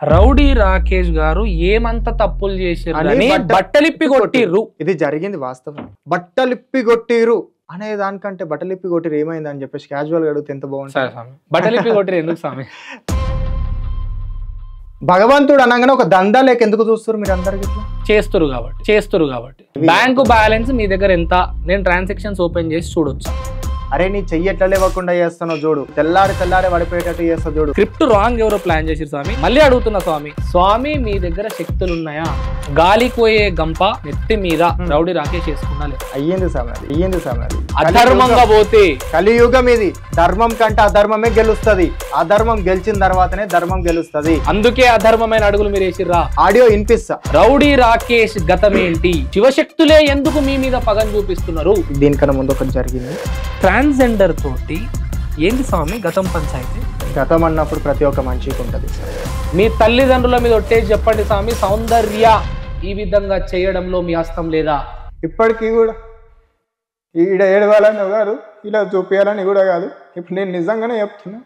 Rowdy Rakesh గారు ఏమంత తప్పులు చేసిర్రు బట్టలిప్పి కొట్టిర్రు. ఇది జరిగింది వాస్తవం. బట్టలిప్పి కొట్టిర్రు అనే దానికంటే బట్టలిప్పి కొట్టిర్రు ఏమైంది అని చెప్పేసి క్యాజువల్ గా అడిగితే ఎంత బాగుంటుంది. బట్టలిప్పి కొట్టిర్రు ఎందుకు స్వామి? భగవంతుడు అనగానే ఒక దందా లేక ఎందుకు చూస్తారు మీరు అందరికి? చేస్తురు కాబట్టి బ్యాంకు బ్యాలెన్స్ మీ దగ్గర ఎంత, నేను ట్రాన్సాక్షన్స్ ఓపెన్ చేసి చూడొచ్చు. అరే నీ చెయ్యి ఎట్లా లేవకుండా చేస్తానో చూడు, తెల్లారి పడిపోయేటట్టు చేస్తా చూడు. స్క్రిప్ట్ రాంగ్ ఎవరో ప్లాన్ చేసి స్వామి. మళ్ళీ అడుగుతున్నా స్వామి మీ దగ్గర శక్తులు ఉన్నాయా? గాలికి పోయే గంప నెత్తి మీద రౌడీ రాకేష్ చేసుకున్నా అయ్యింది స్వామి. అధర్మంగా పోతే కలియుగం ఇది. ధర్మం కంటే అధర్మమే గెలుస్తుంది. అధర్మం గెలిచిన తర్వాతనే ధర్మం గెలుస్తుంది. అందుకే అధర్మమైన అడుగులు మీరు వేసిర్రా. ఆడియో వినిపిస్తా. రౌడీ రాకేష్ గతం ఏంటి? శివశక్తులే ఎందుకు మీ మీద పగని చూపిస్తున్నారు? దీనికన్నా ముందు ఒకటి జరిగింది. ట్రాన్స్జెండర్ తోటి ఏంటి స్వామి గతం పంచాయతీ? గతం అన్నప్పుడు ప్రతి ఒక్క మనిషికి ఉంటుంది. మీ తల్లిదండ్రుల మీద ఒట్టేసి చెప్పండి స్వామి, సౌందర్య ఈ విధంగా చేయడంలో మీ హస్తం లేదా? ఇప్పటికీ కూడా ఈడ ఏడవాలని కాదు, ఇలా చూపించాలని కూడా కాదు. ఇప్పుడు నేను నిజంగానే చెప్తున్నా,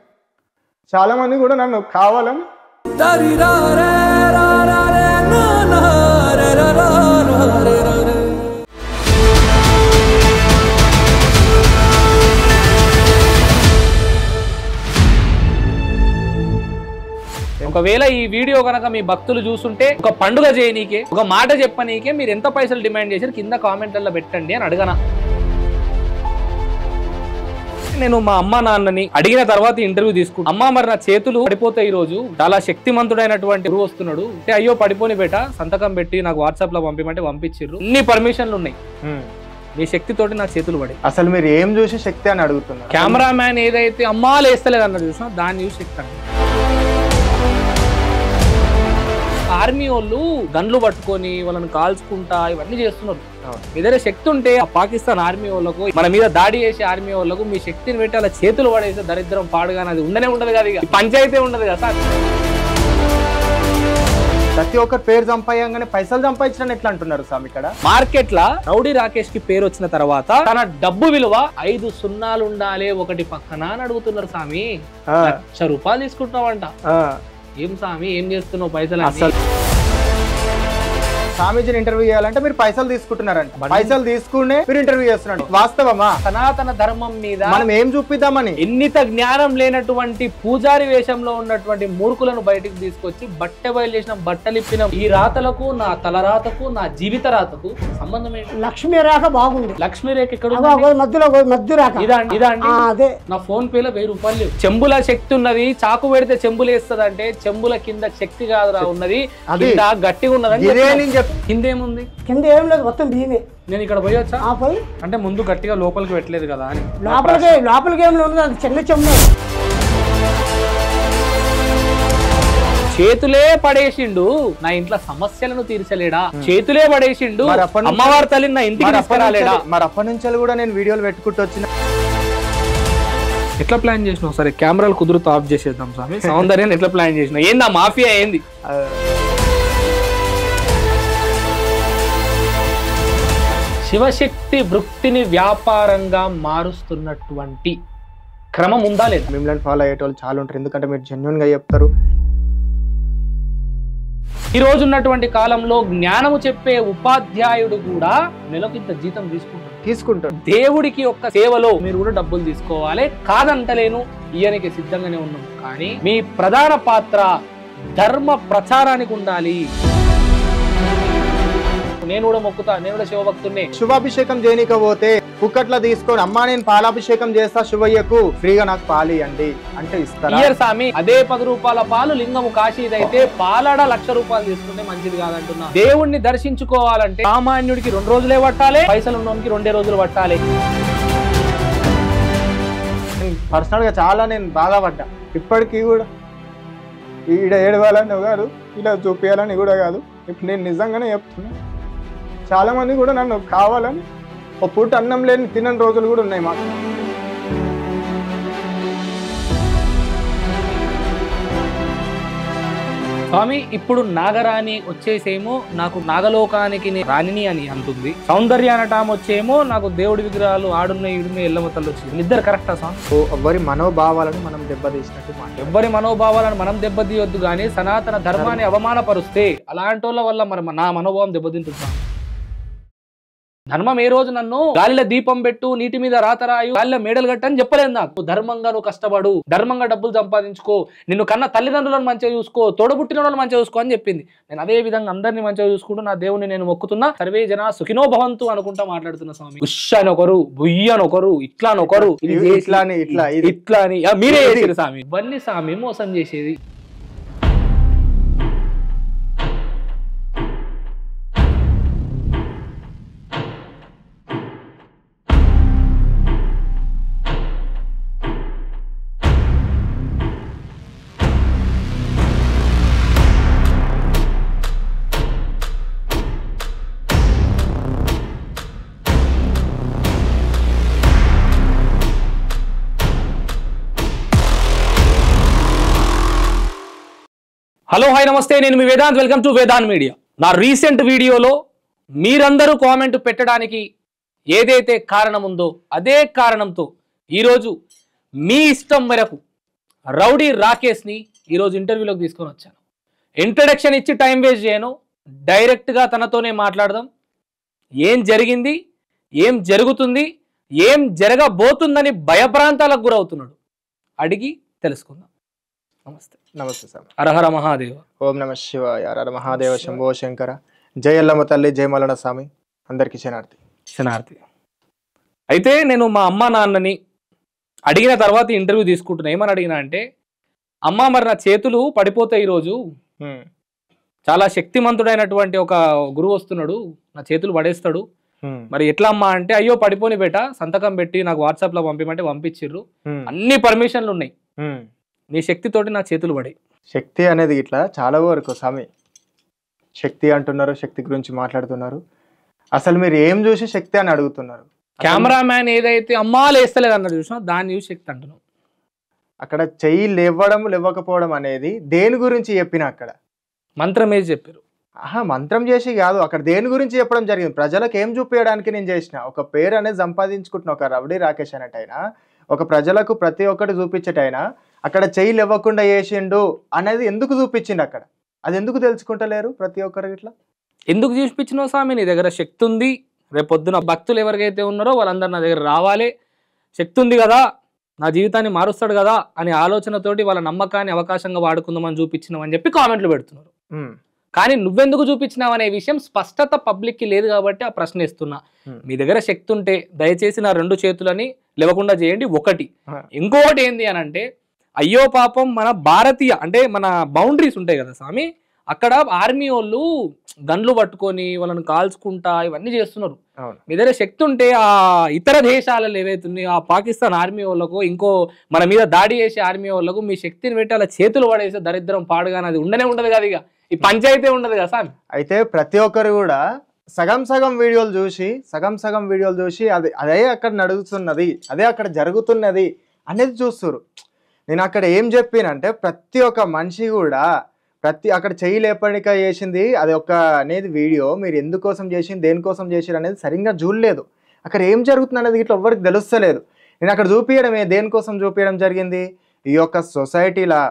చాలా మంది కూడా నన్ను కావాలని ఒకవేళ ఈ వీడియో కనుక మీ భక్తులు చూస్తుంటే ఒక పండుగ చేయనీకే, ఒక మాట చెప్పనీకే మీరు ఎంత పైసలు డిమాండ్ చేశారు కింద కామెంట్లలో పెట్టండి అని అడగనా. నేను మా అమ్మ నాన్నని అడిగిన తర్వాత ఇంటర్వ్యూ తీసుకుంటా. అమ్మ మరి నా చేతులు పడిపోతాయి, ఈ రోజు చాలా శక్తిమంతుడైనటువంటి గురువు వస్తున్నాడు అంటే, అయ్యో పడిపోని బేట సంతకం పెట్టి నాకు వాట్సాప్ లో పంపిమంటే పంపించిర్రు. అన్ని పర్మిషన్లు ఉన్నాయి, మీ శక్తితోటి నా చేతులు పడి. అసలు మీరు ఏం చూసి శక్తి అని అడుగుతున్నారు? కెమెరా మ్యాన్ ఏదైతే అమ్మా లేస్తలేదు అన్నది చూసినా దాన్ని చూసి శక్తి అన్న. ఆర్మీ వాళ్ళు గన్లు పట్టుకొని వాళ్ళని కాల్చుకుంటా ఇవన్నీ చేస్తున్నారు. మీ దగ్గర శక్తి ఉంటే ఆ పాకిస్తాన్ ఆర్మీ వాళ్ళకు, మన మీద దాడి చేసే ఆర్మీ వాళ్ళకు మీ శక్తిని పెట్టి అలా చేతులు పడేస్తే దరిద్రం పాడుగానే అది ఉండనే ఉండదు కదా, ఇక పంచాయతీ ఉండదు కదా సార్. ప్రతి ఒక్కరు పేరు సంపాయంగానే పైసలు సంపాదించడం ఎట్లా అంటున్నారు స్వామి? ఇక్కడ మార్కెట్ లా రౌడీ రాకేష్ కి పేరు వచ్చిన తర్వాత తన డబ్బు విలువ 5 సున్నాలు ఉండాలి ఒకటి పక్కన అని అడుగుతున్నారు స్వామి. ₹1,00,000 తీసుకుంటున్నావంట. ఏం స్వామి ఏం చేస్తున్నావు పైసలు? అసలు స్వామీజీని ఇంటర్వ్యూ చేయాలంటే మీరు పైసలు తీసుకుంటున్నారంట. పైసలు తీసుకునే మీరు ఇంటర్వ్యూ చేస్తున్నారు. వాస్తవమా? సనాతన ధర్మం మీద మనం ఏం చూపిద్దామని ఎన్నిత జ్ఞానం లేనటువంటి పూజారి వేషంలో ఉన్నటువంటి మూర్ఖులను బయటికి తీసుకొచ్చి బట్టె బయలు చేసిన బట్టలిప్పిన ఈ రాతలకు, నా తలరాతకు, నా జీవిత రాతకు సంబంధం ఏంటి? లక్ష్మీ రేఖ బాగుంది. లక్ష్మీ రేఖ ఎక్కడ? మధ్య రేఖ. ఇదా అండి నా ఫోన్ పేలో ₹1000. చెంబుల శక్తి ఉన్నది, చాకు పెడితే చెంబులు వేస్తుంది అంటే చెంబుల కింద శక్తి కాదురా ఉన్నది, గట్టిగా ఉన్నదని. కిందేముంది? కింద ఏం లేదు, మొత్తం బియ్యమే. నేను ఇక్కడ పోయొచ్చా? అంటే ముందు గట్టిగా లోపలికి పెట్టలేదు కదా అని. లోపలికి ఏం లేదు, అది చిన్న చెమ్ము. చేతులే పడేసిండు, నా ఇంట్లో సమస్యలను తీర్చలేడా? చేతులే పడేసిండు, అమ్మవారి తల్లిని నా ఇంటికి తీసుకురాలేడా? మరి అప్పటి నుంచి కూడా నేను వీడియోలు పెట్టుకుంటూ వచ్చిన. ఎట్లా ప్లాన్ చేసినావు? సరే కెమెరాలు కుదురుతూ ఆఫ్ చేసేద్దాం స్వామి. సౌందర్యాన్ని ఎట్లా ప్లాన్ చేసినావు? ఏందా మాఫియా ఏంది? శివశక్తి వృత్తిని వ్యాపారంగా మారుస్తున్నటువంటి క్రమం ఉందా లేదు? మిమ్మల్ని ఫాలో అయ్యేటోళ్ళు చాలా ఉంటారు, ఎందుకంటే మీరు జెన్యున్ గా చెప్తారు. ఈ రోజు ఉన్నటువంటి కాలంలో జ్ఞానము చెప్పే ఉపాధ్యాయుడు కూడా నెలకింత జీతం తీసుకుంటాడు. దేవుడికి ఒక్క సేవలో మీరు కూడా డబ్బులు తీసుకోవాలి, కాదంటలేను, ఇయ్యనికి సిద్ధంగానే ఉన్నాం. కానీ మీ ప్రధాన పాత్ర ధర్మ ప్రచారానికి ఉండాలి. నేను కూడా మొక్కుతా, నేను కూడా శివభక్తున్నే. శుభాభిషేకం చేయనికపోతే కుక్కట్లా తీసుకొని అమ్మా నేను పాలాభిషేకం చేస్తా శివయ్యకు, ఫ్రీగా నాకు పాలు ఇవ్వండి అంటే ఇస్తారా? స్వామి అదే ₹10 పాలు లింగము కాశీదైతే పాలడ ₹1,00,000 తీసుకుంటే మంచిది కాదంటున్నా. దేవుణ్ణి దర్శించుకోవాలంటే సామాన్యుడికి 2 రోజులే పట్టాలి, పైసలు ఉన్నోనికి 2 రోజులు పట్టాలి. పర్సనల్ గా చాలా నేను బాధపడ్డా. ఇప్పటికీ కూడా ఈడ ఏడవాలని కాదు, ఇలా చూపించాలని కూడా కాదు. ఇప్పుడు నేను నిజంగానే చెప్తున్నా, చాలా మంది కూడా నన్ను కావాలని ఒక పూట అన్నం లేని తినని రోజులు కూడా ఉన్నాయి మాకు. స్వామి ఇప్పుడు నాగరాణి వచ్చేసేమో నాకు నాగలోకానికి రాణిని అని అంటుంది, సౌందర్య అనటం వచ్చేమో నాకు దేవుడి విగ్రహాలు ఆడున్నాయి ఈడున్నాయి ఎల్లమ్మ తల్లి వచ్చింది. ఇద్దరు కరెక్టా స్వామి? ఎవ్వరి మనోభావాలను మనం దెబ్బతీసినట్టు ఎవ్వరి మనోభావాలను మనం దెబ్బతీయొద్దు, కానీ సనాతన ధర్మాన్ని అవమానపరుస్తే అలాంటి వాళ్ళ వల్ల మరి నా మనోభావం దెబ్బతింటున్నాను. ధర్మం ఏ రోజు నన్ను గాలిలో దీపం పెట్టు, నీటి మీద రాతరాయు, గాలిలో మేడలు కట్టని చెప్పలేదు. నాకు ధర్మంగా నువ్వు కష్టపడు, ధర్మంగా డబ్బులు సంపాదించుకో, నిన్ను కన్నా తల్లిదండ్రులను మంచిగా చూసుకో, తోడబుట్టిన వాళ్ళని మంచిగా చూసుకో అని చెప్పింది. నేను అదే విధంగా అందరినీ మంచిగా చూసుకుంటూ నా దేవుని నేను మొక్కుతున్నా. సర్వే జన సుఖినో భవంతు అనుకుంటా మాట్లాడుతున్నా స్వామి. ఉష్ అని ఒకరు, బుయ్య అని ఒకరు, ఇట్లా అని ఒకరు, ఇట్లా అని మీరే చేసేది స్వామి. ఇవన్నీ స్వామి మోసం చేసేది. హలో హాయ్ నమస్తే, నేను మీ Vedant. Welcome to Vedant media. నా రీసెంట్ వీడియోలో మీరందరూ కామెంట్ పెట్టడానికి ఏదైతే కారణం ఉందో అదే కారణంతో ఈరోజు మీ ఇష్టం మేరకు రౌడీ రాకేష్ని ఈరోజు ఇంటర్వ్యూలోకి తీసుకొని వచ్చాను. ఇంట్రడక్షన్ ఇచ్చి టైం వేస్ట్ చేయను, డైరెక్ట్గా తనతోనే మాట్లాడదాం. ఏం జరిగింది, ఏం జరుగుతుంది, ఏం జరగబోతుందని భయప్రాంతాలకు గురవుతున్నాడు, అడిగి తెలుసుకుందాం. నమస్తే. నమస్తే సార్. హరహర మహాదేవ. ఓం నమ శివాయ. హరహర మహాదేవ. శంభో శంకర. జై ఎల్లమ్మ తల్లి, జై మల్లన్న స్వామి. అందరికీ శనార్థి. శనార్థి. అయితే నేను మా అమ్మ నాన్నని అడిగిన తర్వాత ఇంటర్వ్యూ తీసుకుంటున్నా. ఏమని అడిగినా అంటే, అమ్మ మరి నా చేతులు పడిపోతాయి, ఈరోజు చాలా శక్తిమంతుడైనటువంటి ఒక గురువు వస్తున్నాడు, నా చేతులు పడేస్తాడు, మరి ఎట్లా అమ్మా అంటే, అయ్యో పడిపోని బేట, సంతకం పెట్టి నాకు వాట్సాప్లో పంపిమంటే పంపించిర్రు, అన్ని పర్మిషన్లు ఉన్నాయి, నీ శక్తితోటి నా చేతులు పడి. శక్తి అనేది ఇట్లా చాలా వరకు స్వామి శక్తి అంటున్నారు, శక్తి గురించి మాట్లాడుతున్నారు. అసలు మీరు ఏం చూసి శక్తి అని అడుగుతున్నారు? కెమెరామ్యాన్ ఏదైతే అమ్మా లేస్తలేదు అన్నది చూసినా దాన్ని చూసి శక్తి అంటున్నాం. అక్కడ చెయ్యి లేవడం లేవకపోవడం అనేది దేని గురించి చెప్పిన? అక్కడ మంత్రం ఏది చెప్పారు? మంత్రం చేసి కాదు, అక్కడ దేని గురించి చెప్పడం జరిగింది? ప్రజలకు ఏం చూపించడానికి నేను చేసిన ఒక పేరు అనేది సంపాదించుకుంటున్నా. ఒక రౌడీ రాకేష్ అనేటైనా ఒక ప్రజలకు ప్రతి ఒక్కటి చూపించేటైనా అక్కడ చెయ్యి లేవకుండా చేసిండు అనేది ఎందుకు చూపించిండు? అక్కడ అది ఎందుకు తెలుసుకుంటలేరు ప్రతి ఒక్కరు? ఇట్లా ఎందుకు చూపించినావు స్వామి? నీ దగ్గర శక్తి ఉంది, రేపు పొద్దున భక్తులు ఎవరికైతే ఉన్నారో వాళ్ళందరూ నా దగ్గర రావాలి, శక్తి ఉంది కదా, నా జీవితాన్ని మారుస్తాడు కదా అని ఆలోచనతోటి వాళ్ళ నమ్మకాన్ని అవకాశంగా వాడుకుందామని చూపించినామని చెప్పి కామెంట్లు పెడుతున్నారు. కానీ నువ్వెందుకు చూపించినావు అనే విషయం స్పష్టత పబ్లిక్కి లేదు కాబట్టి ఆ ప్రశ్న ఇస్తున్నా. మీ దగ్గర శక్తి ఉంటే దయచేసి నా రెండు చేతులని లేవకుండా చేయండి. ఒకటి. ఇంకొకటి ఏంది అని అంటే, అయ్యో పాపం మన భారతీయ అంటే మన బౌండరీస్ ఉంటాయి కదా స్వామి, అక్కడ ఆర్మీ వాళ్ళు గన్లు పట్టుకొని వాళ్ళని కాల్చుకుంటా ఇవన్నీ చేస్తున్నారు. మీ దగ్గర శక్తి ఉంటే ఆ ఇతర దేశాలలో ఏవైతున్నాయి ఆ పాకిస్తాన్ ఆర్మీ వాళ్ళకు, ఇంకో మన మీద దాడి చేసే ఆర్మీ వాళ్ళకు మీ శక్తిని పెట్టి అలా చేతులు పడేసే దరిద్రం పాడుగానే అది ఉండనే ఉండదు కదా, ఇక ఈ పంచాయతీ ఉండదు కదా సార్. అయితే ప్రతి ఒక్కరు కూడా సగం సగం వీడియోలు చూసి అదే అక్కడ నడుస్తున్నది, అదే అక్కడ జరుగుతున్నది అనేది చూస్తారు. నేను అక్కడ ఏం చెప్పినంటే, ప్రతి ఒక్క మనిషి కూడా అక్కడ చెయ్యి లేపడిక చేసింది అది ఒక అనేది వీడియో మీరు ఎందుకోసం చేసింది, దేనికోసం చేసిరు అనేది సరిగ్గా చూడలేదు. అక్కడ ఏం జరుగుతుంది అనేది ఇట్లా ఎవ్వరికి తెలుస్తలేదు. నేను అక్కడ చూపించడమే దేనికోసం చూపించడం జరిగింది. ఈ యొక్క సొసైటీలో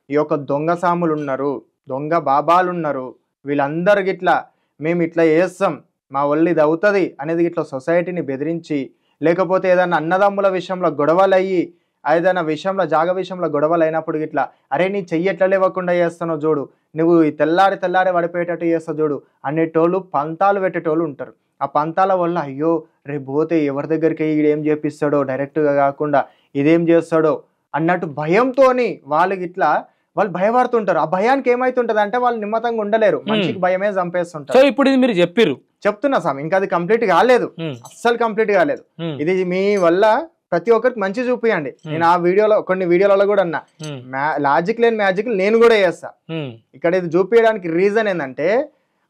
ఈ యొక్క దొంగ సాములు ఉన్నారు, దొంగ బాబాలు ఉన్నారు, వీళ్ళందరికి ఇట్లా మేము ఇట్లా చేస్తాం, మా ఒళ్ళు ఇది అవుతుంది అనేది ఇట్లా సొసైటీని బెదిరించి, లేకపోతే ఏదైనా అన్నదమ్ముల విషయంలో గొడవలు అయ్యి, ఏదైనా విషయంలో జాగ విషయంలో గొడవలు అయినప్పుడు ఇట్లా, అరే నీ చెయ్యి ఎట్లా లేవకుండా చేస్తానో చూడు, నువ్వు ఈ తెల్లారి పడిపోయేటట్టు చేస్తావు చూడు అనేటోళ్ళు పంతాలు పెట్టేటోళ్ళు ఉంటారు. ఆ పంతాల వల్ల అయ్యో రేపు పోతే ఎవరి దగ్గరికి ఈడేం చేపిస్తాడో, డైరెక్ట్గా కాకుండా ఇదేం చేస్తాడో అన్నట్టు భయంతో వాళ్ళు భయపడుతుంటారు. ఆ భయానికి ఏమైతుంటది అంటే వాళ్ళు నిమ్మతంగా ఉండలేరు, మనిషికి భయమే చంపేస్తుంటారు. సో ఇప్పుడు ఇది మీరు చెప్తున్నా స్వామి, ఇంకా అది కంప్లీట్ కాలేదు, అస్సలు కంప్లీట్ కాలేదు. ఇది మీ వల్ల ప్రతి ఒక్కరికి మంచి చూపియండి. నేను ఆ వీడియోలో కొన్ని వీడియోలలో కూడా అన్నా, లాజిక్ లేని మ్యాజిక్ నేను కూడా చేస్తా. ఇక్కడ ఇది చూపించడానికి రీజన్ ఏంటంటే,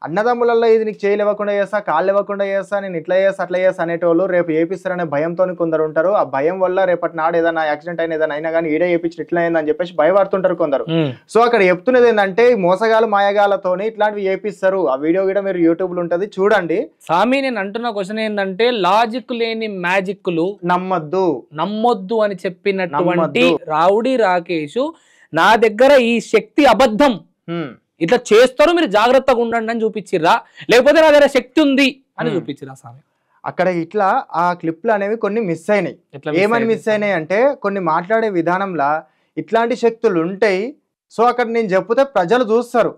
అన్నదమ్ములలో ఇది నీకు చేయలు ఇవ్వకుండా చేస్తా, కాళ్ళు ఇవ్వకుండా చేస్తా, నేను ఇట్లా చేస్తా అట్లా చేస్తా అనేటోళ్ళు రేపు ఏపిస్తారనే భయంతో కొందరు ఉంటారు. ఆ భయం వల్ల రేపటి నాడు ఏదైనా యాక్సిడెంట్ అయినా ఏదైనా అయినా కానీ ఈడే ఏపించి ఇట్లా అయిందని చెప్పేసి భయపడుతుంటారు కొందరు. సో అక్కడ చెప్తున్నది ఏంటంటే మోసగాలు మాయగాలతోని ఇట్లాంటివి ఏపిస్తారు. ఆ వీడియో కూడా మీరు యూట్యూబ్ లో ఉంటది చూడండి. స్వామి నేను అంటున్న క్వశ్చన్ ఏంటంటే లాజిక్ లేని మ్యాజిక్లు నమ్మొద్దు అని చెప్పినటువంటి రౌడీ రాకేష్ నా దగ్గర ఈ శక్తి అబద్ధం, ఇట్లా చేస్తారు మీరు జాగ్రత్తగా ఉండండి అని చూపించిర్రా, లేకపోతే నా దగ్గర శక్తి ఉంది అని చూపించిరా స్వామి? అక్కడ ఇట్లా ఆ క్లిప్లు అనేవి కొన్ని మిస్ అయినాయి. ఏమని మిస్ అయినాయి అంటే కొన్ని మాట్లాడే విధానంలో ఇట్లాంటి శక్తులు ఉంటాయి. సో అక్కడ నేను చెప్తే ప్రజలు చూస్తారు.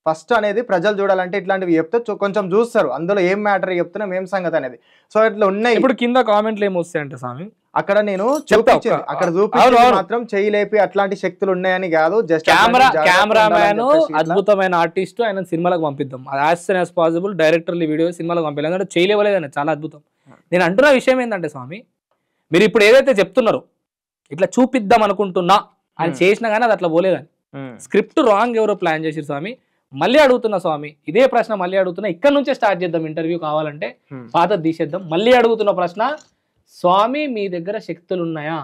ఫస్ట్ అనేది ప్రజలు చూడాలంటే ఇట్లాంటివి చెప్తే కొంచెం చూస్తారు అందులో ఏం మ్యాటర్ చెప్తున్నాం ఏం సంగతి అనేది. సో ఇట్లా ఉన్నాయి. ఇప్పుడు కింద కామెంట్లు ఏమొస్తాయంటే స్వామి అక్కడ నేను చూపించింది అక్కడ మాత్రం చేయలేపి అట్లాంటి శక్తులు ఉన్నాయని కాదు. జస్ట్ కెమెరామ్యాన్ అద్భుతమైన ఆర్టిస్ట్, ఆయన సినిమాలకు పంపిద్దాం as soon as possible. Directly video సినిమాలకు పంపించాలి, ఎందుకంటే చేయలేవలేదని చాలా అద్భుతం. నేను అంటున్న విషయం ఏంటంటే స్వామి మీరు ఇప్పుడు ఏదైతే చెప్తున్నారో ఇట్లా చూపిద్దాం అనుకుంటున్నా ఆయన చేసినా కానీ అది అట్లా పోలేదని, స్క్రిప్ట్ రాంగ్ ఎవరో ప్లాన్ చేసిరు స్వామి. మళ్ళీ అడుగుతున్నా స్వామి, ఇదే ప్రశ్న మళ్ళీ అడుగుతున్నా, ఇక్కడ నుంచే స్టార్ట్ చేద్దాం ఇంటర్వ్యూ, కావాలంటే పాత తీసేద్దాం. మళ్ళీ అడుగుతున్న ప్రశ్న, స్వామి మీ దగ్గర శక్తులు ఉన్నాయా?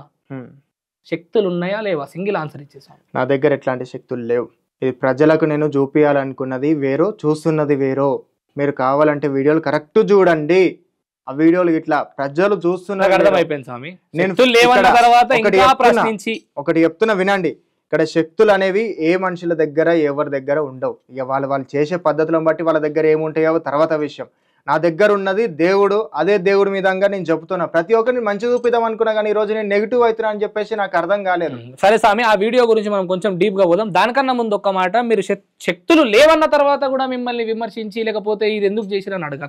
శక్తులు ఉన్నాయా లేవా? సింగిల్ ఆన్సర్ ఇచ్చే స్వామి. నా దగ్గర ఎట్లాంటి శక్తులు లేవు. ఇది ప్రజలకు నేను చూపించాలనుకున్నది వేరో, చూస్తున్నది వేరో. మీరు కావాలంటే వీడియోలు కరెక్ట్ చూడండి. ఆ వీడియోలు ఇట్లా ప్రజలు చూస్తున్నారు అర్థమైపోయింది స్వామి. నేను లేవన్న తర్వాత ఇంకా ప్రశ్నించి ఒకటి చెప్తున్నా వినండి. ఇక్కడ శక్తులు అనేవి ఏ మనుషుల దగ్గర ఎవరి దగ్గర ఉండవు. ఇక వాళ్ళు చేసే పద్ధతులను బట్టి వాళ్ళ దగ్గర ఏముంటాయో తర్వాత విషయం. నా దగ్గర ఉన్నది దేవుడు, అదే దేవుడి మీదంగా నేను చెప్తున్నా. ప్రతి ఒక్కరిని మంచి చూపిద్దాం అనుకున్నా కానీ ఈ రోజు నేను నెగిటివ్ అవుతున్నా అని చెప్పేసి నాకు అర్థం కాలేదు. సరే స్వామి, ఆ వీడియో గురించి మనం కొంచెం డీప్ గా పోదాం. దానికన్నా ముందు ఒక్క మాట, మీరు శక్తులు లేవన్న తర్వాత కూడా మిమ్మల్ని విమర్శించి లేకపోతే ఇది ఎందుకు చేసిరని అడగ,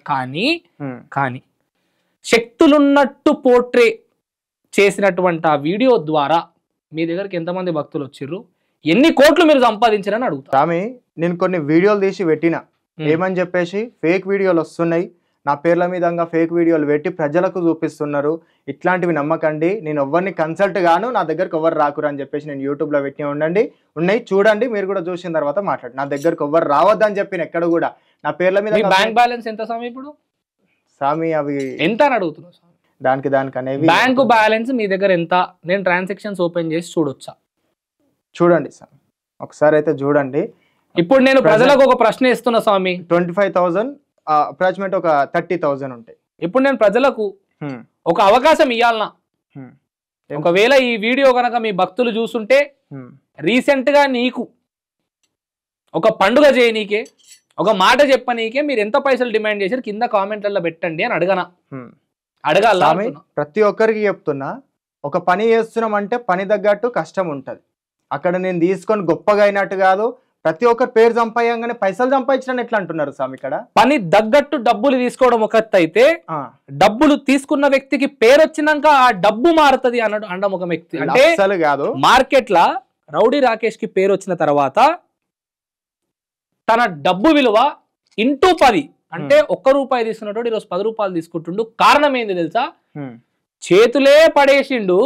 కానీ శక్తులున్నట్టు పోర్ట్రే చేసినటువంటి ఆ వీడియో ద్వారా మీ దగ్గరికి ఎంతమంది భక్తులు వచ్చిర్రు, ఎన్ని కోట్లు మీరు సంపాదించారని అడుగుతా. స్వామి నేను కొన్ని వీడియోలు తీసి పెట్టిన, ఏమని చెప్పేసి ఫేక్ వీడియోలు వస్తున్నాయి, నా పేర్ల మీదంగా ఫేక్ వీడియోలు పెట్టి ప్రజలకు చూపిస్తున్నారు, ఇట్లాంటివి నమ్మకండి, నేను ఎవరిని కన్సల్ట్ గాను, నా దగ్గరకు ఎవరు రాకురు అని చెప్పేసి నేను యూట్యూబ్లో పెట్టి ఉన్నాయి చూడండి. మీరు కూడా చూసిన తర్వాత మాట్లాడు. నా దగ్గరకు ఎవరు రావద్దని చెప్పిన ఎక్కడ కూడా. నా పేర్ల మీద బ్యాంక్ బ్యాలెన్స్ ఎంత స్వామి ఇప్పుడు? స్వామి అవి ఎంత అని అడుగుతున్నా స్వామి. దానికి అనేవి బ్యాంకు బ్యాలెన్స్ మీ దగ్గర ఎంత? నేను ట్రాన్సాక్షన్స్ ఓపెన్ చేసి చూడొచ్చా? చూడండి స్వామి, ఒకసారి అయితే చూడండి. ఇప్పుడు నేను ప్రజలకు ఒక ప్రశ్న ఇస్తున్నా స్వామి. 25,000 అప్రాక్సిమేట్ ఒక 30,000 ఉంటాయి. ఇప్పుడు నేను ప్రజలకు ఒక అవకాశం ఇవ్వాలనా? ఒకవేళ ఈ వీడియో కనుక మీ భక్తులు చూస్తుంటే రీసెంట్ గా నీకు ఒక పండుగ చేయనీకే, ఒక మాట చెప్పనీకే మీరు ఎంత పైసలు డిమాండ్ చేశారు కింద కామెంట్లలో పెట్టండి అని అడగాల. ప్రతి ఒక్కరికి చెప్తున్నా, ఒక పని చేస్తున్నాం అంటే పని తగ్గట్టు కష్టం ఉంటది. అక్కడ నేను తీసుకొని గొప్పగా అయినట్టు కాదు, ప్రతి ఒక్కరు పేరు సంపాయంగానే పైసలు సంపాదించడం ఎట్లా అంటున్నారు స్వామి? ఇక్కడ పని తగ్గట్టు డబ్బులు తీసుకోవడం ఒక అయితే, డబ్బులు తీసుకున్న వ్యక్తికి పేరు వచ్చినాక ఆ డబ్బు మారుతుంది అన్నాడు అండం ఒక వ్యక్తి. అంటే అసలు కాదు, మార్కెట్ లా రౌడీ రాకేష్ కి పేరు వచ్చిన తర్వాత తన డబ్బు విలువ ఇంటూ 10, అంటే ₹1 తీసుకున్నట్టు ఈరోజు ₹10 తీసుకుంటుండు. కారణం ఏంది తెలుసా? చేతులే పడేసిండు,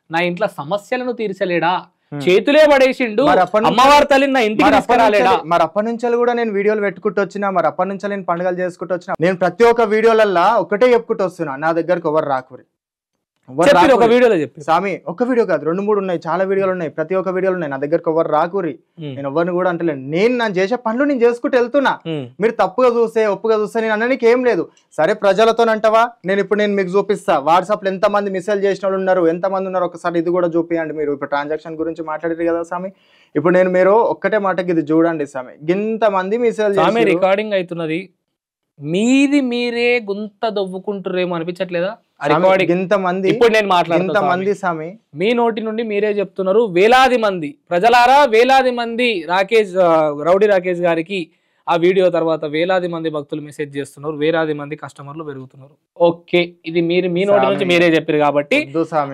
నా ఇంట్లో సమస్యలను తీర్చలేడా, చేతులే పడేసిండు, అమ్మవారి తల్లిని నా ఇంటికి తీసుకురాలేడా. మరి అప్పటి నుంచి కూడా నేను వీడియోలు పెట్టుకుంటూ వచ్చినా, మరి అప్పటి నుంచి నేను పండుగలు చేసుకుంటూ వచ్చినా. నేను ప్రతి ఒక్క వీడియోలల్లా ఒకటే చెప్పుకుంటూ వస్తున్నా, నా దగ్గరకు ఎవరు రాకురి. ఒక వీడియోలో చెప్పి స్వామి, ఒక వీడియో కాదు 2-3 ఉన్నాయి, చాలా వీడియోలు ఉన్నాయి, ప్రతి ఒక్క వీడియోలు ఉన్నాయి. నా దగ్గరకు ఎవరు రాకురి, నేను ఎవరిని కూడా అంటలేను. నేను చేసే పనులు నేను చేసుకుంటూ వెళ్తున్నా. మీరు తప్పుగా చూస్తే ఒప్పుగా చూస్తే నేను అన్ననికి ఏం లేదు. సరే ప్రజలతో అంటావా, నేను మీకు చూపిస్తా. వాట్సాప్ లో ఎంతమంది మెసేజ్ చేసిన వాళ్ళు ఉన్నారు, ఎంతమంది ఉన్నారు, ఒకసారి ఇది కూడా చూపియండి. మీరు ఇప్పుడు ట్రాన్సాక్షన్ గురించి మాట్లాడారు కదా స్వామి, ఇప్పుడు మీరు ఒక్కటే మాటకి ఇది చూడండి స్వామి, ఇంతమంది మెసేజ్ రికార్డింగ్ అవుతున్నది, మీరే గుంత దొవ్వుకుంటురేమో అనిపించట్లేదా? ఇప్పుడు నేను మాట్లాడుతున్నా స్వామి, మీ నోటి నుండి మీరే చెప్తున్నారు. వేలాది మంది ప్రజలారా, వేలాది మంది రౌడీ రాకేష్ గారికి ఆ వీడియో తర్వాత వేలాది మంది భక్తులు మెసేజ్ చేస్తున్నారు, వేలాది మంది కస్టమర్లు పెరుగుతున్నారు. ఓకే, ఇది మీ నోటి నుంచి మీరే చెప్పారు కాబట్టి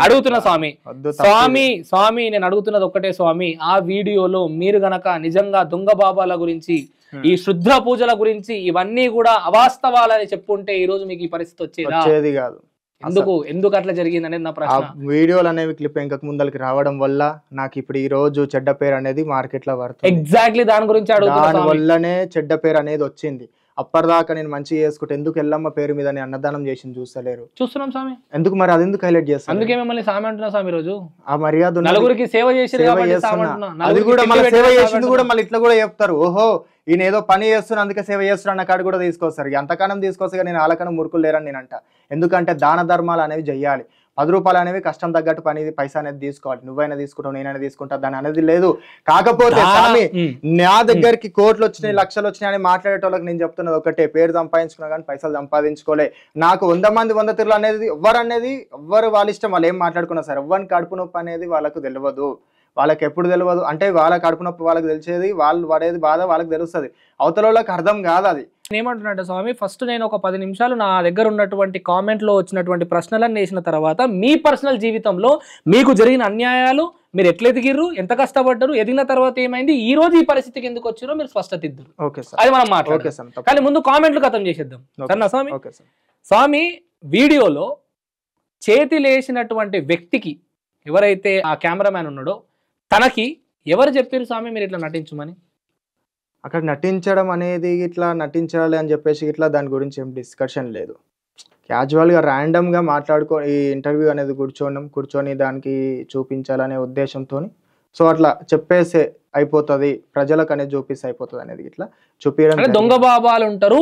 అడుగుతున్నా స్వామి, నేను అడుగుతున్నది ఒక్కటే స్వామి, ఆ వీడియోలో మీరు గనక నిజంగా దొంగ బాబాల గురించి, ఈ శుద్ధ పూజల గురించి ఇవన్నీ కూడా అవాస్తవాలని చెప్పుంటే ఈ రోజు మీకు ఈ పరిస్థితి వచ్చేది కాదు. ఎందుకు అట్లా జరిగింది అనేది నా ప్రశ్న. వీడియోలు అనేవి క్లిప్ ఇంకా ముందరికి రావడం వల్ల నాకు ఇప్పుడు ఈ రోజు చెడ్డ పేరు అనేది మార్కెట్ లో పడుతుంది. ఎగ్జాక్ట్లీ దాని గురించి దాని వల్లనే చెడ్డ పేరు అనేది వచ్చింది. అప్పటిదాకా నేను మంచిగా చేసుకుంటే ఎందుకు ఎల్లమ్మ పేరు మీద నేను అన్నదానం చేసింది చూస్తలేరు? చూస్తున్నాం స్వామి. ఎందుకు మరి అది ఎందుకు హైలైట్ చేస్తారు? అందుకే మిమ్మల్ని స్వామి అంటున్నా స్వామి. రోజు ఆ మర్యాద నలుగురికి సేవ చేసి అది కూడా మళ్ళీ సేవ చేసింది కూడా మళ్ళీ ఇట్లా కూడా చెప్తారు, ఓహో ఈయన ఏదో పని చేస్తున్నా అందుకే సేవ చేస్తున్నా అన్న కాడ కూడా తీసుకొస్తారు. అంతకాలం తీసుకొస్తే నేను ఆలకనం మురుకులు లేరని నేను అంట. ఎందుకంటే దాన ధర్మాలు అనేవి చెయ్యాలి. 10 రూపాయలు అనేవి కష్టం తగ్గట్టు పైసా అనేది తీసుకోవాలి. నువ్వైనా తీసుకుంటావు, నేనైనా తీసుకుంటా, దాని అనేది లేదు. కాకపోతే స్వామి నా దగ్గరికి కోట్లు వచ్చినాయి, లక్షలు వచ్చినాయి అని మాట్లాడేటోళ్ళకి నేను చెప్తున్నది ఒకటే, పేరు సంపాదించుకున్నా కానీ పైసలు సంపాదించుకోలే. నాకు 100 మంది 100 తీర్లు అనేది ఎవ్వరు వాళ్ళ ఇష్టం, వాళ్ళు ఏం మాట్లాడుకున్నా సరే ఎవరిని కడుపు నొప్పి అనేది వాళ్ళకు తెలియదు. వాళ్ళకి ఎప్పుడు తెలియదు అంటే వాళ్ళ కడుపు నొప్పి వాళ్ళకి తెలిసేది, వాళ్ళు పడేది బాధ వాళ్ళకి తెలుస్తుంది, అవతల వాళ్ళకి అర్థం కాదు. అది ఏమంటున్నాడు స్వామి, ఫస్ట్ నేను ఒక 10 నిమిషాలు నా దగ్గర ఉన్నటువంటి కామెంట్లో వచ్చినటువంటి ప్రశ్నలను వేసిన తర్వాత మీ పర్సనల్ జీవితంలో మీకు జరిగిన అన్యాయాలు, మీరు ఎట్లా ఎదిగిర్రు, ఎంత కష్టపడ్డారు, ఎదిగిన తర్వాత ఏమైంది, ఈ రోజు ఈ పరిస్థితికి ఎందుకు వచ్చారో మీరు స్పష్టత ఇద్దరు. అది మనం మాట్లాడుతాం. కానీ ముందు కామెంట్లు ఖతం చేసేద్దాం సరేనా స్వామి? స్వామి వీడియోలో చేతి లేసినటువంటి వ్యక్తికి ఎవరైతే ఆ కెమెరామ్యాన్ ఉన్నాడో తనకి ఎవరు చెప్పారు స్వామి మీరు ఇట్లా నటించమని? అక్కడ నటించడం అనేది ఇట్లా నటించాలి అని చెప్పేసి ఇట్లా దాని గురించి ఏం డిస్కషన్ లేదు. క్యాజువల్గా ర్యాండమ్గా ఈ ఇంటర్వ్యూ అనేది కూర్చొని దానికి చూపించాలనే ఉద్దేశంతో సో అట్లా చెప్పేసే అయిపోతుంది, ప్రజలకు అనేది చూపిస్తే అయిపోతుంది అనేది ఇట్లా చూపించడం. దొంగ బాబాలు ఉంటారు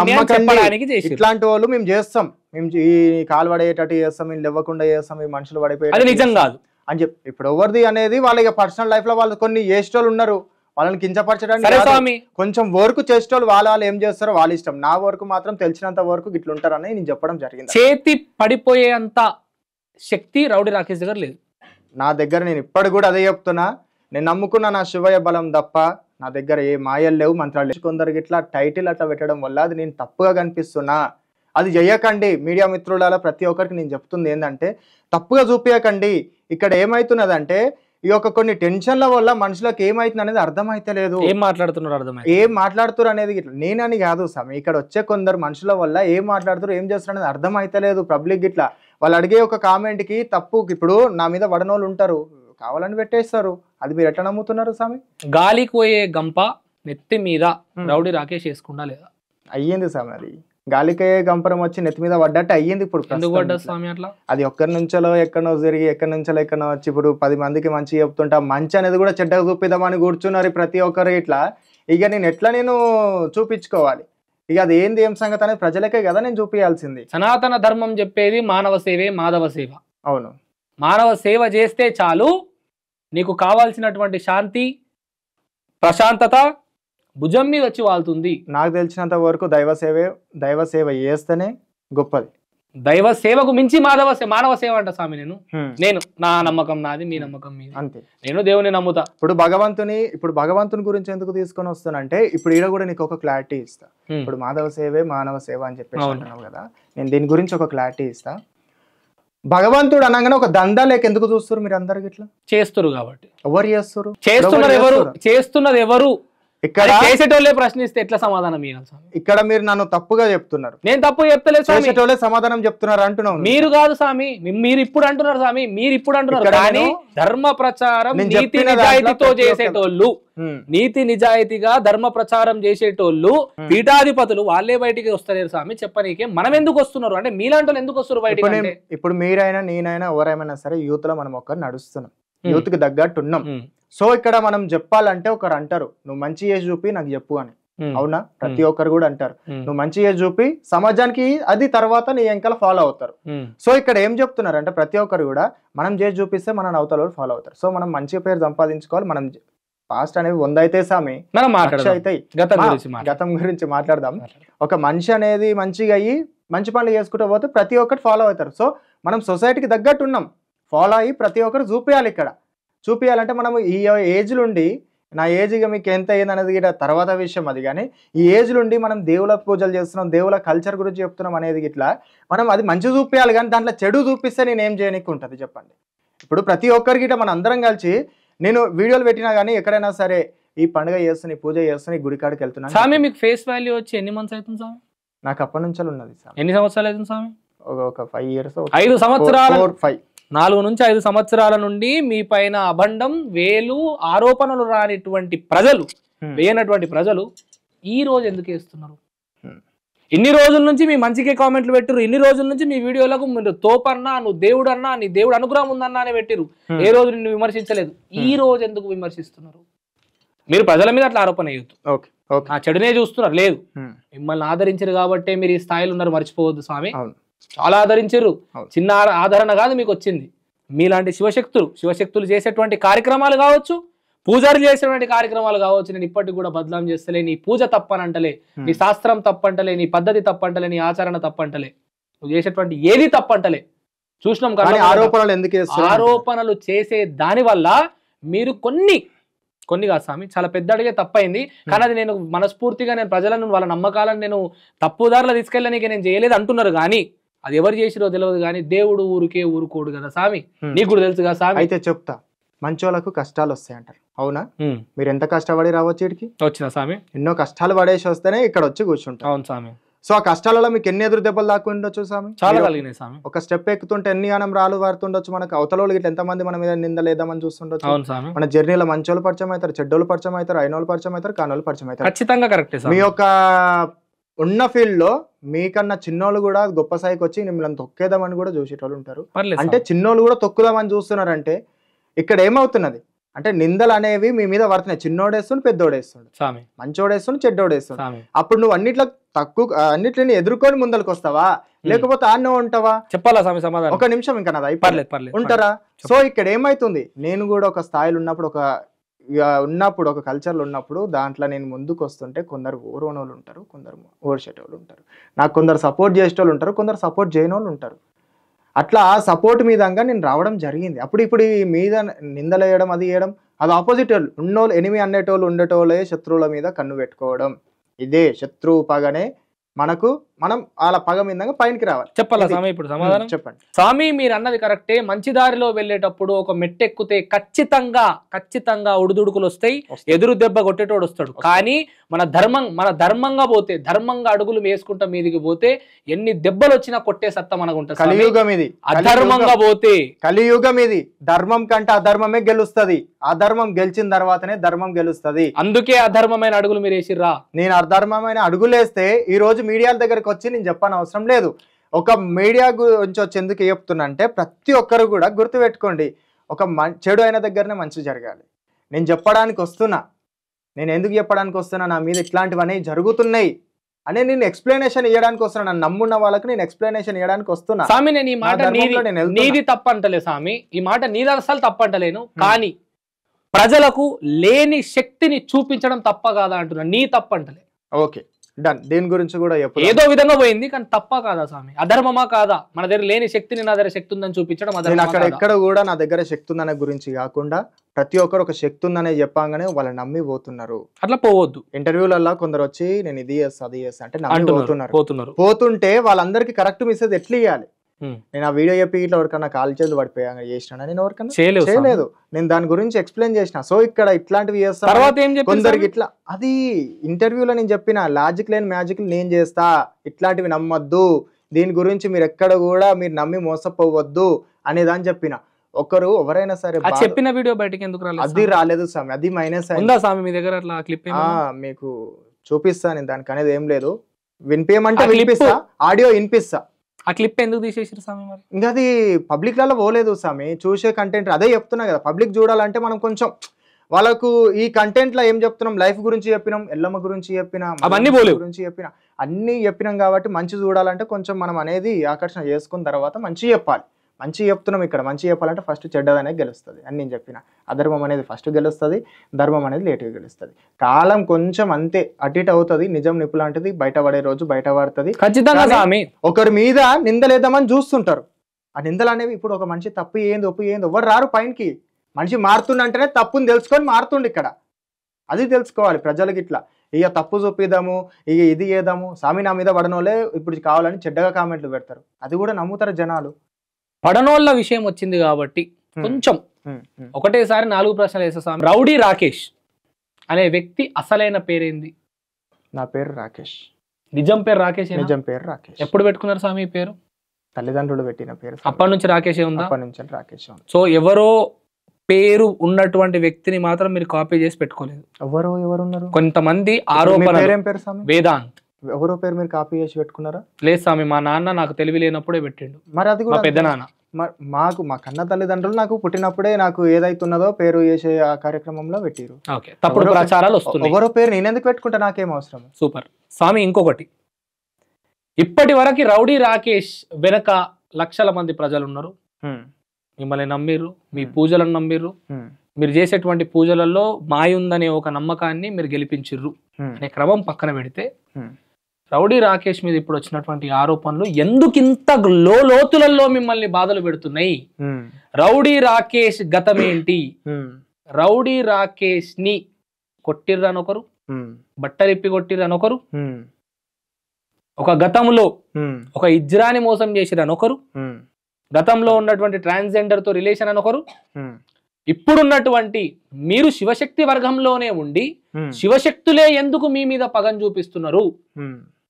నమ్మకండి, ఇట్లాంటి వాళ్ళు మేము చేస్తాం, మేము ఈ కాలు పడేటట్టు చేస్తాం, మేము లేవకుండా చేస్తాం, ఈ మనుషులు పడిపోయి నిజం కాదు అని చెప్పి ఇప్పుడు ఎవరిది అనేది వాళ్ళ పర్సనల్ లైఫ్ లో వాళ్ళు కొన్ని చేసేటోళ్ళు ఉన్నారు, వాళ్ళని కించపరచడానికి కొంచెం వర్క్ చేసేటోళ్ళు వాళ్ళు ఏం చేస్తారో వాళ్ళ ఇష్టం. నా వరకు మాత్రం తెలిసినంత వరకు ఇట్లుంటారని నేను చెప్పడం జరిగింది. చేతి పడిపోయేంత శక్తి రౌడీ రాకేష్ దగ్గర లేదు నా దగ్గర. నేను ఇప్పటి కూడా అదే చెప్తున్నా, నేను నమ్ముకున్న నా శివయ్య బలం తప్ప నా దగ్గర ఏ మాయలు లేవు, మంత్రాలు లేవు. కొందరికి ఇట్లా టైటిల్ అట్లా పెట్టడం వల్ల అది నేను తప్పుగా కనిపిస్తున్నా, అది చెయ్యకండి. మీడియా మిత్రుల ప్రతి ఒక్కరికి నేను చెప్తుంది ఏంటంటే తప్పుగా చూపించకండి. ఇక్కడ ఏమైతున్నదంటే ఈ యొక్క కొన్ని టెన్షన్ల వల్ల మనుషులకు ఏమైతుంది అనేది అర్థమైతే లేదు, ఏం మాట్లాడుతున్నారు అనేది ఇట్లా నేనని కాదు స్వామి, ఇక్కడ వచ్చే కొందరు మనుషుల వల్ల ఏం మాట్లాడుతారు ఏం చేస్తారు అనేది అర్థమైతే లేదు. పబ్లిక్ ఇట్లా వాళ్ళు అడిగే ఒక కామెంట్ కి తప్పు, ఇప్పుడు నా మీద వడనోళ్ళు ఉంటారు కావాలని పెట్టేస్తారు, అది మీరు ఎట్లా నమ్ముతున్నారు స్వామి? గాలికి పోయే గంప నెత్తి మీద రౌడీ రాకేష్ వేసుకుండా లేదా? అయ్యింది స్వామి, అది గాలికే గంపరం వచ్చి నెత్తి మీద పడ్డట్టు అయ్యింది. ఇప్పుడు అది ఒక్కరి నుంచో ఎక్కడో జరిగి ఎక్కడి నుంచో ఎక్కడో వచ్చి ఇప్పుడు 10 మందికి మంచి చెప్తుంటా, మంచి అనేది కూడా చెడ్డగా చూపిద్దామని కూర్చున్నారు ప్రతి ఒక్కరు ఇట్లా. ఇక నేను చూపించుకోవాలి, ఇక అది ఏం సంగతి అనేది ప్రజలకే కదా నేను చూపించాల్సింది. సనాతన ధర్మం చెప్పేది మానవ సేవే మాధవ సేవ. అవును, మానవ సేవ చేస్తే చాలు, నీకు కావాల్సినటువంటి శాంతి ప్రశాంతత భుజం మీద వచ్చి వాళ్తుంది. నాకు తెలిసినంత వరకు దైవ సేవ చేస్తేనే గొప్పది. దైవ సేవకు మించి మానవ సేవ అంట స్వామి. నేను నా నమ్మకం నాది, మీ నమ్మకం మీది, అంతే. నేను దేవుని నమ్ముతా. ఇప్పుడు భగవంతుని గురించి ఎందుకు తీసుకొని వస్తానంటే ఇప్పుడు ఈడ కూడా నీకు ఒక క్లారిటీ ఇస్తా. ఇప్పుడు మాధవ సేవే మానవ సేవ అని చెప్పేసి అంటున్నావు కదా, నేను దీని గురించి ఒక క్లారిటీ ఇస్తా. భగవంతుడు అనగానే ఒక దందా లేక ఎందుకు చూస్తారు మీరు అందరికి? ఇట్లా చేస్తారు కాబట్టి. ఎవరు చేస్తారు? చేస్తున్నది ఎవరు? ఇక్కడ చేసేటోళ్ళే ప్రశ్నిస్తే ఎట్లా సమాధానం ఇవ్వాలి? ఇక్కడ మీరు నన్ను తప్పుగా చెప్తున్నారు. నేను తప్పు చెప్తలేదు, చేసేటోళ్ళే సమాధానం చెప్తున్నారు అంటున్నావు. మీరు కాదు స్వామి, మీరు ఇప్పుడు అంటున్నారు స్వామి, మీరు ఇప్పుడు అంటున్నారు. కానీ ధర్మ ప్రచారం నీతి నిజాయితీతో చేసేటోళ్ళు, నీతి నిజాయితీగా ధర్మ ప్రచారం చేసేటోళ్ళు పీఠాధిపతులు వాళ్ళే బయటికి వస్తలేరు స్వామి. చెప్పనీకే మనం ఎందుకు వస్తున్నారు అంటే మీలాంటి ఎందుకు వస్తున్నారు బయటికి? ఇప్పుడు మీరైనా నేనైనా ఎవరైనా సరే యూత్ లో మనం ఒక్కరు నడుస్తున్నాం, యూత్ కి తగ్గట్టు ఉన్నాం. సో ఇక్కడ మనం చెప్పాలంటే ఒకరు అంటారు నువ్వు మంచి చేసి చూపి నాకు చెప్పు అని, అవునా? ప్రతి ఒక్కరు కూడా అంటారు నువ్వు మంచి చేసి చూపి సమాజానికి, అది తర్వాత నీ వెనకాల ఫాలో అవుతారు. సో ఇక్కడ ఏం చెప్తున్నారు అంటే ప్రతి ఒక్కరు కూడా మనం చేసి చూపిస్తే మన అవతల ఫాలో అవుతారు. సో మనం మంచి పేరు సంపాదించుకోవాలి. మనం పాస్ట్ అనేవి 100 అయితే సామి అవుతాయి. గతం గురించి మాట్లాడదాం. ఒక మనిషి అనేది మంచిగా అయ్యి మంచి పనులు చేసుకుంటూ పోతే ప్రతి ఒక్కటి ఫాలో అవుతారు. సో మనం సొసైటీకి తగ్గట్టు ఉన్నాం, ఫాలో అయ్యి ప్రతి ఒక్కరు చూపించాలి. ఇక్కడ చూపించాలంటే మనం ఈ ఏజ్ నుండి, నా ఏజ్ ఇక మీకు ఎంత అయింది అనేది తర్వాత విషయం అది, కానీ ఈ ఏజ్ నుండి మనం దేవుల పూజలు చేస్తున్నాం, దేవుల కల్చర్ గురించి చెప్తున్నాం అనేది ఇట్లా మనం అది మంచి చూపించాలి. కానీ దాంట్లో చెడు చూపిస్తే నేను ఏం చేయడానికి ఉంటుంది చెప్పండి? ఇప్పుడు ప్రతి ఒక్కరికి మనం అందరం కలిసి నేను వీడియోలు పెట్టినా కానీ ఎక్కడైనా సరే ఈ పండుగ చేస్తున్నా, పూజ చేస్తున్నా, ఈ గుడికాడికి వెళ్తున్నాను. స్వామి మీకు ఫేస్ వాల్యూ వచ్చి ఎన్ని మంత్స్ అవుతుంది స్వామి? నాకు అప్పటి నుంచి ఉన్నది సార్. ఎన్ని సంవత్సరాలు అవుతుంది స్వామి? ఒక 5 years, 5 సంవత్సరాలు, 4 నుంచి 5 సంవత్సరాల నుండి మీ పైన అభండం వేలు ఆరోపణలు రానిటువంటి ప్రజలు, వేయనటువంటి ప్రజలు ఈ రోజు ఎందుకు వేస్తున్నారు? ఇన్ని రోజుల నుంచి మీ మంచికే కామెంట్లు పెట్టిరు, ఇన్ని రోజుల నుంచి మీ వీడియోలకు మీరు తోపన్నా, నువ్వు దేవుడు అన్నా, నీ దేవుడు అనుగ్రహం ఉందన్నా అని పెట్టిరు, ఏ రోజు నిన్ను విమర్శించలేదు. ఈ రోజు ఎందుకు విమర్శిస్తున్నారు? మీరు ప్రజల మీద అట్లా ఆరోపణ చేయొద్దు, ఆ చెడునే చూస్తున్నారు. లేదు, మిమ్మల్ని ఆదరించారు కాబట్టి మీరు ఈ స్థాయిలో ఉన్నారు, మర్చిపోవద్దు స్వామి. చాలా ఆదరించారు, చిన్న ఆదరణ కాదు మీకు వచ్చింది. మీలాంటి శివశక్తులు చేసేటువంటి కార్యక్రమాలు కావచ్చు, పూజారులు చేసేటువంటి కార్యక్రమాలు కావచ్చు, నేను ఇప్పటికి కూడా బదలాం చేస్తలే. నీ పూజ తప్పనంటలే, నీ శాస్త్రం తప్పంటలే, నీ పద్ధతి తప్పంటలే, నీ ఆచరణ తప్పంటలే, నువ్వు చేసేటువంటి ఏది తప్పంటలే. చూసినాం కదా ఆరోపణలు చేసే దాని వల్ల మీరు కొన్ని కాదు స్వామి, చాలా పెద్ద అడిగే తప్పైంది. కానీ అది నేను మనస్ఫూర్తిగా నేను ప్రజలను వాళ్ళ నమ్మకాలను నేను తప్పుదారిలో తీసుకెళ్ళడానికి నేను చేయలేదు అంటున్నారు. కానీ అది ఎవరు చేసిరో తెలియదు, కానీ దేవుడు ఊరికే ఊరుకోడు కదా స్వామి, నీకు కూడా తెలుసు కదా స్వామి. అయితే చెప్తా, మంచోళ్ళకు కష్టాలు వస్తాయి అంటారు, అవునా? మీరు ఎంత కష్టపడి రావచ్చు ఇక్కడికి? వచ్చిన స్వామి, ఎన్నో కష్టాలు పడేసి వస్తేనే ఇక్కడ వచ్చి కూర్చుంటారు. అవును స్వామి. సో ఆ కష్టాలలో మీకు ఎన్ని ఎదురు దెబ్బలు దాక్కుండొచ్చు స్వామి? చాలా కలిగినాయి స్వామి. ఒక స్టెప్ ఎక్కుతుంటే ఎన్ని గానం రాళ్ళు వారుతుండొచ్చు, మనకు అవతలోళ్ళు ఇట్లా ఎంతమంది మన మీద నిందలేదామని చూస్తుండొచ్చు. మన జర్నీలో మంచోళ్ళు పరిచయం అవుతారు, చెడ్డోళ్ళు పరిచయం అవుతారు, అయినోళ్ళు పరిచయం అవుతారు, కానోళ్ళు పరిచయం అవుతారు. ఖచ్చితంగా కరెక్ట్. మీ యొక్క ఉన్న ఫీల్డ్ లో మీకన్నా చిన్నోళ్ళు కూడా గొప్ప స్థాయికి వచ్చి మిమ్మల్ని తొక్కేదామని కూడా చూసేటోళ్ళు ఉంటారు. అంటే చిన్నోళ్ళు కూడా తొక్కుదామని చూస్తున్నారంటే ఇక్కడ ఏమవుతున్నది అంటే నిందలు అనేవి మీ మీద పడుతున్నాయి. చిన్నోడేస్తుండు, పెద్దోడేస్తుండు, మంచోడేస్తుండు, చెడ్డోడేస్తుండు. అప్పుడు నువ్వు అన్నిట్లని ఎదుర్కొని ముందరికి వస్తావా, లేకపోతే ఆన్నో ఉంటావా? చెప్పాలా స్వామి సమాధానం? ఒక నిమిషం ఇంకా నాది అయిపోలేదు, ఉంటారా? సో ఇక్కడ ఏమైతుంది, నేను కూడా ఒక స్థాయిలో ఉన్నప్పుడు ఒక కల్చర్లో ఉన్నప్పుడు దాంట్లో నేను ముందుకు వస్తుంటే కొందరు ఓరోనోళ్ళు ఉంటారు, కొందరు ఓర్చేటోళ్ళు ఉంటారు, నాకు కొందరు సపోర్ట్ చేసేటోళ్ళు ఉంటారు, కొందరు సపోర్ట్ చేయని వాళ్ళు ఉంటారు. అట్లా సపోర్ట్ మీదంగా నేను రావడం జరిగింది. ఇప్పుడు ఈ మీద నిందలు వేయడం, అది వేయడం, అది ఆపోజిట్ వాళ్ళు ఉన్నోళ్ళు, ఎనిమి అనేటోళ్ళు ఉండేటోళ్ళే శత్రువుల మీద కన్ను పెట్టుకోవడం. ఇదే శత్రువు పగనే మనం వాళ్ళ పగ మీద పైనకి రావాలి. చెప్పాలా స్వామి ఇప్పుడు సమాధానం? చెప్పండి స్వామి. మీరు అన్నది కరెక్టే. మంచి దారిలో వెళ్ళేటప్పుడు ఒక మెట్టెక్కితే ఖచ్చితంగా ఉడుదుడుకులు వస్తాయి, ఎదురు దెబ్బ కొట్టేటోడు వస్తాడు. కానీ మన ధర్మంగా పోతే, ధర్మంగా అడుగులు వేసుకుంటా మీదికి పోతే ఎన్ని దెబ్బలు వచ్చినా కొట్టే సత్తా మనకు ఉంటుంది. కలియుగం ఇది, అధర్మంగా పోతే కలియుగం ఇది. ధర్మం కంటే అధర్మమే గెలుస్తుంది. అధర్మం గెలిచిన తర్వాతనే ధర్మం గెలుస్తుంది. అందుకే అధర్మమైన అడుగులు మీరు వేసిర్రా. నేను అధర్మమైన అడుగులు వేస్తే ఈ రోజు మీడియాల దగ్గరకు వచ్చి నేను చెప్పని అవసరం లేదు. ఒక మీడియా గురించి వచ్చి ఎందుకు చెప్తున్నా అంటే ప్రతి ఒక్కరు కూడా గుర్తుపెట్టుకోండి, ఒక చెడు అయిన దగ్గరనే మంచి జరగాలి. నేను చెప్పడానికి వస్తున్నా, నేను ఎందుకు చెప్పడానికి వస్తున్నా, నా మీద ఇట్లాంటివన్నీ జరుగుతున్నాయి అనే నేను ఎక్స్ప్లెనేషన్ ఇవ్వడానికి వస్తున్నా. నన్ను నమ్మున్న వాళ్ళకి నేను ఎక్స్ప్లెనేషన్ ఇవ్వడానికి వస్తున్నా. స్వామి నేను ఈ మాట నీది తప్పంటలే స్వామి, ఈ మాట నీది అసలు తప్పంటలేను. కానీ ప్రజలకు లేని శక్తిని చూపించడం తప్ప కాదా అంటున్నా, నీ తప్పంటలే. Okay done. దీని గురించి కూడా ఏదో విధంగా పోయింది, కానీ తప్ప కాదా స్వామి? అధర్మమా కాదా? మన దగ్గర లేని శక్తిని నా దగ్గర శక్తి ఉందని చూపించడం నేను అక్కడ ఎక్కడ కూడా నా దగ్గర శక్తి ఉందనే గురించి కాకుండా ప్రతి ఒక్కరు ఒక శక్తి ఉందనే చెప్పగానే వాళ్ళు నమ్మి పోతున్నారు. అట్లా పోవద్దు. ఇంటర్వ్యూలలో కొందరు వచ్చి నేను ఇది చేస్తా అది చేస్తా అంటే నమ్మి పోతుంటే వాళ్ళందరికీ కరెక్ట్ మెసేజ్ ఎట్లా ఇవ్వాలి? నేను ఆ వీడియో చెప్పి ఇట్లా ఎవరికన్నా కాల్ చేతులు పడిపోయా చేసినా, నేను ఎవరికన్నా చేయలేదు. నేను దాని గురించి ఎక్స్ప్లెయిన్ చేసిన. సో ఇక్కడ ఇట్లాంటివి చేస్తాను కొందరికి ఇట్లా. అది ఇంటర్వ్యూలో నేను చెప్పిన లాజిక్ లేని మ్యాజిక్ నేను చేస్తా, ఇట్లాంటివి నమ్మొద్దు, దీని గురించి మీరు ఎక్కడ కూడా మీరు నమ్మి మోసపోవద్దు అనేదాన్ని చెప్పిన. ఒకరు ఎవరైనా సరే చెప్పిన వీడియో బయటకి ఎందుకు రాలేదు? అది రాలేదు స్వామి, అది మైనస్ ఉందా స్వామి మీ దగ్గర? అట్లా క్లిప్ మీకు చూపిస్తా. నేను దానికి అనేది ఏం లేదు, వినిపించమంటే వినిపిస్తా, ఆడియో వినిపిస్తా. ఆ క్లిప్ ఎందుకు తీసేసారు స్వామి? మరి ఇంకా అది పబ్లిక్ లలో పోలేదు స్వామి. చూసే కంటెంట్ అదే చెప్తున్నా కదా, పబ్లిక్ చూడాలంటే మనం కొంచెం వాళ్ళకు ఈ కంటెంట్ లో ఏం చెప్తున్నాం, లైఫ్ గురించి చెప్పినాం, ఎల్లమ్మ గురించి చెప్పినాం, అవన్నీ గురించి చెప్పినా, అన్ని చెప్పినాం. కాబట్టి మంచి చూడాలంటే కొంచెం మనం అనేది ఆకర్షణ చేసుకున్న తర్వాత మంచి చెప్పాలి. మంచి చెప్తున్నాం ఇక్కడ, మంచి చెప్పాలంటే ఫస్ట్ చెడ్డదనేది గెలుస్తుంది అని నేను చెప్పిన. అధర్మం అనేది ఫస్ట్ గెలుస్తుంది, ధర్మం అనేది లేట్గా గెలుస్తుంది. కాలం కొంచెం అంతే అటు ఇటు అవుతుంది. నిజం నిప్పు లాంటిది, బయటపడే రోజు బయట పడుతుంది. ఒకరి మీద నిందలేద్దామని చూస్తుంటారు. ఆ నిందలు అనేవి ఇప్పుడు ఒక మనిషి తప్పు ఏంది ఒప్పు ఏంది ఎవరు రారు పైనకి. మనిషి మారుతుండంటేనే తప్పుని తెలుసుకొని మారుతుండు. ఇక్కడ అది తెలుసుకోవాలి ప్రజలకి. ఇట్లా ఇక తప్పు చూపిద్దాము, ఇక ఇది చేద్దాము, స్వామి నా మీద పడనోళ్ళే ఇప్పుడు కావాలని చెడ్డగా కామెంట్లు పెడతారు. అది కూడా నమ్ముతారు జనాలు. పడనోళ్ళ విషయం వచ్చింది కాబట్టి కొంచెం ఒకటేసారి 4 ప్రశ్నలు వేసేస్తాం. రౌడీ రాకేష్ అనే వ్యక్తి అసలైన పేరేంది? నా పేరు రాకేష్. నిజం పేరు రాకేష్? నిజం పేరు రాకేష్. ఎప్పుడు పెట్టుకున్నారు స్వామి పేరు? తల్లిదండ్రులు పెట్టిన పేరు. అప్పటి నుంచి రాకేషే ఉందా? అప్పటి నుంచి రాకేష్. సో ఎవరో పేరు ఉన్నటువంటి వ్యక్తిని మాత్రం మీరు కాపీ చేసి పెట్టుకోలేదు. ఎవరున్నారు? కొంతమంది ఆరోపణ. పేరు వేదాంత్. ఎవరో పేరు మీరు కాపీ చేసి పెట్టుకున్నారా? లేదు స్వామి, మా నాన్న నాకు తెలివి లేనప్పుడే పెట్టిండు. మరి అది మా కూడా పెద్ద నాన్న. మా కన్న తల్లిదండ్రులు నాకు పుట్టినప్పుడే నాకు ఏదైతున్నదో పేరు చేసే ఆ కార్యక్రమంలో పెట్టిరు. ఓకే, తప్పుడు ప్రచారాలు వస్తున్నాయి. ఎవరో పేరు నేను ఎందుకు పెట్టుకుంటా, నాకేం అవసరం. సూపర్ స్వామి. ఇంకొకటి, ఇప్పటి వరకు రౌడీ రాకేష్ వెనక లక్షల మంది ప్రజలు ఉన్నారు. మిమ్మల్ని నమ్మిర్రు, మీ పూజలను నమ్మిర్రు, మీరు చేసేటువంటి పూజలలో మాయ ఉందనే ఒక నమ్మకాన్ని మీరు గెలిపించిర్రు అనే క్రమం పక్కన పెడితే, రౌడీ రాకేష్ మీద ఇప్పుడు వచ్చినటువంటి ఆరోపణలు ఎందుకింత లోతులలో మిమ్మల్ని బాధలు పెడుతున్నాయి? రౌడీ రాకేష్ గతం ఏంటి? రౌడీ రాకేష్ ని కొట్టిర్రనొకరు, బట్టలిప్పి కొట్టిర్రనొకరు, ఒక గతంలో ఒక ఇజ్రాని మోసం చేసిరనొకరు, గతంలో ఉన్నటువంటి ట్రాన్స్జెండర్ తో రిలేషన్ అనొకరు, ఇప్పుడున్నటువంటి మీరు శివశక్తి వర్గంలోనే ఉండి శివశక్తులే ఎందుకు మీ మీద పగం చూపిస్తున్నారు?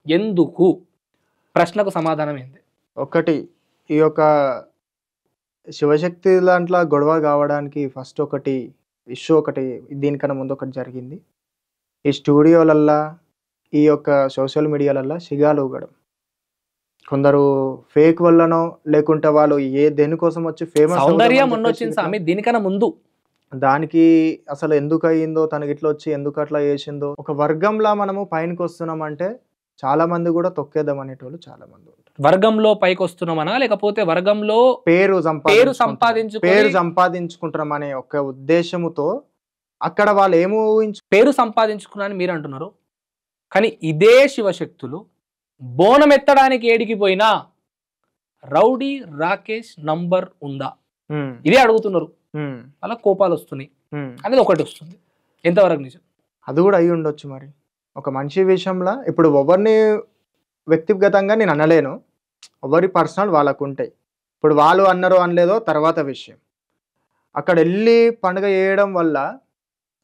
ఎందుకు? ప్రశ్నకు సమాధానం ఏంది? ఒకటి, ఈ యొక్క శివశక్తి దాంట్లో గొడవ కావడానికి ఫస్ట్ ఒకటి ఇష్యూ ఒకటి దీనికన్నా ముందు ఒకటి జరిగింది. ఈ స్టూడియోలల్లా ఈ యొక్క సోషల్ మీడియాలల్లా సిగాలు ఊగడం, కొందరు ఫేక్ వల్లనో లేకుంటే వాళ్ళు దేనికోసం వచ్చి ఫేమస్ సౌందర్యం మొన్నొచ్చింది స్వామి, దీనికన్నా ముందు దానికి అసలు ఎందుకు అయ్యిందో, తనకి ఇట్లా వచ్చి ఎందుకు అట్లా చేసిందో, ఒక వర్గంలా మనము పైనకి వస్తున్నామంటే చాలా మంది కూడా తొక్కేద్దాం అనేటోళ్ళు చాలా మంది ఉంటారు. వర్గంలో పైకి వస్తున్నామనా, లేకపోతే వర్గంలో పేరు సంపాదించుకుంటాం అనే ఒక ఉద్దేశముతో అక్కడ వాళ్ళు ఏమో పేరు సంపాదించుకున్నారని మీరు అంటున్నారు. కానీ ఇదే శివశక్తులు బోనం ఎత్తడానికి ఏడికి పోయినా రౌడీ రాకేష్ నంబర్ ఉందా ఇదే అడుగుతున్నారు. అలా కోపాలు వస్తున్నాయి అనేది ఒకటి వస్తుంది. ఎంతవరకు నిజం? అది కూడా అయి ఉండొచ్చు. మరి ఒక మనిషి విషయంలో ఇప్పుడు ఎవరిని వ్యక్తిగతంగా నేను అనలేను, ఎవరి పర్సనల్ వాళ్ళకు ఉంటాయి. ఇప్పుడు వాళ్ళు అన్నారో అనలేదో తర్వాత విషయం. అక్కడ వెళ్ళి పండుగ చేయడం వల్ల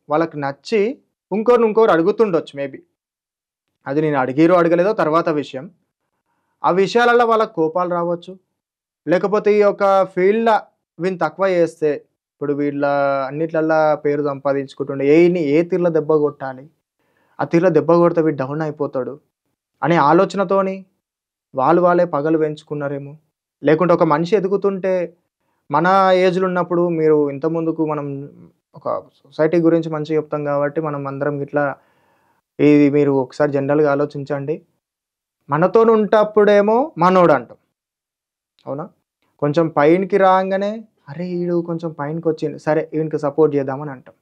వాళ్ళకి నచ్చి ఇంకోరు అడుగుతుండొచ్చు. మేబీ అది నేను అడిగిరో అడగలేదో తర్వాత విషయం. ఆ విషయాలలో వాళ్ళకి కోపాలు రావచ్చు. లేకపోతే ఈ యొక్క ఫీల్డ్లో వీళ్ళు తక్కువ చేస్తే, ఇప్పుడు వీళ్ళ అన్నిట్లల్లా పేరు సంపాదించుకుంటుండే ఏ తీర్లో దెబ్బ కొట్టాలి, ఆ తీర్లో దెబ్బ కొడితే వీడు డౌన్ అయిపోతాడు అనే ఆలోచనతోని వాళ్ళే పగలు పెంచుకున్నారేమో. లేకుంటే ఒక మనిషి ఎదుగుతుంటే మన ఏజ్లో ఉన్నప్పుడు, మీరు ఇంత ముందుకు మనం ఒక సొసైటీ గురించి మంచిగా చెప్తాం కాబట్టి మనం అందరం ఇట్లా ఇది మీరు ఒకసారి జనరల్గా ఆలోచించండి. మనతో ఉంటప్పుడేమో మనోడు అంటాం, అవునా? కొంచెం పైనకి రాగానే అరే వీడు కొంచెం పైనకి వచ్చింది, సరే వీనికి సపోర్ట్ చేద్దామని అంటాం.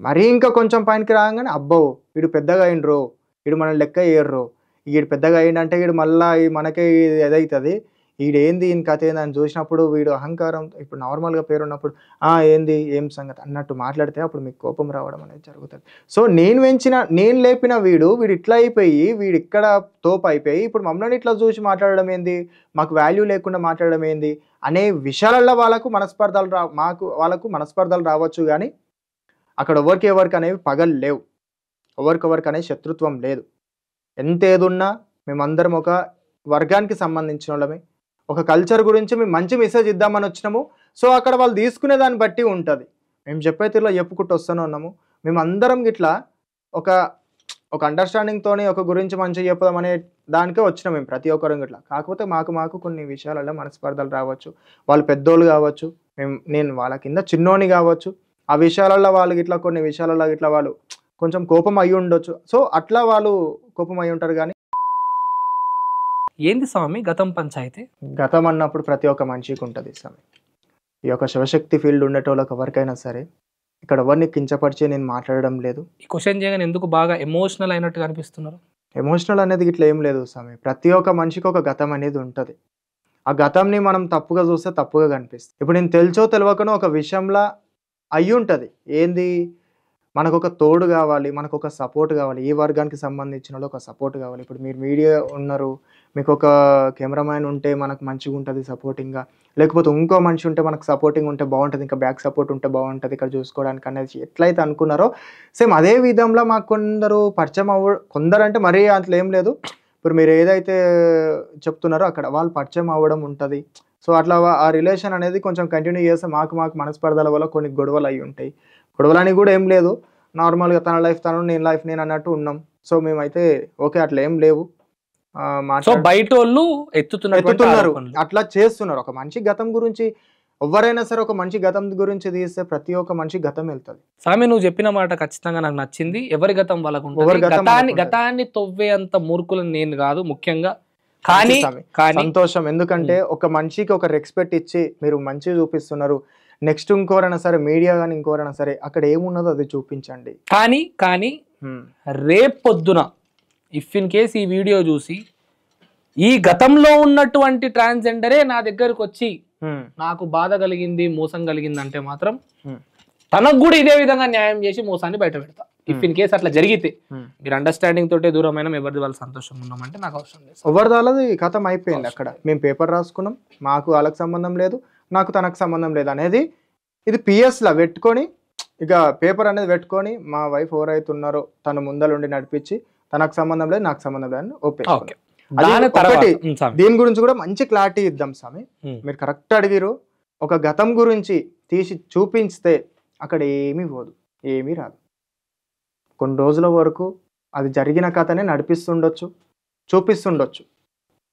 మరీ ఇంకా కొంచెం పైనకి రాగానే అబ్బో వీడు పెద్దగా అయిండ్రో, వీడు మన లెక్క వేయర్రో, వీడు పెద్దగా అయిందంటే వీడు మళ్ళీ మనకే ఏదవుతుంది, వీడేంది ఈయన కథ ఏంది అని చూసినప్పుడు వీడు అహంకారం, ఇప్పుడు నార్మల్గా పేరు ఉన్నప్పుడు ఏంది ఏం సంగతి అన్నట్టు మాట్లాడితే అప్పుడు మీకు కోపం రావడం అనేది జరుగుతుంది. సో నేను లేపిన వీడు ఇట్లా అయిపోయి వీడు ఇక్కడ తోపు అయిపోయి ఇప్పుడు మమ్మల్ని ఇట్లా చూసి మాట్లాడడం ఏంది, మాకు వాల్యూ లేకుండా మాట్లాడడం ఏంది అనే విషయాలలో వాళ్ళకు మనస్పర్ధలు రావచ్చు. కానీ అక్కడ ఎవరికి అనేవి పగలు లేవు, ఎవరికొవరికి అనేది శత్రుత్వం లేదు. ఎంత ఏదున్నా మేమందరం ఒక వర్గానికి సంబంధించిన వాళ్ళమే, ఒక కల్చర్ గురించి మేము మంచి మెసేజ్ ఇద్దామని వచ్చినాము. సో అక్కడ వాళ్ళు తీసుకునే దాన్ని బట్టి ఉంటుంది. మేము చెప్పే తీరులో చెప్పుకుంటూ వస్తూనే ఉన్నాము. మేము అందరం ఇట్లా ఒక అండర్స్టాండింగ్తోని ఒక గురించి మంచిగా చెప్పుదాం అనే దానికే వచ్చినాం మేము ప్రతి ఒక్కరం ఇట్లా. కాకపోతే మాకు కొన్ని విషయాలలో మనస్పర్ధలు రావచ్చు. వాళ్ళు పెద్దోళ్ళు కావచ్చు, నేను వాళ్ళ కింద చిన్నోని కావచ్చు. ఆ విషయాలలో వాళ్ళు ఇట్లా కొన్ని విషయాలలో ఇట్లా వాళ్ళు కొంచెం కోపం అయ్యి ఉండొచ్చు. సో అట్లా వాళ్ళు కోపం అయ్యి ఉంటారు. కానీ ఏంది స్వామి గతం పంచాయితీ? గతం అన్నప్పుడు ప్రతి ఒక్క మనిషికి ఉంటుంది స్వామి. ఈ యొక్క శివశక్తి ఫీల్డ్ ఉండేటోళ్ళకి ఎవరికైనా సరే, ఇక్కడ ఎవరిని కించపరిచి నేను మాట్లాడడం లేదు. ఈ క్వశ్చన్ చేయగానే ఎందుకు బాగా ఎమోషనల్ అయినట్టుగా అనిపిస్తున్నారు? ఎమోషనల్ అనేది ఇట్లా ఏం లేదు స్వామి. ప్రతి ఒక్క మనిషికి ఒక గతం అనేది ఉంటుంది. ఆ గతంని మనం తప్పుగా చూస్తే తప్పుగా కనిపిస్తుంది. ఇప్పుడు నేను తెలుసో తెలియకనో ఒక విషయంలో అయ్యి ఉంటుంది. ఏంది, మనకు ఒక తోడు కావాలి, మనకు ఒక సపోర్ట్ కావాలి, ఏ వర్గానికి సంబంధించిన వాళ్ళు ఒక సపోర్ట్ కావాలి. ఇప్పుడు మీరు మీడియా ఉన్నారు, మీకు ఒక కెమెరామ్యాన్ ఉంటే మనకు మంచిగా ఉంటుంది సపోర్టింగ్గా, లేకపోతే ఇంకో మనిషి ఉంటే మనకు సపోర్టింగ్ ఉంటే బాగుంటుంది, ఇంకా బ్యాక్ సపోర్ట్ ఉంటే బాగుంటుంది ఇక్కడ చూసుకోవడానికి అనేది ఎట్లయితే అనుకున్నారో సేమ్ అదే విధంలో మాకు కొందరు పరిచయం కొందరు అంటే మరీ అట్లా ఏం లేదు. ఇప్పుడు మీరు ఏదైతే చెప్తున్నారో అక్కడ వాళ్ళు పరిచయం అవ్వడం ఉంటుంది. సో అట్లా ఆ రిలేషన్ అనేది కొంచెం కంటిన్యూ చేస్తే మాకు మనస్పర్ధల వల్ల కొన్ని గొడవలు అయి ఉంటాయి. గొడవలని కూడా ఏం లేదు, నార్మల్గా తన లైఫ్ తను, నేను లైఫ్ నేను అన్నట్టు ఉన్నాం. సో మేమైతే ఓకే అట్లా ఏం లేవు సో బయట వాళ్ళు ఎత్తుతున్నారు, అట్లా చేస్తున్నారు. ఒక మనిషి గతం గురించి ఎవరైనా సరే ఒక మనిషి గతం గురించి తీస్తే ప్రతి ఒక్క మనిషి గతం వెళ్తుంది. స్వామి నువ్వు చెప్పిన మాట ఖచ్చితంగా నాకు నచ్చింది. ఎవరి గతం వాళ్ళకు గతాన్ని తవ్వే అంత మూర్ఖులను నేను కాదు ముఖ్యంగా. కానీ సంతోషం, ఎందుకంటే ఒక మనిషికి ఒక రెస్పెక్ట్ ఇచ్చి మీరు మంచి చూపిస్తున్నారు. నెక్స్ట్ ఇంకోరైనా సరే మీడియా కానీ ఇంకోరైనా సరే అక్కడ ఏమున్నదో అది చూపించండి. కానీ రేపొద్దున ఇఫ్ ఇన్ కేస్ ఈ వీడియో చూసి ఈ గతంలో ఉన్నటువంటి ట్రాన్స్జెండరే నా దగ్గరకు వచ్చి నాకు బాధ కలిగింది మోసం కలిగింది అంటే మాత్రం తనకు కూడా ఇదే విధంగా న్యాయం చేసి మోసాన్ని బయట పెడతా. ఇఫ్ ఇన్ కేస్ అట్లా జరిగితే మీరు అండర్స్టాండింగ్ తోటే దూరమైన ఎవరిది వాళ్ళ సంతోషం ఉన్నామంటే నాకు అవసరం లేదు. ఎవరిది వాళ్ళది కథం అయిపోయింది. అక్కడ మేము పేపర్ రాసుకున్నాం, మాకు వాళ్ళకి సంబంధం లేదు, నాకు తనకు సంబంధం లేదు అనేది ఇది పిఎస్లా పెట్టుకొని ఇక పేపర్ అనేది పెట్టుకొని మా వైఫ్ ఎవరైతే ఉన్నారో తను ముందలుండి నడిపించి తనకు సంబంధం లేదు నాకు సంబంధం లేదు అని ఒప్పేసుకోండి. దీని గురించి కూడా మంచి క్లారిటీ ఇద్దాం స్వామి. మీరు కరెక్ట్ అడిగిరు. ఒక గతం గురించి తీసి చూపించితే అక్కడ ఏమీ పోదు, ఏమీ రాదు. కొన్ని రోజుల వరకు అది జరిగిన కథనే నడిపిస్తుండొచ్చు, చూపిస్తుండొచ్చు.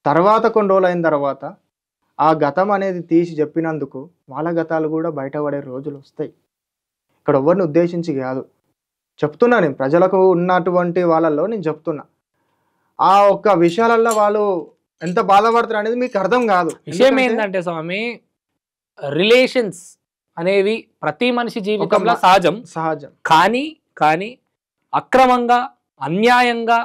తర్వాత కొన్ని రోజులు అయిన తర్వాత ఆ గతం అనేది తీసి చెప్పినందుకు వాళ్ళ గతాలు కూడా బయటపడే రోజులు వస్తాయి. ఇక్కడ ఎవరిని ఉద్దేశించి కాదు చెప్తున్నా, నేను ప్రజలకు ఉన్నటువంటి వాళ్ళల్లో నేను చెప్తున్నా. ఆ ఒక్క విషయాలలో వాళ్ళు ఎంత బాధపడతారు అనేది మీకు అర్థం కాదు. విషయం ఏంటంటే స్వామి, రిలేషన్స్ అనేవి ప్రతి మనిషి జీవితంలో సహజం. కానీ అక్రమంగా అన్యాయంగా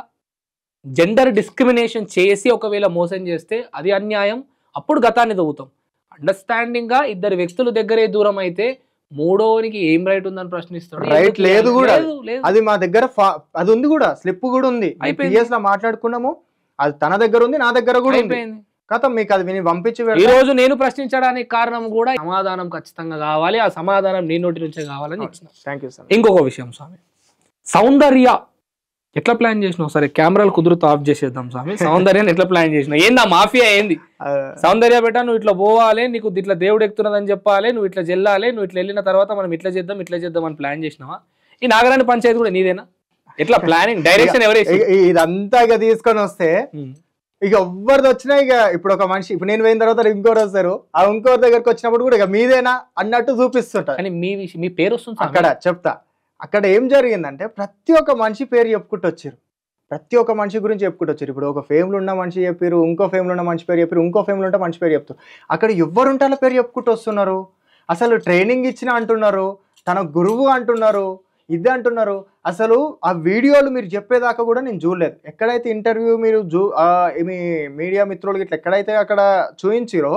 జెండర్ డిస్క్రిమినేషన్ చేసి ఒకవేళ మోసం చేస్తే అది అన్యాయం. అప్పుడు గతాన్ని తవ్వుతాం. అండర్స్టాండింగ్ గా ఇద్దరు వ్యక్తుల దగ్గరే దూరం అయితే మూడోనికి ఏం రైట్ ఉందని ప్రశ్నిస్తాడు. రైట్ లేదు కూడా, అది మా దగ్గర అది ఉంది కూడా, స్లిప్ కూడా ఉంది, లో మాట్లాడుకున్నాము. అది తన దగ్గర ఉంది, నా దగ్గర కూడా ఉంది. కథ మీకు అది విని పంపించి ఈ రోజు నేను ప్రశ్నించడానికి కారణం కూడా సమాధానం ఖచ్చితంగా కావాలి. ఆ సమాధానం నీ నోటి నుంచే కావాలని ఇచ్చిన. Thank you sir. ఇంకొక విషయం స్వామి, సౌందర్య ఎట్లా ప్లాన్ చేసినావు? సరే కెమెరాలు కుదురుతో ఆఫ్ చేసేద్దాం స్వామి. సౌందర్యాన్ని ఎట్లా ప్లాన్ చేసినావు? ఏందా మాఫియా ఏంది? సౌందర్య బెట నువ్వు ఇట్లా పోవాలి, నీకు ఇట్లా దేవుడు ఎక్కుతున్నదని చెప్పాలి, నువ్వు ఇట్లా చెల్లాలి, నువ్వు ఇట్లా వెళ్ళిన తర్వాత మనం ఇట్లా చేద్దాం అని ప్లాన్ చేసినావా? ఈ నాగరాణి పంచాయతీ కూడా నీదేనా? ఎట్లా ప్లానింగ్ డైరెక్షన్ ఎవరైతే ఇదంతా ఇక తీసుకొని వస్తే ఇక ఎవరిది వచ్చినా ఇక ఇప్పుడు ఒక మనిషి ఇప్పుడు నేను పోయిన తర్వాత ఇంకోరు వస్తారు, ఆ ఇంకోరి దగ్గరకు వచ్చినప్పుడు కూడా ఇక మీదేనా అన్నట్టు చూపిస్తుంటా. కానీ మీ పేరు వస్తుంది అక్కడ. చెప్తా అక్కడ ఏం జరిగిందంటే ప్రతి ఒక్క మనిషి పేరు చెప్పుకుంటూ వచ్చారు, ప్రతి ఒక్క మనిషి గురించి చెప్పుకుంటూ వచ్చారు. ఇప్పుడు ఒక ఫేమ్లో ఉన్న మనిషి చెప్పారు, ఇంకో ఫేమ్లో ఉన్న మనిషి పేరు చెప్పారు, ఇంకో ఫేమ్లో ఉంటే మనిషి పేరు చెప్తారు. అక్కడ ఎవరుంటే వాళ్ళ పేరు చెప్పుకుంటూ వస్తున్నారు. అసలు ట్రైనింగ్ ఇచ్చిన అంటున్నారు, తన గురువు అంటున్నారు, ఇది అంటున్నారు. అసలు ఆ వీడియోలు మీరు చెప్పేదాకా కూడా నేను చూడలేదు. ఎక్కడైతే ఇంటర్వ్యూ మీరు మీ మీడియా మిత్రులకి ఇట్లా ఎక్కడైతే అక్కడ చూయించిరో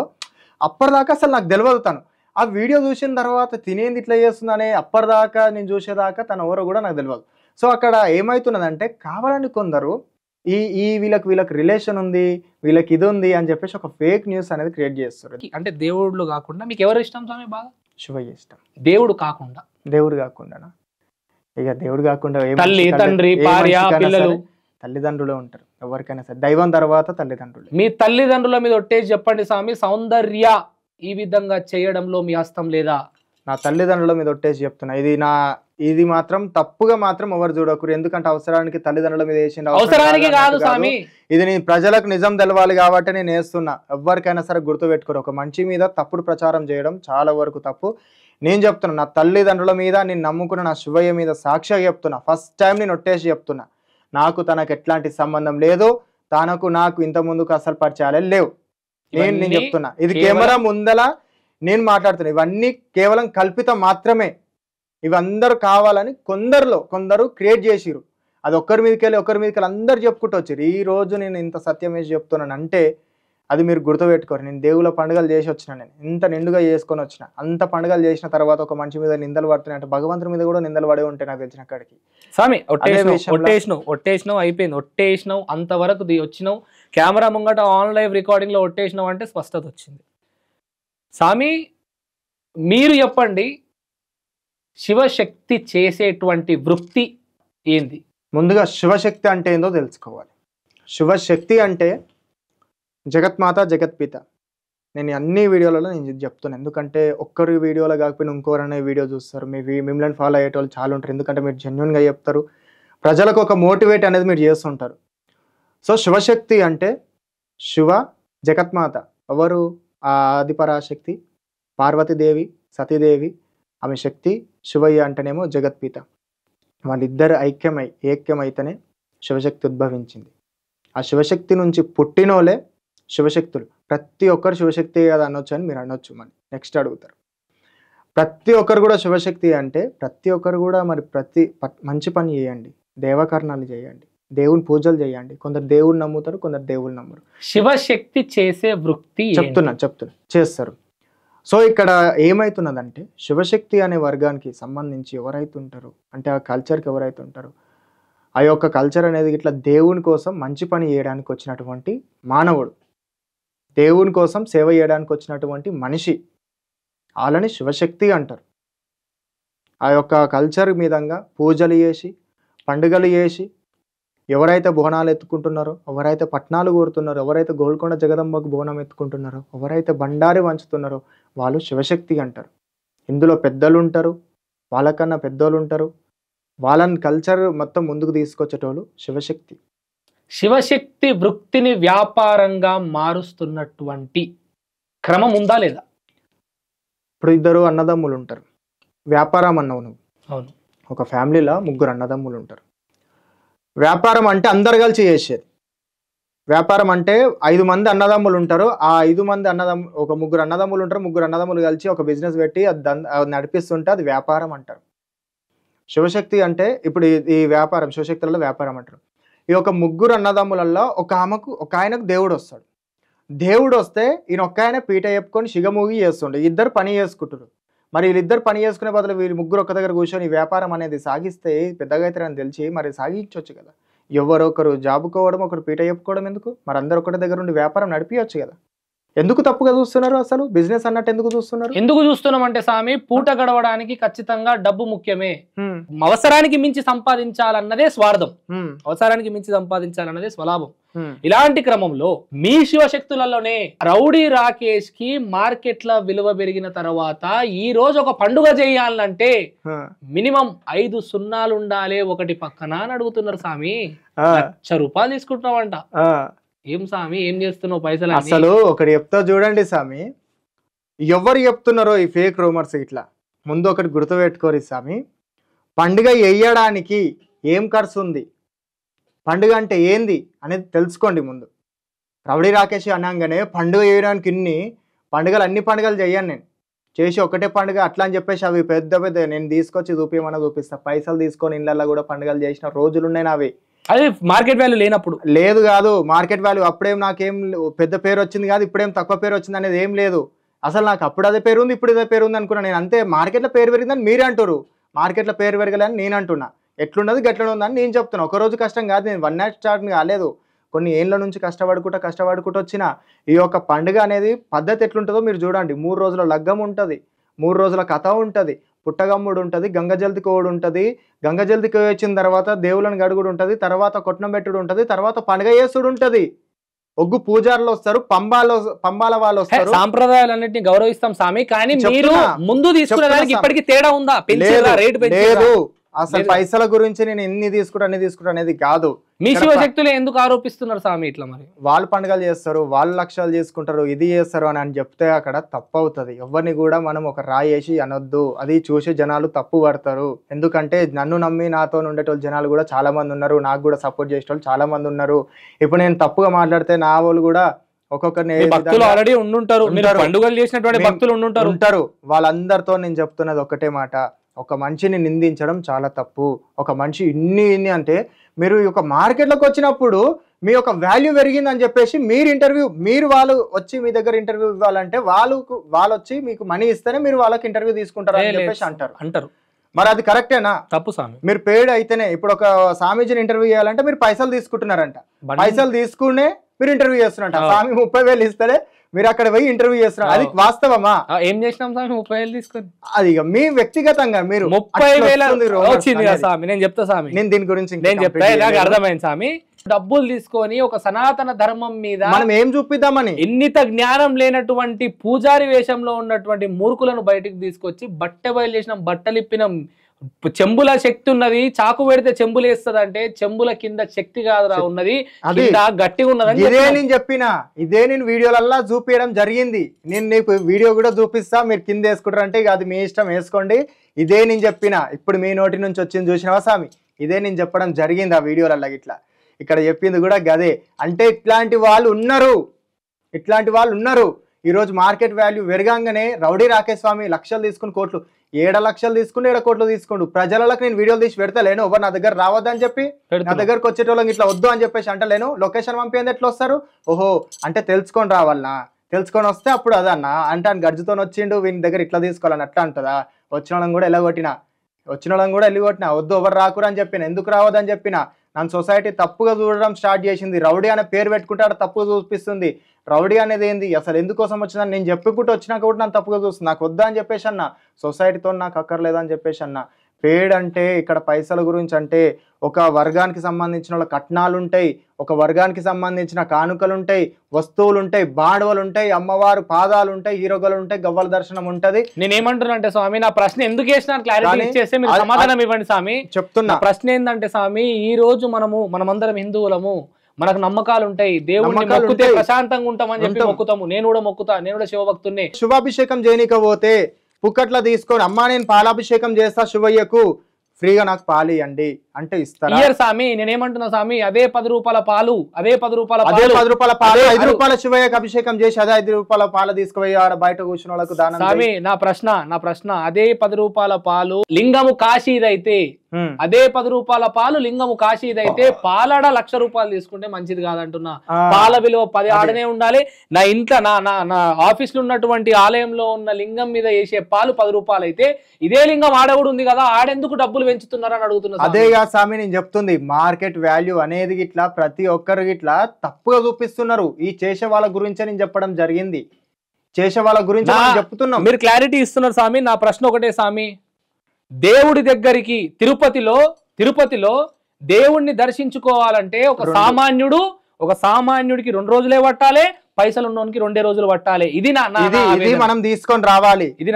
అప్పటిదాకా అసలు నాకు తెలియదు. తను ఆ వీడియో చూసిన తర్వాత తినేది ఇట్లా చేస్తుందనే అప్పటిదాకా నేను చూసేదాకా తను ఎవరో కూడా నాకు తెలియదు. సో అక్కడ ఏమవుతున్నదంటే కావాలని కొందరు ఈ వీళ్ళకి రిలేషన్ ఉంది, వీళ్ళకి ఇది ఉంది అని చెప్పేసి ఒక ఫేక్ న్యూస్ అనేది క్రియేట్ చేస్తారు. అంటే దేవుళ్ళు కాకుండా మీకు ఎవరు ఇష్టం స్వామి బాగా? శివయ్య ఇష్టం. దేవుడు కాకుండా ఇక దేవుడు కాకుండా తల్లి తండ్రి భార్య పిల్లలు తల్లిదండ్రులే ఉంటారు ఎవరికైనా సరే. దైవం తర్వాత తల్లిదండ్రులు. మీ తల్లిదండ్రుల మీద ఒట్టేసి చెప్పండి స్వామి, సౌందర్య ఈ విధంగా చేయడంలో మీ హస్తం లేదా? నా తల్లిదండ్రుల మీద ఒట్టేసి చెప్తున్నా, ఇది మాత్రం తప్పుగా మాత్రం ఎవరు చూడకూడదు. ఎందుకంటే అవసరానికి తల్లిదండ్రుల మీద వేసిన అవసరానికి కాదు స్వామి, ఇది నేను ప్రజలకు నిజం తెలవాలి కాబట్టి నేను వేస్తున్నా. ఎవరికైనా సరే గుర్తు పెట్టుకోరు, ఒక మనిషి మీద తప్పుడు ప్రచారం చేయడం చాలా వరకు తప్పు. నేను చెప్తున్నా, నా తల్లిదండ్రుల మీద నేను నమ్ముకున్న నా శివయ్య మీద సాక్షిగా చెప్తున్నా. ఫస్ట్ టైం నేను ఒట్టేసి చెప్తున్నా, నాకు తనకు ఎట్లాంటి సంబంధం లేదు, తనకు నాకు ఇంత ముందుకు అసలు పరిచయాలే లేవు. నేను చెప్తున్నా, ఇది కెమెరా ముందల నేను మాట్లాడుతున్నా. ఇవన్నీ కేవలం కల్పితం మాత్రమే. ఇవందరూ కావాలని కొందరు క్రియేట్ చేసిరు. అది ఒకరి మీదకి అందరు చెప్పుకుంటూ వచ్చారు. ఈ రోజు నేను ఇంత సత్యం వేసి చెప్తున్నాను అంటే అది మీరు గుర్తుపెట్టుకోరు. నేను దేవుళ్ళ పండుగలు చేసి వచ్చిన, నేను ఇంత నిండుగా చేసుకొని వచ్చిన. అంత పండుగలు చేసిన తర్వాత ఒక మనిషి మీద నిందలు పడుతున్నాయి అంటే భగవంతుడి మీద కూడా నిందలు పడే ఉంటాయి నాకు తెలిసిన కాడికి. స్వామి ఒట్టేసినావు అయిపోయింది, ఒట్టేసినావు అంతవరకు వచ్చినావు. కెమెరా ముంగట ఆన్ లైవ్ రికార్డింగ్ లో ఒట్టేసినావు అంటే స్పష్టత వచ్చింది. స్వామి మీరు చెప్పండి, శివశక్తి చేసేటువంటి వృత్తి ఏంది? ముందుగా శివశక్తి అంటే ఏందో తెలుసుకోవాలి. శివశక్తి అంటే జగత్మాత జగత్పిత. నేను అన్ని వీడియోలలో నేను చెప్తున్నాను. ఎందుకంటే ఒక్కరి వీడియోలో కాకపోయినా ఇంకోరనే వీడియో చూస్తారు, మిమ్మల్ని ఫాలో అయ్యేటోళ్ళు చాలా ఉంటారు. ఎందుకంటే మీరు జెన్యున్గా చెప్తారు, ప్రజలకు ఒక మోటివేట్ అనేది మీరు చేస్తుంటారు. సో శివశక్తి అంటే శివ జగత్మాత, ఎవరు ఆ ఆదిపరాశక్తి, పార్వతీదేవి సతీదేవి ఆమె శక్తి, శివయ్య అంటేనేమో జగత్పిత. వాళ్ళిద్దరు ఏక్యమైతేనే శివశక్తి ఉద్భవించింది. ఆ శివశక్తి నుంచి పుట్టినోలే శివశక్తులు. ప్రతి ఒక్కరు శివశక్తి కదా అనొచ్చు అని మీరు అనొచ్చు. మరి నెక్స్ట్ అడుగుతారు, ప్రతి ఒక్కరు కూడా శివశక్తి అంటే ప్రతి ఒక్కరు కూడా మరి మంచి పని చేయండి, దేవకరణాలు చేయండి, దేవుని పూజలు చేయండి. కొందరు దేవుని నమ్ముతారు, కొందరు దేవుని నమ్మరు. శివశక్తి చేసే వృత్తి చెప్తున్నా చేస్తారు. సో ఇక్కడ ఏమవుతున్నదంటే శివశక్తి అనే వర్గానికి సంబంధించి ఎవరైతే ఉంటారో, అంటే ఆ కల్చర్కి ఎవరైతే ఉంటారో, ఆ యొక్క కల్చర్ అనేది ఇట్లా దేవుని కోసం మంచి పని చేయడానికి వచ్చినటువంటి మానవుడు, దేవుని కోసం సేవ చేయడానికి వచ్చినటువంటి మనిషి, వాళ్ళని శివశక్తి అంటారు. ఆ యొక్క కల్చర్ మీదంగా పూజలు చేసి పండుగలు చేసి ఎవరైతే బోనాలు ఎత్తుకుంటున్నారో, ఎవరైతే పట్నాలు కోరుతున్నారో, ఎవరైతే గోల్కొండ జగదంబకు బోనం ఎత్తుకుంటున్నారో, ఎవరైతే బండారి వంచుతున్నారో వాళ్ళు శివశక్తి అంటారు. ఇందులో పెద్దలు ఉంటారు, వాళ్ళకన్నా పెద్దోళ్ళు ఉంటారు. వాళ్ళని కల్చర్ మొత్తం ముందుకు తీసుకొచ్చేటోళ్ళు శివశక్తి. శివశక్తి వృత్తిని వ్యాపారంగా మారుస్తున్నటువంటి క్రమం ఉందా లేదా? ఇప్పుడు ఇద్దరు అన్నదమ్ములు ఉంటారు, వ్యాపారం అన్నావు నువ్వు. అవును. ఒక ఫ్యామిలీలో 3 అన్నదమ్ములు ఉంటారు. వ్యాపారం అంటే అందరు కలిసి చేసేది. వ్యాపారం అంటే 5 మంది అన్నదమ్ములు ఉంటారు. ఆ 5 మంది ఒక 3 అన్నదమ్ములు ఉంటారు. 3 అన్నదమ్ములు కలిసి ఒక బిజినెస్ పెట్టి అది నడిపిస్తుంటే అది వ్యాపారం అంటారు. శివశక్తి అంటే ఇప్పుడు ఈ వ్యాపారం, శివశక్తులలో వ్యాపారం అంటారు. ఈ ఒక 3 అన్నదమ్ములలో ఒక ఆయనకు దేవుడు వస్తాడు. దేవుడు వస్తే ఈయన ఒక్క ఆయన పీట చెప్పుకొని శిగమూగి చేస్తుండే, ఇద్దరు పని చేసుకుంటారు. మరి వీళ్ళిద్దరు పని చేసుకునే బదులు వీళ్ళు 3 ఒక్క దగ్గర కూర్చొని వ్యాపారం అనేది సాగిస్తే పెద్దగా అవుతారని తెలిసి మరి సాగించవచ్చు కదా. ఎవరొకరు జాబుకోవడం, ఒకరు పీట చెప్పుకోవడం ఎందుకు? మరి అందరు ఒకటి దగ్గర ఉండి వ్యాపారం నడిపించవచ్చు కదా. ఎందుకు తప్పుగా చూస్తున్నారు? అసలు బిజినెస్ అన్నట్టు ఎందుకు చూస్తున్నారు? ఎందుకు చూస్తున్నాం అంటే స్వామి, పూట గడవడానికి ఖచ్చితంగా డబ్బు ముఖ్యమే. అవసరానికి మించి సంపాదించాలన్నదే స్వార్థం, అవసరానికి మించి సంపాదించాలన్నదే స్వలాభం. ఇలాంటి క్రమంలో మీ శివశక్తులలోనే రౌడీ రాకేష్ కి మార్కెట్ల విలువ పెరిగిన తర్వాత ఈ రోజు ఒక పండుగ చేయాలంటే మినిమం 5 సున్నాలు ఉండాలి ఒకటి పక్కన అని అడుగుతున్నారు స్వామి. ₹1,00,000 తీసుకుంటున్నావంట. ఏం స్వామి, ఏం చేస్తున్నావు పైసలు? అసలు ఒకటి చెప్తా చూడండి స్వామి, ఎవరు చెప్తున్నారో ఈ ఫేక్ రూమర్స్ ఇట్లా ముందు ఒకటి గుర్తుపెట్టుకోరు స్వామి. పండుగ వేయడానికి ఏం ఖర్చు ఉంది, పండుగ అంటే ఏంది అనేది తెలుసుకోండి ముందు. రౌడీ రాకేష్ అనగానే పండుగ చేయడానికి అన్ని పండుగలు చేయను నేను, చేసి ఒకటే పండుగ అట్లా అని చెప్పేసి అవి పెద్ద నేను తీసుకొచ్చి చూపించమన్నా చూపిస్తా. పైసలు తీసుకొని ఇళ్ళల్లో కూడా పండుగలు చేసిన రోజులు ఉన్నాయి నావి. అది మార్కెట్ వాల్యూ లేనప్పుడు లేదు కాదు, మార్కెట్ వాల్యూ అప్పుడేం నాకేం పెద్ద పేరు వచ్చింది కాదు, ఇప్పుడేం తక్కువ పేరు వచ్చింది అనేది ఏం లేదు. అసలు నాకు అప్పుడు అదే పేరు ఉంది, ఇప్పుడు ఇదే పేరు ఉంది అనుకున్నా నేను. అంతే, మార్కెట్లో పేరు పెరిగిందని మీరే అంటారు, మార్కెట్లో పేరు పెరగలేని నేను అంటున్నా. ఎట్లున్నది గట్లనే ఉందని నేను చెప్తున్నా. ఒకరోజు కష్టం కాదు, నేను 1 night స్టార్ట్ కాలేదు, కొన్ని ఏళ్ళ నుంచి కష్టపడుకుంటూ వచ్చిన ఈ యొక్క పండుగ అనేది పద్ధతి ఎట్లుంటుందో మీరు చూడండి. 3 రోజుల లగ్గం ఉంటుంది, 3 రోజుల కథ ఉంటుంది, పుట్టగమ్ముడు ఉంటుంది, గంగజల్ది కోవుడు ఉంటుంది, గంగజల్ది కోవి వచ్చిన తర్వాత దేవులను గడుగుడు ఉంటుంది, తర్వాత కొట్నం పెట్టుడు ఉంటుంది, తర్వాత పండుగ చేసుడు ఉంటుంది. ఒగ్గు పూజారులు వస్తారు, పంబాల వాళ్ళు వస్తారు. సాంప్రదాయాలన్నింటినీ గౌరవిస్తాం స్వామి, కానీ మీరు ముందు తీసుకునే దానికి ఇప్పటికీ తేడా ఉందా? లేదు, అసలు పైసల గురించి నేను ఎన్ని తీసుకుంటా అనేది కాదు. మీ శివశక్తులు ఎందుకు ఆరోపిస్తున్నారు స్వామి ఇట్లా? మరి వాళ్ళు పండుగలు చేస్తారు, వాళ్ళు లక్ష్యాలు చేసుకుంటారు, ఇది చేస్తారు అని చెప్తే అక్కడ తప్పు అవుతుంది. ఎవరిని కూడా మనం ఒక రాయి వేసి అనొద్దు, అది చూసి జనాలు తప్పు పడతారు. ఎందుకంటే నన్ను నమ్మి నాతో ఉండేటోళ్ళు జనాలు కూడా చాలా మంది ఉన్నారు, నాకు కూడా సపోర్ట్ చేసేటోళ్ళు చాలా మంది ఉన్నారు. ఇప్పుడు నేను తప్పుగా మాట్లాడితే నా వాళ్ళు కూడా ఒక్కొక్కరిని ఆల్రెడీ ఉండుంటారు, పండుగలు చేసినటువంటి భక్తులు ఉంటారు. వాళ్ళందరితో నేను చెప్తున్నది ఒకటే మాట, ఒక మనిషిని నిందించడం చాలా తప్పు. ఒక మనిషి ఇన్ని అంటే మీరు ఒక మార్కెట్లోకి వచ్చినప్పుడు మీ యొక్క వాల్యూ పెరిగిందని చెప్పేసి మీరు వాళ్ళు వచ్చి మీ దగ్గర ఇంటర్వ్యూ ఇవ్వాలంటే వాళ్ళు వచ్చి మీకు మనీ ఇస్తేనే మీరు వాళ్ళకి ఇంటర్వ్యూ తీసుకుంటారు అని చెప్పేసి అంటారు. మరి అది కరెక్టేనా? తప్పు స్వామి. మీరు పేడ్ అయితేనే, ఇప్పుడు ఒక స్వామీజీని ఇంటర్వ్యూ చేయాలంటే మీరు పైసలు తీసుకుంటున్నారంట, పైసలు తీసుకునే మీరు ఇంటర్వ్యూ చేస్తున్నారంట. స్వామి 30,000 ఇస్తేనే మీరు అక్కడ పోయి ఇంటర్వ్యూ చేస్తున్నారు, అది వాస్తవమా? ఏం చేసినాం స్వామి 30,000 తీసుకొని? అది మీ వ్యక్తిగతంగా మీరు 30,000 వచ్చింది కదా స్వామి. నేను చెప్తా స్వామి, నేను దీని గురించి నేను చెప్తా, నాకు అర్థమైంది స్వామి. డబ్బులు తీసుకొని ఒక సనాతన ధర్మం మీద మనం ఏం చూపిద్దామని ఎన్నిత జ్ఞానం లేనటువంటి పూజారి వేషంలో ఉన్నటువంటి మూర్ఖులను బయటికి తీసుకొచ్చి బట్టె బయలు చేసినాం, బట్టలు ఇప్పినాం, చెంబుల శక్తి ఉన్నది, చాకు పెడితే చెంబులు వేస్తుంది అంటే చెంబుల కింద శక్తి కాదురా ఉన్నది, కింద గట్టిగా ఉన్నదని. ఇదే నేను చెప్పిన, ఇదే నేను వీడియోలల్లా చూపించడం జరిగింది. నేను నీకు వీడియో కూడా చూపిస్తా, మీరు కింద వేసుకుంటారు అంటే ఇక అది మీ ఇష్టం, వేసుకోండి. ఇదే నేను చెప్పిన, ఇప్పుడు మీ నోటి నుంచి వచ్చింది చూసినావా స్వామి, ఇదే నేను చెప్పడం జరిగింది ఆ వీడియోలల్లా. ఇట్లా ఇక్కడ చెప్పింది కూడా గదే. అంటే ఇట్లాంటి వాళ్ళు ఉన్నారు, ఇట్లాంటి వాళ్ళు ఉన్నారు. ఈరోజు మార్కెట్ వాల్యూ పెరగంగానే రౌడీ రాకేష్ స్వామి లక్షలు తీసుకుని కోట్లు, 7 లక్షలు తీసుకుని 7 కోట్లు తీసుకుండు. ప్రజలకు నేను వీడియోలు తీసి పెడతలేను, ఎవరు నా దగ్గర రావద్దని చెప్పి, నా దగ్గరకు వచ్చేటోళ్ళకి ఇట్లా వద్దు అని చెప్పేసి అంటలేను. లొకేషన్ పంపింది ఎట్లా వస్తారు? ఓహో అంటే తెలుసుకొని రావాలనా, తెలుసుకొని వస్తే అప్పుడు అదన్నా అంటే ఆయన గర్జుతో వచ్చిండు వీని దగ్గర ఇట్లా తీసుకోవాలని అట్లా అంటుందా? వచ్చిన వాళ్ళని కూడా వెళ్ళగొట్టినా, వద్దు ఎవరు రాకురు అని చెప్పిన. ఎందుకు రావద్దని చెప్పిన? నన్ను సొసైటీ తప్పుగా చూడడం స్టార్ట్ చేసింది. రౌడీ అనే పేరు పెట్టుకుంటే ఆడ తప్పుగా చూపిస్తుంది. రౌడీ అనేది ఏంది, అసలు ఎందుకోసం వచ్చిందని నేను చెప్పుకుంటూ వచ్చినాక కూడా నన్ను తప్పుగా చూస్తుంది. నాకు వద్దా అని చెప్పేసి అన్న, సొసైటీతో నాకు అక్కర్లేదని చెప్పేసి అన్న. పేడ్ అంటే ఇక్కడ పైసల గురించి అంటే ఒక వర్గానికి సంబంధించిన వాళ్ళ కట్నాలు ఉంటాయి, ఒక వర్గానికి సంబంధించిన కానుకలు ఉంటాయి, వస్తువులు ఉంటాయి, బాడవలు ఉంటాయి, అమ్మవారు పాదాలు ఉంటాయి, హీరోగలు ఉంటాయి, గవ్వల దర్శనం ఉంటది. నేనేమంటున్నా అంటే స్వామి, నా ప్రశ్న ఎందుకు వేసిన క్లారిటీ ఇచ్చేస్తే మీరు సమాధానం ఇవ్వండి స్వామి. చెప్తున్నా ప్రశ్న ఏంటంటే స్వామి, ఈ రోజు మనమందరం హిందువులము, మనకు నమ్మకాలు ఉంటాయి, దేవుడిని మొక్కుతే ప్రశాంతంగా ఉంటామని చెప్పి మొక్కుతాము. నేను కూడా మొక్కుతా, నేను కూడా శివభక్తున్నే. శుభాభిషేకం చేయనీక పోతే పుక్కట్లా తీసుకొని అమ్మా నేను పాలాభిషేకం చేస్తా శివయ్యకు, ఫ్రీగా నాకు పాలు ఇవ్వండి అంటే ఇస్తారా? ఇయర్ స్వామి, నేనేమంటున్నా స్వామి, అదే 10 రూపాయల పాలు, అదే 10 రూపాయల పాలు, 5 రూపాయల శివయ్యకు అభిషేకం చేసి అదే 5 రూపాయల పాలు తీసుకుపోయి ఆడ బయట కూర్చున్న వాళ్ళకు దానం. స్వామి నా ప్రశ్న అదే 10 రూపాయల పాలు లింగము కాశీదైతే, అదే 10 రూపాయల పాలు లింగము కాశీదైతే పాలడ 1,00,000 రూపాయలు తీసుకుంటే మంచిది కాదంటున్నా. పాల విలువ 10 ఆడనే ఉండాలి. నా ఇంట్లో నా ఆఫీస్ లో ఉన్నటువంటి ఆలయంలో ఉన్న లింగం మీద వేసే పాలు 10 రూపాయలు అయితే, ఇదే లింగం ఆడ కూడా ఉంది కదా, ఆడెందుకు డబ్బులు పెంచుతున్నారని అడుగుతున్నా. అదేగా స్వామి నేను చెప్తుంది, మార్కెట్ వాల్యూ అనేది ఇట్లా ప్రతి ఒక్కరు ఇట్లా తప్పుగా చూపిస్తున్నారు. ఈ చేసే వాళ్ళ గురించే నేను చెప్పడం జరిగింది, చేసే వాళ్ళ గురించి చెప్తున్నాం. మీరు క్లారిటీ ఇస్తున్నారు స్వామి. నా ప్రశ్న ఒకటే స్వామి, దేవుడి దగ్గరికి తిరుపతిలో దేవుణ్ణి దర్శించుకోవాలంటే ఒక సామాన్యుడికి 2 రోజులే పట్టాలి, పైసలు ఉన్నోనికి 2 రోజులు పట్టాలి. ఇది మనం తీసుకొని రావాలి, ఇది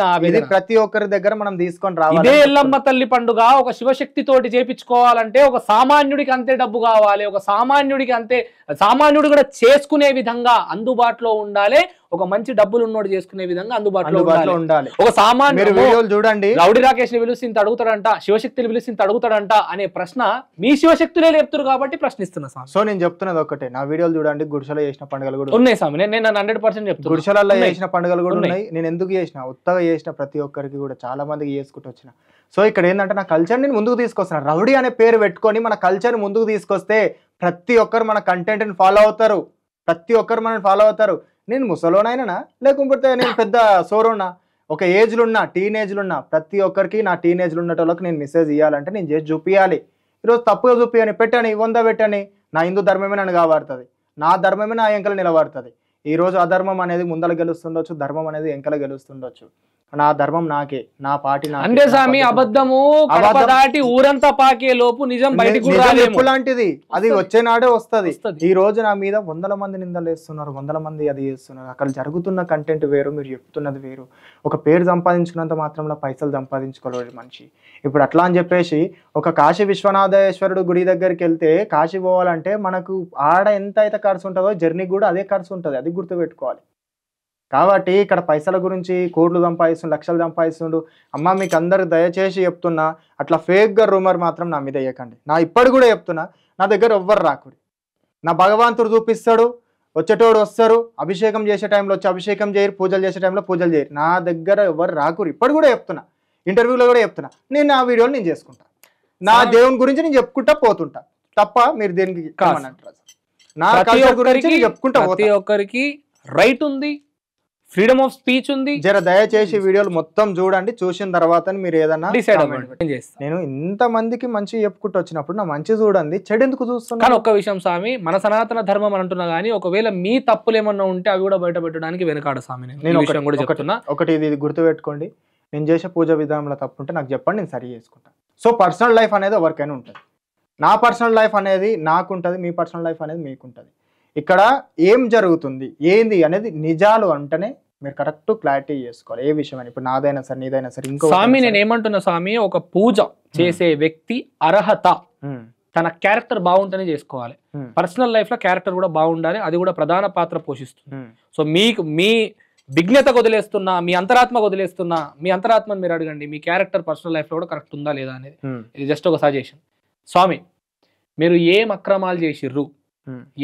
ప్రతి ఒక్కరి దగ్గర మనం తీసుకొని రావాలి. ఇదే ఎల్లమ్మ తల్లి పండుగ ఒక శివశక్తి తోటి చేపించుకోవాలంటే ఒక సామాన్యుడికి అంతే డబ్బు కావాలి, ఒక సామాన్యుడు కూడా చేసుకునే విధంగా అందుబాటులో ఉండాలి, ఒక మంచి డబ్బులు ఉన్నోడు చేసుకునే విధంగా అందుబాటులో ఉండాలి. ఒక సామాన్యుడు చూడండి, రౌడీ రాకేష్ ని పిలిచి ఇంత అడుగుతాడంట, శివశక్తిని పిలిచి ఇంత అడుగుతాడంట అనే ప్రశ్న మీ శివశక్తులే చెప్తారు కాబట్టి ప్రశ్నిస్తున్నా. సో నేను చెప్తున్నది ఒకటే, నా వీడియోలు చూడండి, గుడిసెలో చేసిన పండుగలు కూడా ఉన్నాయి స్వామి, నేను 100% చెప్తాను. గుడిసెలలో చేసిన పండుగలు కూడా ఉన్నాయి. నేను ఎందుకు చేసిన, ఉత్తగా చేసిన ప్రతి ఒక్కరికి కూడా చాలా మందికి చేసుకుంటూ వచ్చిన. సో ఇక్కడ ఏంటంటే నా కల్చర్ నేను ముందుకు తీసుకొస్తున్నాను. రౌడీ అనే పేరు పెట్టుకొని మన కల్చర్ ముందుకు తీసుకొస్తే ప్రతి ఒక్కరు మన కంటెంట్ ని ఫాలో అవుతారు, ప్రతి ఒక్కరు మనల్ని ఫాలో అవుతారు. నేను ముసలోనైనా లేకపోతే నేను పెద్ద సోరోనా, ఒక ఏజ్లో ఉన్నా, టీనేజ్లో ఉన్నా, ప్రతి ఒక్కరికి నా టీనేజ్లో ఉన్నటోళ్ళకి నేను మెసేజ్ ఇవ్వాలంటే నేను చేసి చూపించాలి. ఈరోజు తప్పుగా చూపించని పెట్టని 100 పెట్టని, నా హిందూ ధర్మమే నన్ను కాపాడుతుంది, నా ధర్మమే నా ఎంకలు నిలబడుతుంది. ఈరోజు అధర్మం అనేది ముందల గెలుస్తుండొచ్చు, ధర్మం అనేది ఎంకల గెలుస్తుండొచ్చు. నా ధర్మం నాకే, నా పార్టీ నాకే. అంటే స్వామి అబద్ధము దాటి ఊరంతా పాకే లోపు నిజం బయటకు లాంటిది అది వచ్చే నాడే వస్తుంది. ఈ రోజు నా మీద 100 మంది నిందలు వేస్తున్నారు, 100 మంది అది చేస్తున్నారు. అక్కడ జరుగుతున్న కంటెంట్ వేరు, మీరు చెప్తున్నది వేరు. ఒక పేరు సంపాదించుకున్నంత మాత్రంలో పైసలు సంపాదించుకోలేడు మనిషి. ఇప్పుడు అట్లా అని చెప్పేసి ఒక కాశీ విశ్వనాథేశ్వరుడు గుడి దగ్గరికి వెళ్తే, కాశీ పోవాలంటే మనకు ఆడ ఎంత అయితే ఖర్చు ఉంటుందో జర్నీ కూడా అదే ఖర్చు ఉంటుంది, అది గుర్తుపెట్టుకోవాలి. కాబట్టి ఇక్కడ పైసల గురించి కోట్లు సంపాదిస్తుండు, లక్షలు సంపాదిస్తుండు. అమ్మ మీకు అందరికి దయచేసి చెప్తున్నా, అట్లా ఫేక్గా రూమర్ మాత్రం నా మీద వేయకండి. నా ఇప్పటి కూడా చెప్తున్నా, నా దగ్గర ఎవ్వరు రాకుడి. నా భగవంతుడు చూపిస్తాడు, వచ్చేటోడు వస్తారు, అభిషేకం చేసే టైంలో వచ్చి అభిషేకం చేయరు, పూజలు చేసే టైంలో పూజలు చేయరు. నా దగ్గర ఎవరు రాకురు. ఇప్పటి కూడా చెప్తున్నా, ఇంటర్వ్యూలో కూడా చెప్తున్నా. నేను నా వీడియోలు నేను చేసుకుంటా, నా దేవుని గురించి నేను చెప్పుకుంటా పోతుంటా తప్ప మీరు దేనికి నా కల్చర్ గురించి చెప్పుకుంటా. ప్రతి ఒక్కరికి రైట్ ఉంది, ఫ్రీడమ్ ఆఫ్ స్పీచ్ ఉంది. జర దయచేసి వీడియోలు మొత్తం చూడండి, చూసిన తర్వాత మీరు ఏదన్నా డిసైడ్ అవ్వండి. నేను ఇంత మందికి మంచి చెప్పుకుంటూ వచ్చినప్పుడు నా మంచి చూడండి, చెడు ఎందుకు చూస్తున్నా? కానీ ఒక్క విషయం స్వామి, మన సనాతన ధర్మం అంటున్నా గానీ ఒకవేళ మీ తప్పులు ఏమన్నా ఉంటే అవి కూడా బయట పెట్టడానికి వెనకాడ స్వామి. నేను కూడా చెప్తున్నా, ఒకటి ఇది గుర్తుపెట్టుకోండి, నేను చేసే పూజ విధానంలో తప్పు ఉంటే నాకు చెప్పండి, నేను సరి చేసుకుంటాను. సో పర్సనల్ లైఫ్ అనేది ఎవరికైనా ఉంటుంది. నా పర్సనల్ లైఫ్ అనేది నాకుంటుంది, మీ పర్సనల్ లైఫ్ అనేది మీకుంటుంది. ఇక్కడ ఏం జరుగుతుంది ఏంది అనేది నిజాలు అంటేనే మీరు కరెక్ట్ క్లారిటీ చేసుకోవాలి ఏ విషయం అని. ఇప్పుడు నాదైనా సరే నీదైనా సరే ఇంకో స్వామి నేను ఏమంటున్నా స్వామి, ఒక పూజ చేసే వ్యక్తి అర్హత తన క్యారెక్టర్ బాగుంటేనే చేసుకోవాలి. పర్సనల్ లైఫ్ లో క్యారెక్టర్ కూడా బాగుండాలి, అది కూడా ప్రధాన పాత్ర పోషిస్తుంది. సో మీకు మీ విజ్ఞతకు వదిలేస్తున్నా, మీ అంతరాత్మకు వదిలేస్తున్నా, మీ అంతరాత్మని మీరు అడగండి మీ క్యారెక్టర్ పర్సనల్ లైఫ్ లో కూడా కరెక్ట్ ఉందా లేదా అనేది. ఇది జస్ట్ ఒక సజెషన్. స్వామి మీరు ఏం అక్రమాలు చేసిర్రు,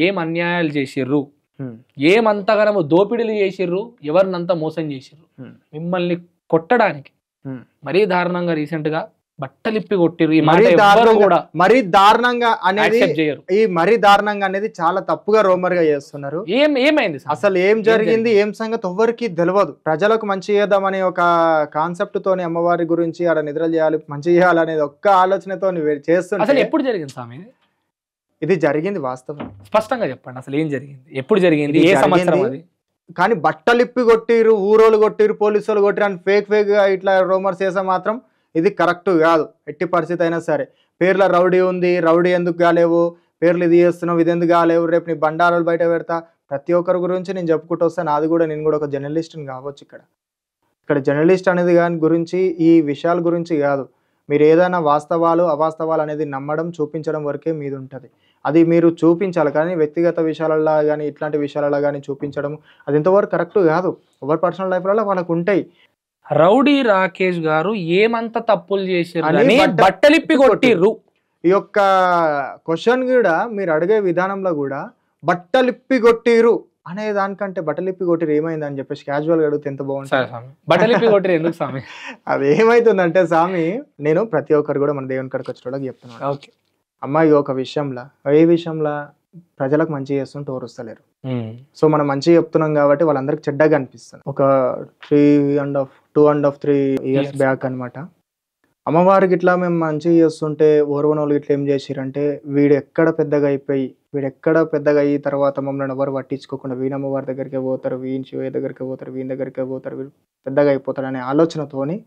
ఏం అన్యాయాలు చేసిర్రు, ఏమంతగానో దోపిడీలు చేసిర్రు, ఎవరినంతా మోసం చేసిర్రు, మిమ్మల్ని కొట్టడానికి మరీ దారుణంగా రీసెంట్ గా బట్టలిప్పి కొట్టిర్రు. ఈ మరీ దారుణంగా అనేది చేయరు. ఈ మరీ దారుణంగా అనేది చాలా తప్పుగా రోమర్ గా చేస్తున్నారు. ఏమైంది అసలు ఏం జరిగింది ఏం సంగతి ఎవ్వరికి తెలియదు. ప్రజలకు మంచి చేద్దామనే ఒక కాన్సెప్ట్ తోని అమ్మవారి గురించి ఆడ నిద్ర చేయాలి మంచి చేయాలనేది ఒక్క ఆలోచనతో చేస్తున్నారు. అసలు ఎప్పుడు జరిగింది స్వామి ఇది జరిగింది వాస్తవం? స్పష్టంగా చెప్పండి అసలు ఏం జరిగింది, ఎప్పుడు జరిగింది, ఏ సంవత్సరం అది? కానీ బట్టలిప్పి కొట్టిరు, ఊరోళ్ళు కొట్టిరు, పోలీసు వాళ్ళు కొట్టిరు అని ఫేక్ గా ఇట్లా రోమర్స్ చేసా మాత్రం ఇది కరెక్ట్ కాదు. ఎట్టి పరిస్థితి అయినా సరే పేర్ల రౌడీ ఉంది, రౌడీ ఎందుకు కాలేవు, పేర్లు ఇది చేస్తున్నావు, ఇది ఎందుకు కాలేవు, రేపు నీ బండారాలు బయట పెడతా, ప్రతి ఒక్కరి గురించి నేను చెప్పుకుంటూ వస్తాను. నాది కూడా నేను కూడా ఒక జర్నలిస్ట్ని కావచ్చు. ఇక్కడ జర్నలిస్ట్ అనేది కానీ గురించి ఈ విషయాల గురించి కాదు. మీరు ఏదైనా వాస్తవాలు అవాస్తవాలు అనేది నమ్మడం చూపించడం వరకే మీద ఉంటుంది. అది మీరు చూపించాలి, కానీ వ్యక్తిగత విషయాలలో కానీ ఇట్లాంటి విషయాలలో కానీ చూపించడం అది ఇంతవరకు కరెక్ట్ కాదు. ఎవరి పర్సనల్ లైఫ్లలో వాళ్ళకు ఉంటాయి. రౌడీ రాకేష్ గారు ఏమంత తప్పులు చేశారు బట్టలిప్పి కొట్టిర్రు? ఈ యొక్క క్వశ్చన్ కూడా మీరు అడిగే విధానంలో కూడా బట్టలిప్పి కొట్టిరు అనే దానికంటే బట్టలిప్పి కొట్టిరు ఏమైంది అని చెప్పేసి క్యాజువల్ గా అడిగితే ఎంత బాగుంటుంది. బట్టలిప్పి కొట్టిరు ఎందుకు స్వామి? అది ఏమైతుందంటే స్వామి, నేను ప్రతి ఒక్కరు కూడా మన దేవుని కాడికి వచ్చేటోళ్ళకి చెప్తున్నాను. అమ్మాయి ఒక విషయంలో ఏ విషయంలో ప్రజలకు మంచి చేస్తుంటే ఓరుస్తలేరు. సో మనం మంచిగా చెప్తున్నాం కాబట్టి వాళ్ళందరికి చెడ్డగా అనిపిస్తుంది. ఒక 2.5-3 years బ్యాక్ అనమాట, అమ్మవారికి ఇట్లా మేము మంచిగా చేస్తుంటే ఓర్వనోళ్ళు ఇట్లా ఏం చేసిరంటే వీడు ఎక్కడ పెద్దగా అయ్యి తర్వాత మమ్మల్ని ఎవరు పట్టించుకోకుండా వీని అమ్మవారి దగ్గరికి పోతారు, వీని శివయ్య దగ్గరికి పోతారు, వీని దగ్గరికి పోతారు, వీళ్ళు పెద్దగా అయిపోతారు అనే ఆలోచనతోని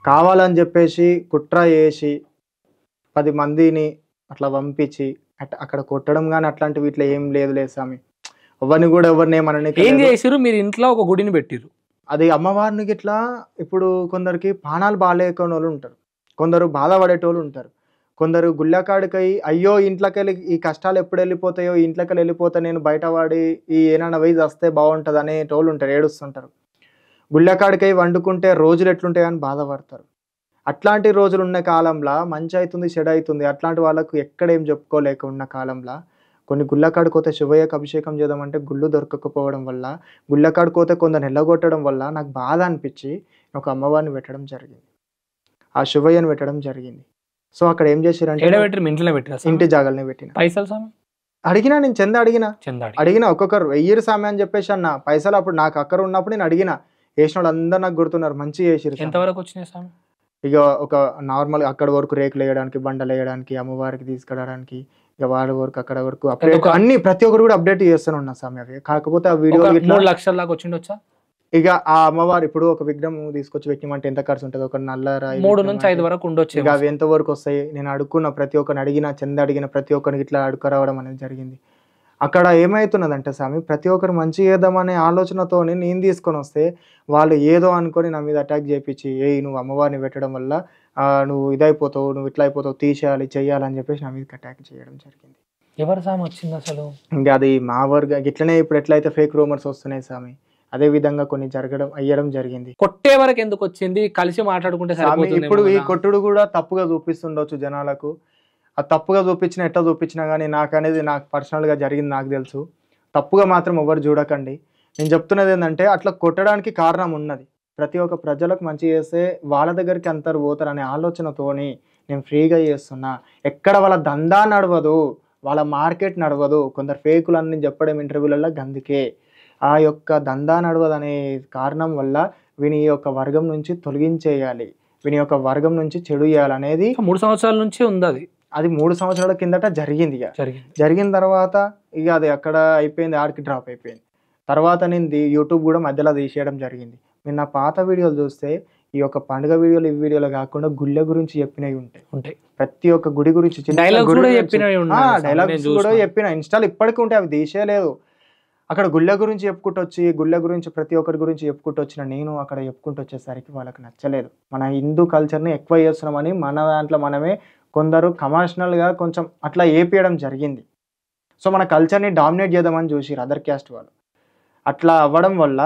కావాలని చెప్పేసి కుట్ర చేసి 10 మందిని అట్లా పంపించి అక్కడ కొట్టడం కానీ అట్లాంటివి ఇట్లా ఏం లేదు స్వామి. ఎవరిని కూడా ఎవరిని ఏం చేసిరు? మీరు ఇంట్లో ఒక గుడిని పెట్టిరు, అది అమ్మవారిని ఇట్లా. ఇప్పుడు కొందరికి పానాలు బాగాలేని వాళ్ళు ఉంటారు, కొందరు బాధపడేటోళ్ళు ఉంటారు, కొందరు గుళ్ళకాడికై అయ్యో ఇంట్లోకి వెళ్ళి ఈ కష్టాలు ఎప్పుడు వెళ్ళిపోతాయో, ఇంట్లోకి వెళ్ళిపోతా నేను బయటపడి ఈ ఏమైనా వయసు వస్తే బాగుంటుంది అనేటోళ్ళు ఉంటారు, ఏడుస్తుంటారు. గుళ్ళకాడికై వండుకుంటే రోజులు ఎట్లుంటాయో అని బాధపడతారు. అట్లాంటి రోజులు ఉన్న కాలంలో మంచి అవుతుంది చెడు అవుతుంది అట్లాంటి వాళ్ళకు ఎక్కడేం చెప్పుకోలేక ఉన్న కాలంలో కొన్ని గుళ్ళకాడిపోతే శివయ్యకు అభిషేకం చేద్దామంటే గుళ్ళు దొరకకపోవడం వల్ల, గుళ్ళకాడిపోతే కొందరు నెల్లగొట్టడం వల్ల నాకు బాధ అనిపించి ఒక అమ్మవారిని పెట్టడం జరిగింది, ఆ శివయ్యను పెట్టడం జరిగింది. సో అక్కడ ఏం చేశారంటే ఇంటి జాగాలని పెట్టిన పైసలు అడిగినా, నేను చంద అడిగినా ఒక్కొక్కరు 1000 సామి అని చెప్పేసి అన్న పైసలు. అప్పుడు నాకు అక్కడ ఉన్నప్పుడు నేను అడిగిన, వేసిన వాళ్ళు అందరు నాకు గుర్తున్నారు, మంచిగా చేసిరు. ఎంతవరకు వచ్చినాయి స్వామి? ఇక ఒక నార్మల్ అక్కడ వరకు రేకులు వేయడానికి, బండలు వేయడానికి, అమ్మవారికి తీసుకెళ్ళడానికి, ఇక వాళ్ళ వరకు అక్కడ వరకు అప్డేట్ అన్ని ప్రతి ఒక్కరు కూడా అప్డేట్ చేస్తూనే ఉన్నా స్వామి. అవి కాకపోతే ఆ వీడియో 3 లక్షల దాకా వచ్చిండొచ్చా? ఇక ఆ అమ్మవారు ఇప్పుడు ఒక విగ్రహం తీసుకొచ్చి పెట్టిమంటే ఎంత ఖర్చు ఉంటుంది? ఒక నల్లరాయి 3 నుంచి 5 వరకు ఉండొచ్చు. ఇక అవి ఎంత వరకు వస్తాయి? నేను అడుక్కున్న ప్రతి ఒక్కరిని అడిగిన, చంద అడిగిన ప్రతి ఒక్కరికి ఇట్లా అడుక్కరావడం అనేది జరిగింది. అక్కడ ఏమవుతున్నదంటే స్వామి, ప్రతి ఒక్కరు మంచి చేద్దామనే ఆలోచనతో నేను తీసుకొని వస్తే వాళ్ళు ఏదో అనుకొని నా మీద అటాక్ చేయించి, నువ్వు అమ్మవారిని పెట్టడం వల్ల నువ్వు ఇదైపోతావు, నువ్వు ఇట్లా అయిపోతావు, తీసేయాలి చెయ్యాలని చెప్పేసి నా మీద అటాక్ చేయడం జరిగింది. ఎవరు స్వామి వచ్చింది అసలు? ఇంకా అది మా వర్గ ఇట్లనే ఇప్పుడు ఎట్లయితే ఫేక్ రూమర్స్ వస్తున్నాయి స్వామి, అదే విధంగా కొన్ని అయ్యడం జరిగింది. కొట్టే వరకు ఎందుకు వచ్చింది? కలిసి మాట్లాడుకుంటే ఇప్పుడు ఈ కొట్టుడు కూడా తప్పుగా చూపిస్తుండొచ్చు జనాలకు. ఆ తప్పుగా చూపించినా ఎట్లా చూపించినా కానీ నాకు అనేది నాకు పర్సనల్గా జరిగింది, నాకు తెలుసు. తప్పుగా మాత్రం ఎవరు చూడకండి. నేను చెప్తున్నది ఏంటంటే అట్లా కొట్టడానికి కారణం ఉన్నది. ప్రతి ఒక్క ప్రజలకు మంచి చేస్తే వాళ్ళ దగ్గరికి అందరు పోతారు అనే ఆలోచనతోని నేను ఫ్రీగా చేస్తున్నా. ఎక్కడ వాళ్ళ దందా నడవదు, వాళ్ళ మార్కెట్ నడవదు. కొందరు ఫేకులన్నీ చెప్పడం ఇంటర్వ్యూలలో గందుకే ఆ యొక్క దందా నడవదు అనే కారణం వల్ల వీని యొక్క వర్గం నుంచి తొలగించేయాలి, వీని యొక్క వర్గం నుంచి చెడు చేయాలనేది 3 సంవత్సరాల నుంచి ఉంది. అది 3 సంవత్సరాల కిందట జరిగింది. జరిగిన తర్వాత ఇక అది అక్కడ అయిపోయింది, ఆడికి డ్రాప్ అయిపోయింది. తర్వాత నేను యూట్యూబ్ కూడా మధ్యలో తీసేయడం జరిగింది. మీరు నా పాత వీడియోలు చూస్తే ఈ యొక్క పండుగ వీడియోలు ఈ వీడియోలో కాకుండా గుళ్ళ గురించి చెప్పినవి ఉంటాయి. ప్రతి ఒక్క గుడి గురించి డైలాగ్స్ కూడా చెప్పిన, ఇన్స్టాలో ఇప్పటికీ ఉంటాయి, అవి తీసేయలేదు. అక్కడ గుళ్ళ గురించి చెప్పుకుంటూ వచ్చి గుళ్ళ గురించి ప్రతి ఒక్కరి గురించి చెప్పుకుంటూ వచ్చిన నేను అక్కడ చెప్పుకుంటూ వచ్చేసరికి వాళ్ళకి నచ్చలేదు. మన హిందూ కల్చర్ని ఎక్కువ చేస్తున్నామని మన దాంట్లో మనమే కొందరు కమర్షియల్గా కొంచెం అట్లా ఏపీయడం జరిగింది. సో మన కల్చర్ని డామినేట్ చేద్దామని చూసిరు అదర్ క్యాస్ట్ వాళ్ళు. అట్లా అవ్వడం వల్ల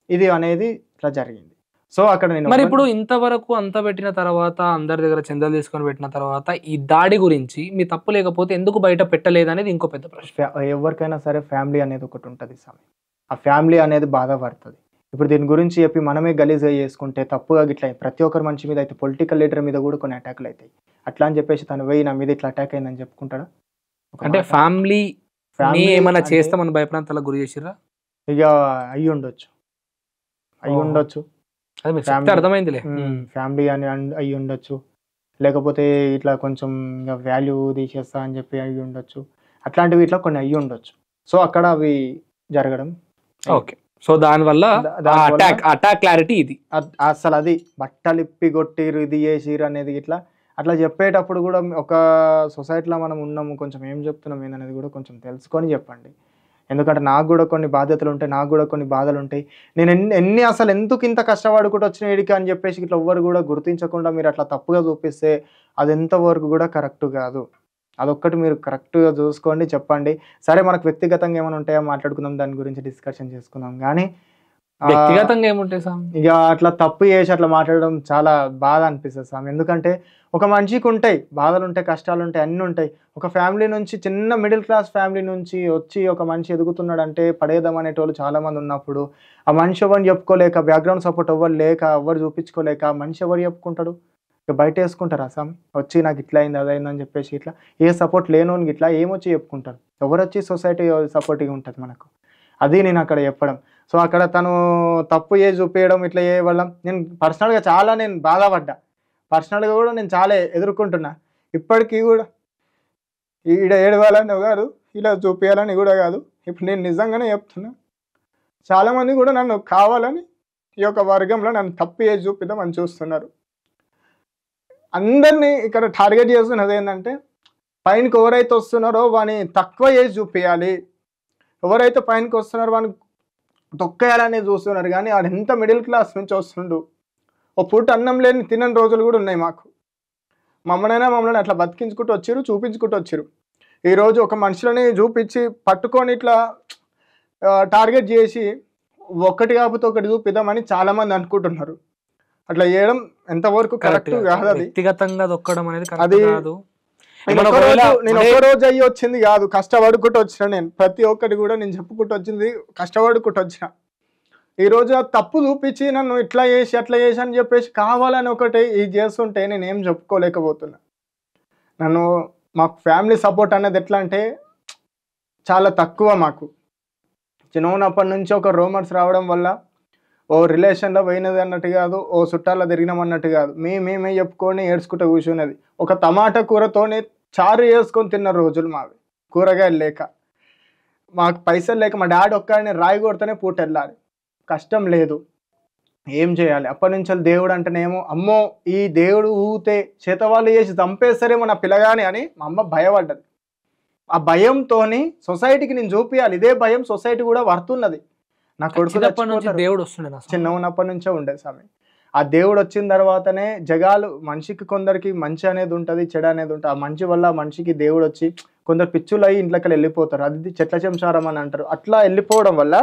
ఇది అనేది ఇట్లా జరిగింది. సో అక్కడ నేను మరి ఇప్పుడు ఇంతవరకు అంత పెట్టిన తర్వాత అందరి దగ్గర చందాలు తీసుకొని పెట్టిన తర్వాత ఈ దాడి గురించి మీ తప్పు లేకపోతే ఎందుకు బయట పెట్టలేదు అనేది ఇంకో పెద్ద ప్రశ్న. ఎవరికైనా సరే ఫ్యామిలీ అనేది ఒకటి ఉంటుంది స్వామి. ఆ ఫ్యామిలీ అనేది బాధపడుతుంది. ఇప్పుడు దీని గురించి చెప్పి మనమే గలీజ్గా చేసుకుంటే తప్పుగా ఇట్లా ప్రతి ఒక్కరి మనిషి మీద అయితే పొలిటికల్ లీడర్ మీద కూడా కొన్ని అటాక్లు అవుతాయి. అట్లా అని చెప్పేసి తను పోయి నా మీద ఇట్లా అటాక్ అయిందని చెప్పుకుంటాడా? అంటే ఫ్యామిలీ ఏమైనా చేస్తే మన భయప్రాంతాలకు గురి చేసిరా? ఇక అయ్యి ఉండొచ్చు అర్థమైందిలే. ఫ్యామిలీ అని అయ్యి ఉండొచ్చు, లేకపోతే ఇట్లా కొంచెం ఇంకా వాల్యూ తీసేస్తా అని చెప్పి అయ్యి ఉండొచ్చు. అట్లాంటివి ఇట్లా కొన్ని అయ్యి ఉండొచ్చు. సో అక్కడ అవి జరగడం. ఓకే. సో దానివల్ల అటాక్ క్లారిటీ ఇది. అసలు అది బట్టలు ఇప్పి కొట్టిరు ఇది చేసిరు అనేది ఇట్లా అట్లా చెప్పేటప్పుడు కూడా ఒక సొసైటీలో మనం ఉన్నాము, కొంచెం ఏం చెప్తున్నాం ఏందనేది కూడా కొంచెం తెలుసుకొని చెప్పండి. ఎందుకంటే నాకు కూడా కొన్ని బాధ్యతలు ఉంటాయి, నాకు కూడా కొన్ని బాధలు ఉంటాయి. నేను ఎన్ని అసలు ఎందుకు ఇంత కష్టపడుకుంటూ వచ్చిన వీడికి అని చెప్పేసి ఇట్లా ఎవ్వరు కూడా గుర్తించకుండా మీరు అట్లా తప్పుగా చూపిస్తే అది ఎంతవరకు కూడా కరెక్ట్ కాదు. అదొక్కటి మీరు కరెక్ట్గా చూసుకోండి, చెప్పండి. సరే మనకు వ్యక్తిగతంగా ఏమైనా ఉంటాయో మాట్లాడుకుందాం, దాని గురించి డిస్కషన్ చేసుకుందాం. కానీ వ్యక్తిగతంగా ఏముంటాయి స్వామి? ఇక అట్లా తప్పు చేసి అట్లా మాట్లాడడం చాలా బాధ అనిపిస్తుంది స్వామి. ఎందుకంటే ఒక మనిషికి ఉంటాయి బాధలు, ఉంటాయి కష్టాలు ఉంటాయి, అన్నీ ఉంటాయి. ఒక ఫ్యామిలీ నుంచి చిన్న మిడిల్ క్లాస్ ఫ్యామిలీ నుంచి వచ్చి ఒక మనిషి ఎదుగుతున్నాడంటే పడేద్దాం అనేటోళ్ళు చాలామంది ఉన్నప్పుడు ఆ మనిషి ఎవరిని చెప్పుకోలేక, బ్యాక్గ్రౌండ్ సపోర్ట్ ఎవరు లేక, ఎవరు చూపించుకోలేక మనిషి ఎవరు చెప్పుకుంటాడు? ఇక బయట వేసుకుంటారు స్వామి. వచ్చి నాకు ఇట్లా అయింది అదైందని చెప్పేసి ఇట్లా ఏ సపోర్ట్ లేనోనికి ఇట్లా ఏమొచ్చి చెప్పుకుంటారు? ఎవరు వచ్చి సొసైటీ సపోర్ట్గా ఉంటుంది మనకు? అది నేను అక్కడ చెప్పడం. సో అక్కడ తను తప్పు చేసి చూపించడం ఇట్లా చేయడం నేను పర్సనల్గా చాలా నేను బాధపడ్డా. పర్సనల్గా కూడా నేను చాలా ఎదుర్కొంటున్నా. ఇప్పటికీ కూడా ఈడ ఏడవాలని కాదు, ఇలా చూపించాలని కూడా కాదు. ఇప్పుడు నేను నిజంగానే చెప్తున్నా, చాలామంది కూడా నన్ను కావాలని ఈ యొక్క వర్గంలో నన్ను తప్పు చేసి చూపిద్దామని చూస్తున్నారు. అందరినీ ఇక్కడ టార్గెట్ చేస్తున్నది ఏంటంటే పైనకి ఎవరైతే వస్తున్నారో వాని తక్కువ చేసి చూపించాలి, ఎవరైతే పైనకి వస్తున్నారో వాని తొక్కేయాలని చూస్తున్నారు. కానీ వాడు ఎంత మిడిల్ క్లాస్ నుంచి వస్తుండు, ఓ పూట అన్నం లేని తినని రోజులు కూడా ఉన్నాయి మాకు. మమ్మల్ని అట్లా బతికించుకుంటూ వచ్చారు, చూపించుకుంటూ వచ్చారు. ఈరోజు ఒక మనుషులని చూపించి పట్టుకొని ఇట్లా టార్గెట్ చేసి ఒకటి కాకపోతే ఒకటి చూపిద్దామని చాలామంది అనుకుంటున్నారు. అట్లా చేయడం ఎంతవరకు కరెక్ట్ కాదు. అది వ్యక్తిగతంగా దొక్కడం అనేది అది నేను ఒక్క రోజు అయ్యి వచ్చింది కాదు, కష్టపడుకుంటూ వచ్చిన. నేను ప్రతి ఒక్కటి కూడా నేను చెప్పుకుంటూ వచ్చింది కష్టపడుకుంటూ వచ్చిన. ఈరోజు ఆ తప్పు చూపించి నన్ను ఇట్లా చేసి అట్లా చేసి అని చెప్పేసి కావాలని ఒకటి ఇది చేస్తుంటే నేను ఏం చెప్పుకోలేకపోతున్నా. మాకు ఫ్యామిలీ సపోర్ట్ అనేది ఎట్లా అంటే చాలా తక్కువ. మాకు చిన్నప్పటి నుంచి ఒక రూమర్స్ రావడం వల్ల ఓ రిలేషన్లో పోయినది అన్నట్టు కాదు, ఓ చుట్టాల్లో తిరిగినాం అన్నట్టు కాదు, మేమే చెప్పుకొని ఏడ్చుకుంటూ కూర్చున్నది. ఒక టమాటా కూరతోనే చారు వేసుకొని తిన్న రోజులు మావి, కూరగాయలు లేక, మాకు పైసలు లేక. మా డాడీ ఒక్కడిని రాయి కొడితేనే పూట వెళ్ళాలి, కష్టం లేదు, ఏం చేయాలి? అప్పటి నుంచి దేవుడు అంటేనేమో అమ్మో ఈ దేవుడు ఊతే చేతవాళ్ళు చేసి చంపేస్తారేమో నా పిల్లగాని అని మా అమ్మ భయపడ్డది. ఆ భయంతో సొసైటీకి నేను చూపించాలి, ఇదే భయం సొసైటీ కూడా వర్తున్నది. నా కొడుకు దేవుడు వస్తుండే, చిన్న ఉన్నప్పటి నుంచే ఉండే స్వామి. ఆ దేవుడు వచ్చిన తర్వాతనే జగాలు మనిషికి కొందరికి మంచి అనేది ఉంటుంది, చెడు అనేది ఉంటుంది. ఆ మంచి వల్ల మనిషికి దేవుడు వచ్చి కొందరు పిచ్చులు అయ్యి ఇంట్లోకి వెళ్ళిపోతారు, అది చెట్ల చెంచారం అని అంటారు. అట్లా వెళ్ళిపోవడం వల్ల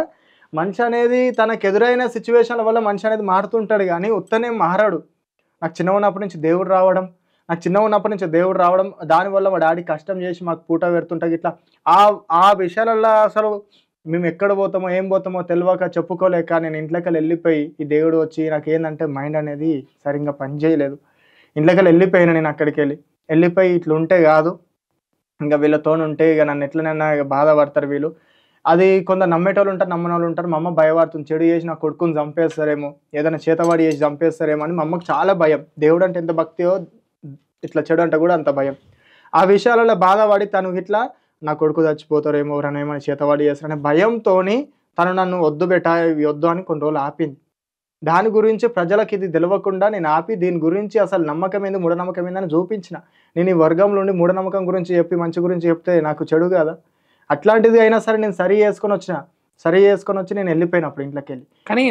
మనిషి అనేది తనకు ఎదురైన సిచ్యువేషన్ల వల్ల మనిషి అనేది మారుతుంటాడు, కానీ ఉత్తనే మారాడు. నాకు చిన్న ఉన్నప్పటి నుంచి దేవుడు రావడం దానివల్ల మా డాడీ కష్టం చేసి మాకు పూట పెడుతుంటాయి. ఇట్లా ఆ విషయాలలో అసలు మేము ఎక్కడ పోతామో ఏం పోతామో తెలియక చెప్పుకోలేక నేను ఇంట్లోకి వెళ్ళిపోయి ఈ దేవుడు వచ్చి నాకు ఏంటంటే మైండ్ అనేది సరిగ్గా పనిచేయలేదు. ఇంట్లోకి వెళ్ళిపోయినా నేను అక్కడికి వెళ్ళిపోయి ఇట్లా ఉంటే కాదు, ఇంకా వీళ్ళతో ఉంటే ఇక నన్ను ఎట్లనైనా బాధపడతారు వీళ్ళు. అది కొందరు నమ్మేటోళ్ళు ఉంటారు, నమ్మని వాళ్ళు ఉంటారు. మా అమ్మ భయపడుతుంది, చెడు చేసి నా కొడుకుని చంపేస్తారేమో, ఏదైనా చేతవాడి చేసి చంపేస్తారేమో అని మా అమ్మకు చాలా భయం. దేవుడు అంటే ఎంత భక్తియో ఇట్లా చెడు అంటే కూడా అంత భయం. ఆ విషయాలలో బాధపడి తను ఇట్లా నా కొడుకు చచ్చిపోతారేమో, ఎవరైనా ఏమైనా చేతవాడి చేస్తారనే భయంతో తను నన్ను వద్దు అని కొన్ని రోజులు ఆపింది. దాని గురించి ప్రజలకు ఇది తెలియకుండా నేను ఆపి దీని గురించి అసలు నమ్మకం ఏంది మూఢనమ్మకం ఏందని చూపించిన. నేను ఈ వర్గంలో ఉండి మూఢనమ్మకం గురించి చెప్పి మంచి గురించి చెప్తే నాకు చెడు కదా. అట్లాంటిది అయినా సరే నేను సరి చేసుకొని వచ్చిన. సరి చేసుకొని వచ్చి నేను వెళ్ళిపోయినప్పుడు ఇంట్లోకి వెళ్ళి. కానీ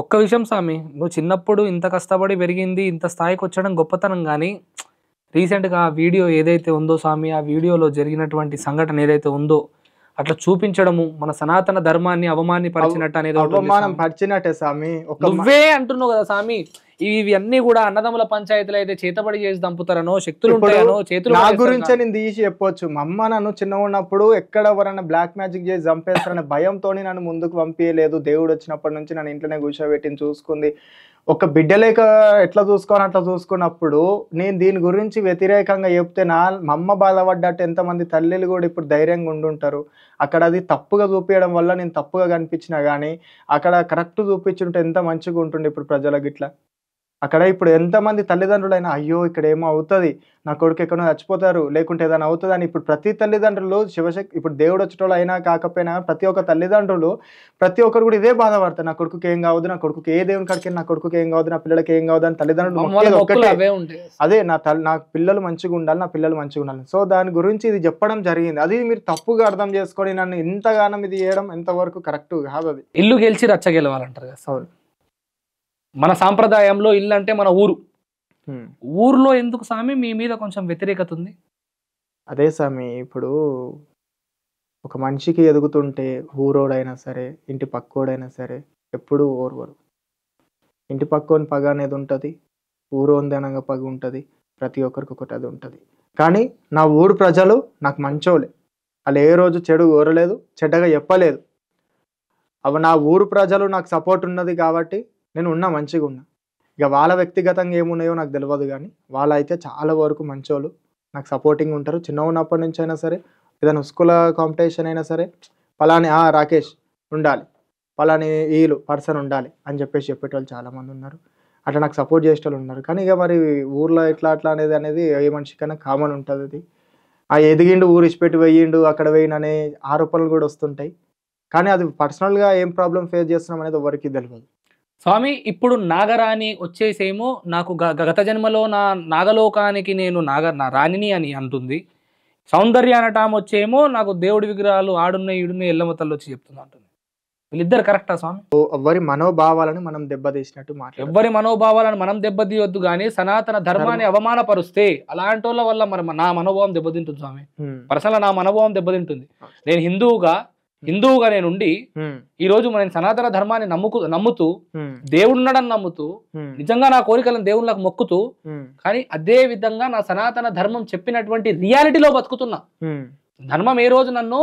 ఒక్క విషయం స్వామి, నువ్వు చిన్నప్పుడు ఇంత కష్టపడి పెరిగింది, ఇంత స్థాయికి వచ్చడం గొప్పతనం, కానీ రీసెంట్గా ఆ వీడియో ఏదైతే ఉందో స్వామి, ఆ వీడియోలో జరిగినటువంటి సంఘటన ఏదైతే ఉందో అట్లా చూపించడము మన సనాతన ధర్మాన్ని అవమానపరిచినట్టు అనేది అవమానం పరిచినట్టే స్వామి. నువ్వే అంటున్నావు కదా స్వామి, ఇవి అన్ని కూడా అన్నదమ్ముల పంచాయతీలు అయితే చేతబడి చేసి దంపుతారనో, శక్తులు ఉంటాయనో, చేతులు నా గురించే నేను తీసి చెప్పొచ్చు. మా అమ్మ నన్ను చిన్నగా ఉన్నప్పుడు ఎక్కడ ఎవరైనా బ్లాక్ మ్యాజిక్ చేసి చంపేస్తారనే భయంతో నన్ను ముందుకు పంపించలేదు. దేవుడు వచ్చినప్పటి నుంచి నన్ను ఇంట్లోనే కూర్చోబెట్టి చూసుకుంది. ఒక బిడ్డ లేక ఎట్లా చూసుకోని అట్లా చూసుకున్నప్పుడు నేను దీని గురించి వ్యతిరేకంగా చెప్తే మా అమ్మ బాధపడ్డట్టు ఎంతమంది తల్లిలు కూడా ఇప్పుడు ధైర్యంగా ఉండుంటారు. అక్కడ అది తప్పుగా చూపించడం వల్ల నేను తప్పుగా కనిపించినా కానీ అక్కడ కరెక్ట్ చూపించుంటే ఎంత మంచిగా ఉంటుండే ఇప్పుడు ప్రజలకు. ఇట్లా అక్కడ ఇప్పుడు ఎంతమంది తల్లిదండ్రులైనా అయ్యో ఇక్కడ ఏమో అవుతుంది, నా కొడుకు ఎక్కడో చచ్చిపోతారు, లేకుంటే ఏదైనా అవుతుంది అని ఇప్పుడు ప్రతి తల్లిదండ్రులు శివశక్తి ఇప్పుడు దేవుడు వచ్చేటోళ్ళు అయినా కాకపోయినా ప్రతి ఒక్క తల్లిదండ్రులు ప్రతి ఒక్కరు కూడా ఇదే బాధపడతారు. నా కొడుకుకి ఏం కావద్దు, నా కొడుకుకి ఏ దేవుని కాడికి నా కొడుకుకి ఏం కావద్దు, నా పిల్లలకి ఏం కావద్దు అని తల్లిదండ్రులు ఒక్కటే అదే నా పిల్లలు మంచిగా ఉండాలి, నా పిల్లలు మంచిగా ఉండాలి. సో దాని గురించి ఇది చెప్పడం జరిగింది. అది మీరు తప్పుగా అర్థం చేసుకొని నన్ను ఇంతగానం ఇది చేయడం ఎంతవరకు కరెక్ట్ కాదు. అది ఇల్లు గెలిచి రచ్చ గెలవాలంటారు కదా. మన సాంప్రదాయంలో ఇల్లు అంటే మన ఊరు. ఊర్లో ఎందుకు స్వామి మీ మీద కొంచెం వ్యతిరేకత ఉంది? అదే స్వామి, ఇప్పుడు ఒక మనిషికి ఎదుగుతుంటే ఊరోడైనా సరే ఇంటి పక్కోడైనా సరే ఎప్పుడూ ఓర్వరు. ఇంటి పక్కోని పగ అనేది ఉంటుంది, ఊరోంది అనగా పగ ఉంటుంది, ప్రతి ఒక్కరికి ఒకటి అది ఉంటుంది. కానీ నా ఊరు ప్రజలు నాకు మంచోలే, వాళ్ళు ఏ రోజు చెడు కోరలేదు, చెడ్డగా చెప్పలేదు. అవి నా ఊరు ప్రజలు నాకు సపోర్ట్ ఉన్నది కాబట్టి నేను ఉన్నా, మంచిగా ఉన్నా. ఇక వాళ్ళ వ్యక్తిగతంగా ఏమున్నాయో నాకు తెలియదు, కానీ వాళ్ళైతే చాలా వరకు మంచోళ్ళు, నాకు సపోర్టింగ్ ఉంటారు. చిన్న ఉన్నప్పటి నుంచి అయినా సరే ఏదైనా స్కూల్ కాంపిటీషన్ అయినా సరే పలాని రాకేష్ ఉండాలి, పలాని వీళ్ళు పర్సన్ ఉండాలి అని చెప్పేటోళ్ళు చాలామంది ఉన్నారు. అట్లా నాకు సపోర్ట్ చేసేటోళ్ళు ఉన్నారు. కానీ ఇక మరి ఊర్లో ఎట్లా అట్లా అనేది ఏ మనిషికైనా కామన్ ఉంటుంది. అది ఎదిగిండు, ఊరు ఇచ్చిపెట్టి వెయ్యిండు, అక్కడ వెయ్యిననే ఆరోపణలు కూడా వస్తుంటాయి. కానీ అది పర్సనల్గా ఏం ప్రాబ్లం ఫేస్ చేస్తున్నాం అనేది ఎవరికి తెలియదు. స్వామి, ఇప్పుడు నాగరాణి వచ్చేసేమో నాకు గత జన్మలో నా నాగలోకానికి నేను నా రాణిని అని అంటుంది. సౌందర్య అనటం వచ్చేమో నాకు దేవుడి విగ్రహాలు ఆడున్నాయి ఈడున్నాయి ఎల్లమతల్లో వచ్చి చెప్తుంది అంటుంది. వీళ్ళిద్దరు కరెక్టా స్వామి? ఎవరి మనోభావాలను మనం దెబ్బతీసినట్టు ఎవరి మనోభావాలను మనం దెబ్బతీయొద్దు, కానీ సనాతన ధర్మాన్ని అవమానపరుస్తే అలాంటి వాళ్ళ వల్ల మరి నా మనోభావం దెబ్బతింటుంది స్వామి. పర్సనల్ నా మనోభావం దెబ్బతింటుంది. నేను హిందువుగా నేనుండి ఈ రోజు మనం సనాతన ధర్మాన్ని నమ్ముతూ దేవుడున్నాడని నమ్ముతూ నిజంగా నా కోరికలను దేవుళ్ళకు మొక్కుతూ, కానీ అదే విధంగా నా సనాతన ధర్మం చెప్పినటువంటి రియాలిటీలో బతుకుతున్నా. ధర్మం ఏ రోజు నన్ను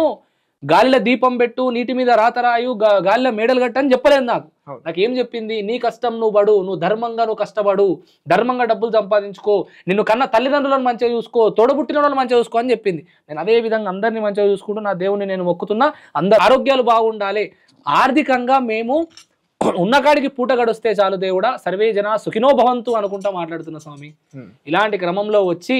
గాలిలో దీపం పెట్టు, నీటి మీద రాతరాయు, గాలిలో మేడలు కట్టు అని చెప్పలేదు. నాకేం చెప్పింది, నీ కష్టం నువ్వు పడు, నువ్వు ధర్మంగా నువ్వు కష్టపడు, ధర్మంగా డబ్బులు సంపాదించుకో, నిన్ను కన్నా తల్లిదండ్రులను మంచిగా చూసుకో, తోడబుట్టిన వాళ్ళని మంచిగా చూసుకో అని చెప్పింది. నేను అదే విధంగా అందరినీ మంచిగా చూసుకుంటూ నా దేవుని నేను మొక్కుతున్నా. అందరు ఆరోగ్యాలు బాగుండాలి, ఆర్థికంగా మేము ఉన్నకాడికి పూట గడుస్తే చాలు దేవుడా, సర్వే జన సుఖినో భవంతు అనుకుంటా మాట్లాడుతున్నా స్వామి. ఇలాంటి క్రమంలో వచ్చి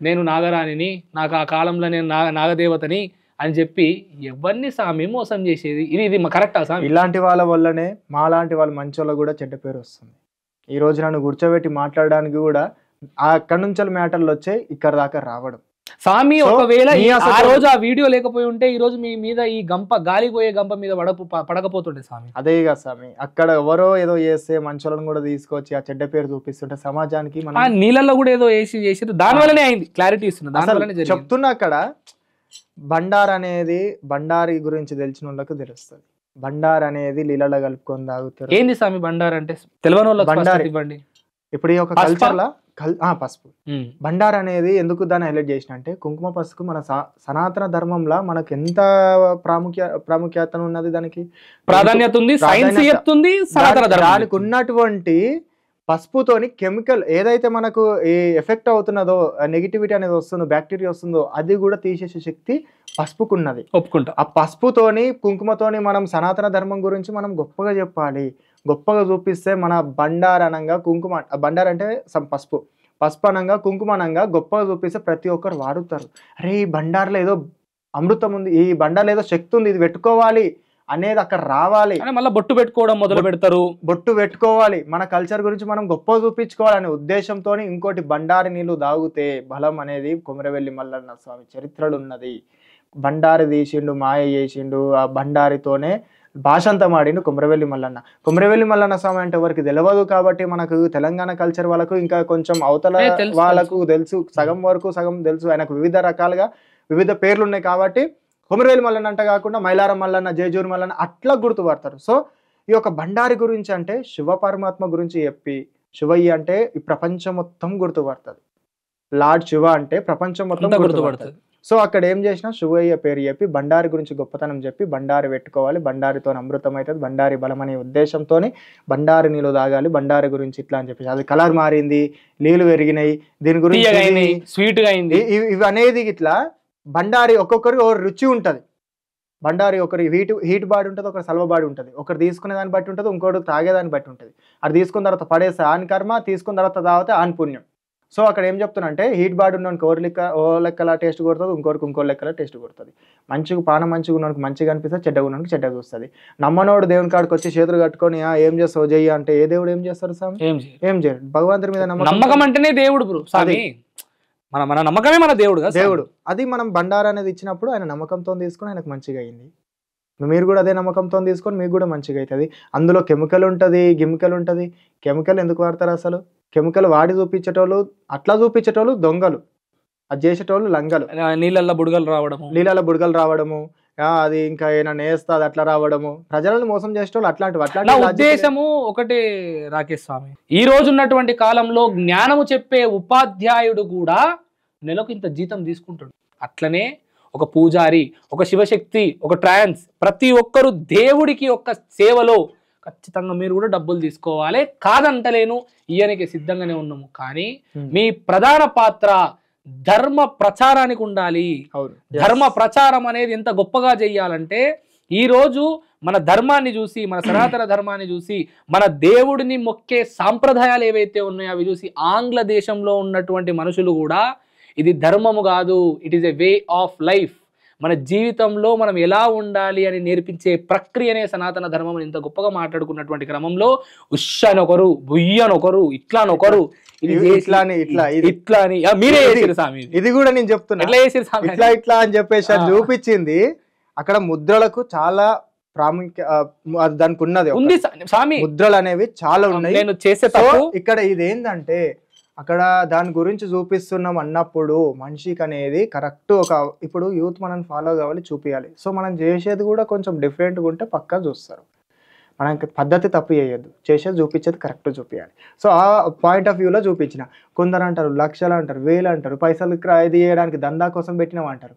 నేను నాగరాణిని, నాకు ఆ కాలంలో నేను నాగదేవతని అని చెప్పి ఎవరిని స్వామి మోసం చేసేది? ఇది కరెక్టా స్వామి? ఇలాంటి వాళ్ళ వల్లనే మాలాంటి వాళ్ళ మంచి వాళ్ళకు కూడా చెడ్డ పేరు వస్తుంది. ఈ రోజు నన్ను కూర్చోబెట్టి మాట్లాడడానికి కూడా అక్కడి నుంచి మ్యాటర్లు వచ్చాయి ఇక్కడ దాకా రావడం. స్వామి ఒకవేళ ఆ రోజు ఆ వీడియో లేకపోయి ఉంటే ఈ రోజు మీ మీద ఈ గాలిపోయే గంప మీద పడకపోతుండే స్వామి. అదే కదా స్వామి, అక్కడ ఎవరో ఏదో చేస్తే మంచోళ్ళని కూడా తీసుకొచ్చి ఆ చెడ్డ పేరు చూపిస్తుంటే సమాజానికి నీళ్ళల్లో కూడా ఏదో చేసి దాని వల్లనే అయింది. క్లారిటీ ఇస్తున్నా చెప్తున్నా. అక్కడ బండారి గురించి తెలిసిన వాళ్ళకు తెలుస్తుంది. బండార్ అనేది నీళ్ళలో కలుపుకొని తాగుతారు. ఏంది స్వామి బండార్ అంటే? తెలియని బండార్ ఇవ్వండి. ఇప్పుడు ఈ ఒక కల్చర్ లా పసుపు బండార్ అనేది ఎందుకు దాన్ని హైలైట్ చేసిన అంటే, కుంకుమ పసుపు మన సనాతన ధర్మంలో మనకు ఎంత ప్రాముఖ్యత ఉన్నది, దానికి ప్రాధాన్యత ఉంది, దానికి ఉన్నటువంటి పసుపుతోని కెమికల్ ఏదైతే మనకు ఎఫెక్ట్ అవుతున్నదో, నెగిటివిటీ అనేది వస్తుందో, బ్యాక్టీరియా వస్తుందో అది కూడా తీసేసే శక్తి పసుపుకున్నది. ఒప్పుకుంటా. ఆ పసుపుతోని కుంకుమతోని మనం సనాతన ధర్మం గురించి మనం గొప్పగా చెప్పాలి, గొప్పగా చూపిస్తే మన బండార్ అనంగా కుంకుమ, బండార్ అంటే పసుపు అనంగా కుంకుమ అనంగా గొప్పగా చూపిస్తే ప్రతి ఒక్కరు వాడుతారు. అరే ఈ బండార్లో ఏదో అమృతం ఉంది, ఈ బండార్లో ఏదో శక్తి ఉంది, ఇది పెట్టుకోవాలి అనేది అక్కడ రావాలి. మళ్ళీ బొట్టు పెట్టుకోవడం మొదలు పెడతారు. బొట్టు పెట్టుకోవాలి, మన కల్చర్ గురించి మనం గొప్ప చూపించుకోవాలనే ఉద్దేశంతో. ఇంకోటి బండారి నీళ్లు తాగితే బలం అనేది కొమరవెల్లి మల్లన్న స్వామి చరిత్రలు ఉన్నది. బండారి తీసిండు, మాయ చేసిండు, ఆ బండారితోనే భాష అంతా మాడిండు కొమరవెల్లి మల్లన్న. కొమరవెల్లి మల్లన్న స్వామి అంటే ఎవరికి తెలియదు కాబట్టి మనకు తెలంగాణ కల్చర్ వాళ్ళకు ఇంకా కొంచెం అవతల వాళ్ళకు తెలుసు, సగం వరకు సగం తెలుసు. ఆయనకు వివిధ రకాలుగా వివిధ పేర్లు ఉన్నాయి కాబట్టి కొమరవెల్లి మల్లన్న అంట కాకుండా మైలారం మల్లన్న, జేజూరు మల్లన్న అట్లా గుర్తుపడతారు. సో ఈ యొక్క బండారి గురించి అంటే శివ పరమాత్మ గురించి చెప్పి, శివయ్య అంటే ఈ ప్రపంచం మొత్తం గుర్తుపడుతుంది, లార్డ్ శివ అంటే ప్రపంచం మొత్తం గుర్తుపడుతుంది. సో అక్కడ ఏం చేసినా శివయ్య పేరు చెప్పి బండారి గురించి గొప్పతనం చెప్పి బండారి పెట్టుకోవాలి, బండారితో అమృతం అవుతుంది, బండారి బలం అనే ఉద్దేశంతో బండారి నీళ్ళు తాగాలి, బండారి గురించి ఇట్లా అని చెప్పేసి అది కలర్ మారింది, నీళ్ళు పెరిగినాయి, దీని గురించి స్వీట్ గా అయింది, ఇవి అనేది ఇట్లా బండారి ఒక్కొక్కరికి ఒక రుచి ఉంటుంది. బండారి ఒకరి హీట్ బాడీ ఉంటుంది, ఒకరి సల్వ బాడీ ఉంటుంది, ఒకరు తీసుకునే దాన్ని బట్టి ఉంటుంది, ఇంకోటి తాగేదాన్ని బట్టి ఉంటుంది. అది తీసుకున్న తర్వాత పడేస్తే ఆన్ కర్మ, తీసుకున్న తర్వాత తాగితే ఆన్ పుణ్యం. సో అక్కడ ఏం చెప్తున్నా అంటే హీట్ బాడీ ఉన్నోనికి ఓ లెక్కలా టేస్ట్ కొడుతుంది, ఇంకో లెక్కలా టేస్ట్ కొడుతుంది. మంచిగా పానం మంచిగా ఉన్నోనికి మంచిగా అనిపిస్తుంది, చెడ్డగా ఉన్నోనికి చెడ్డగా చూస్తుంది. నమ్మనోడు దేవుని కాడికి వచ్చి చేతులు కట్టుకొని ఏం చేస్తావు చెయ్యి అంటే ఏ దేవుడు ఏం చేస్తారు స్వామి? ఏం చేయరు. భగవంతుడి మీద నమ్మకం అంటేనే దేవుడు బ్రో. మన నమ్మకమే మన దేవుడు. దేవుడు అది మనం బండారా అనేది ఇచ్చినప్పుడు ఆయన నమ్మకంతో తీసుకుని ఆయనకు మంచిగా అయింది. మీరు కూడా అదే నమ్మకంతో తీసుకొని మీకు కూడా మంచిగా అవుతుంది. అందులో కెమికల్ ఉంటుంది, గిమికల్ ఉంటుంది. కెమికల్ ఎందుకు వాడతారు అసలు? కెమికల్ వాడి చూపించేటోళ్ళు, అట్లా చూపించేటోళ్ళు దొంగలు, అది చేసేటోళ్ళు లంగలు. నీళ్ళల్లో బుడగలు రావడము, అది ఇంకా ఏమైనా వేస్తా అది అట్లా రావడము, ప్రజలను మోసం చేసేటోళ్ళు అట్లాంటివి. అట్లా ఉద్దేశము ఒకటే రాకేష్ స్వామి, ఈ రోజు ఉన్నటువంటి కాలంలో జ్ఞానము చెప్పే ఉపాధ్యాయుడు కూడా నెలకు ఇంత జీతం తీసుకుంటాడు. అట్లనే ఒక పూజారి, ఒక శివశక్తి, ఒక ట్రాన్స్, ప్రతి ఒక్కరు దేవుడికి యొక్క సేవలో ఖచ్చితంగా మీరు కూడా డబ్బులు తీసుకోవాలి, కాదంటలేను, ఇయ్యనికి సిద్ధంగానే ఉన్నాము. కానీ మీ ప్రధాన పాత్ర ధర్మ ప్రచారానికి ఉండాలి. ధర్మ ప్రచారం అనేది ఎంత గొప్పగా చెయ్యాలంటే ఈ రోజు మన ధర్మాన్ని చూసి, మన సనాతన ధర్మాన్ని చూసి, మన దేవుడిని మొక్కే సాంప్రదాయాలు ఏవైతే ఉన్నాయో అవి చూసి ఆంగ్ల దేశంలో ఉన్నటువంటి మనుషులు కూడా ఇది ధర్మము కాదు, it is a way of life, మన జీవితంలో మనం ఎలా ఉండాలి అని నేర్పించే ప్రక్రియనే సనాతన ధర్మం ఇంత గొప్పగా మాట్లాడుకున్నటువంటి క్రమంలో ఉష్షనొకరు, బుయ్యనొకరు, ఇట్లానొకరు, ఇది కూడా నేను చెప్తున్నా ఇట్లా ఇట్లా అని చెప్పేసి చూపించింది. అక్కడ ముద్రలకు చాలా దానికి ఉన్నది ఉంది స్వామి, ముద్రలు అనేవి చాలా ఉన్నాయి. నేను చేసే ఇక్కడ ఇదేంటంటే అక్కడ దాని గురించి చూపిస్తున్నాం అన్నప్పుడు మనిషికి అనేది కరెక్ట్ ఒక ఇప్పుడు యూత్ మనం ఫాలో కావాలి, చూపించాలి. సో మనం చేసేది కూడా కొంచెం డిఫరెంట్గా ఉంటే పక్కా చూస్తారు. మనకి పద్ధతి తప్పు చేయొద్దు, చేసేది చూపించేది కరెక్ట్ చూపించాలి. సో ఆ పాయింట్ ఆఫ్ వ్యూలో చూపించిన. కొందరు అంటారు లక్షలు అంటారు, వేలు అంటారు, పైసలు ఇది చేయడానికి దందా కోసం పెట్టినాం అంటారు.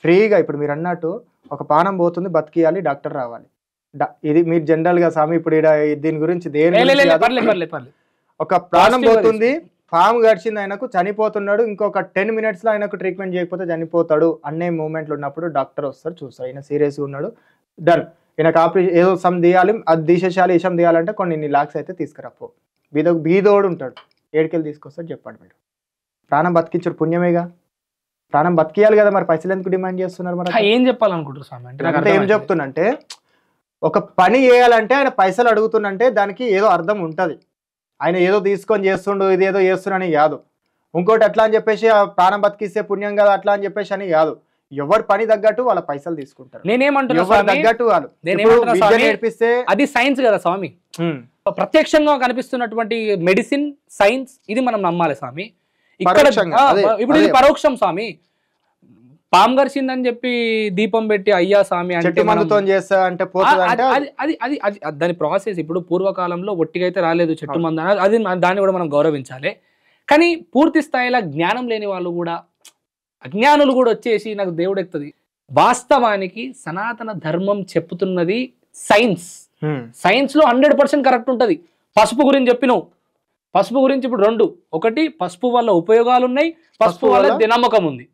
ఫ్రీగా ఇప్పుడు మీరు అన్నట్టు ఒక పానం పోతుంది, బతికియాలి, డాక్టర్ రావాలి. ఇది మీరు జనరల్గా స్వామి ఇప్పుడు దీని గురించి ఒక ప్రాణం పోతుంది, పాము గడిచింది, ఆయనకు చనిపోతున్నాడు, ఇంకొక 10 minutesలో ఆయనకు ట్రీట్మెంట్ చేయకపోతే చనిపోతాడు అనే మూమెంట్లు ఉన్నప్పుడు డాక్టర్ వస్తారు, చూస్తారు ఈయన సీరియస్గా ఉన్నాడు, డన్, ఈయనకు ఆపరేషన్ ఏదో సమ్ తీయాలి, అది తీసేసాలి, ఇషం తీయాలంటే కొన్ని లాక్స్ అయితే తీసుకురాపో. బీదోడు ఉంటాడు, ఏడుకెళ్ళి తీసుకొస్తాడు చెప్పండి. మీరు ప్రాణం బతికించారు పుణ్యమేగా, ప్రాణం బతికియాలి కదా, మరి పైసలు ఎందుకు డిమాండ్ చేస్తున్నారు? మరి ఏం చెప్పాలనుకుంటారు స్వామి అంటే ఏం చెప్తున్నంటే ఒక పని చేయాలంటే ఆయన పైసలు అడుగుతున్నంటే దానికి ఏదో అర్థం ఉంటుంది. ఆయన ఏదో తీసుకొని చేస్తుండు, ఇది ఏదో చేస్తున్నాని కాదు. ఇంకోటి అట్లా అని చెప్పేసి ప్రాణం బతికిస్తే పుణ్యం కదా అట్లా అని చెప్పేసి అని కాదు. ఎవరు పని తగ్గట్టు వాళ్ళ పైసలు తీసుకుంటారు. నేనేమంటున్నా తగ్గట్టు వాళ్ళు నేర్పిస్తే అది సైన్స్ కదా స్వామి. ప్రత్యక్షంగా కనిపిస్తున్నటువంటి మెడిసిన్ సైన్స్ ఇది మనం నమ్మాలి స్వామి. ఇక్కడ ఇప్పుడు ఇది పరోక్షం స్వామి. పాము గరిచిందని చెప్పి దీపం పెట్టి అయ్యా స్వామి అంటే దాని ప్రాసెస్ ఇప్పుడు పూర్వకాలంలో ఒట్టిగా అయితే రాలేదు చెట్టు మందు, అది దాన్ని కూడా మనం గౌరవించాలి. కానీ పూర్తి స్థాయిలో జ్ఞానం లేని వాళ్ళు కూడా, అజ్ఞానులు కూడా వచ్చేసి నాకు దేవుడు ఎక్కుతుంది. వాస్తవానికి సనాతన ధర్మం చెప్తున్నది సైన్స్. సైన్స్ లో 100% కరెక్ట్ ఉంటుంది. పసుపు గురించి చెప్పినావు, పసుపు గురించి ఇప్పుడు 2, ఒకటి పసుపు వల్ల ఉపయోగాలు ఉన్నాయి, పసుపు వల్ల నమ్మకం ఉంది.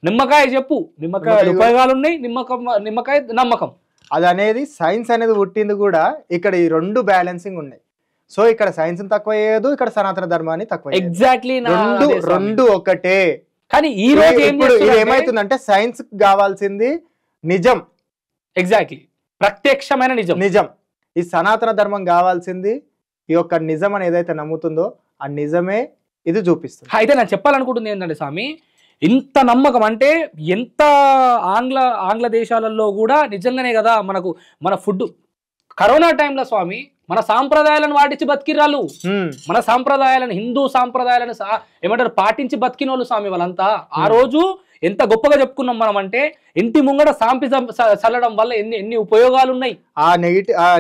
నిమ్మకాయ చెప్పు, నిమ్మకాయ ఉపయోగాలు ఉన్నాయి, నిమ్మకాయ నమ్మకం. అది అనేది సైన్స్ అనేది పుట్టింది కూడా ఇక్కడ ఈ 2 బ్యాలెన్సింగ్ ఉన్నాయి. సో ఇక్కడ సైన్స్ తక్కువ చేయదు, ఇక్కడ సనాతన ధర్మాన్ని తక్కువ. ఎగ్జాక్ట్లీ రెండు ఒకటే. కానీ ఈ రోజు ఏమైతుందంటే సైన్స్ కావాల్సింది నిజం, ఎగ్జాక్ట్లీ ప్రత్యక్షమైన నిజం. ఈ సనాతన ధర్మం కావాల్సింది ఈ యొక్క నిజం అని ఏదైతే నమ్ముతుందో ఆ నిజమే ఇది చూపిస్తుంది. అయితే నేను చెప్పాలనుకుంటుంది ఏంటంటే స్వామి, ఇంత నమ్మకం అంటే ఎంత ఆంగ్ల దేశాలలో కూడా నిజంగానే కదా మనకు మన ఫుడ్ కరోనా టైంలో స్వామి మన సాంప్రదాయాలను వాటించి బతికిరాళ్ళు, మన సాంప్రదాయాలను హిందూ సాంప్రదాయాలను ఏమంటారు పాటించి బతికిన వాళ్ళు స్వామి వాళ్ళంతా. ఆ రోజు ఎంత గొప్పగా చెప్పుకున్నాం మనం అంటే ఇంటి ముంగడ సాంపి చల్లడం వల్ల ఎన్ని ఉపయోగాలు ఉన్నాయి. ఆ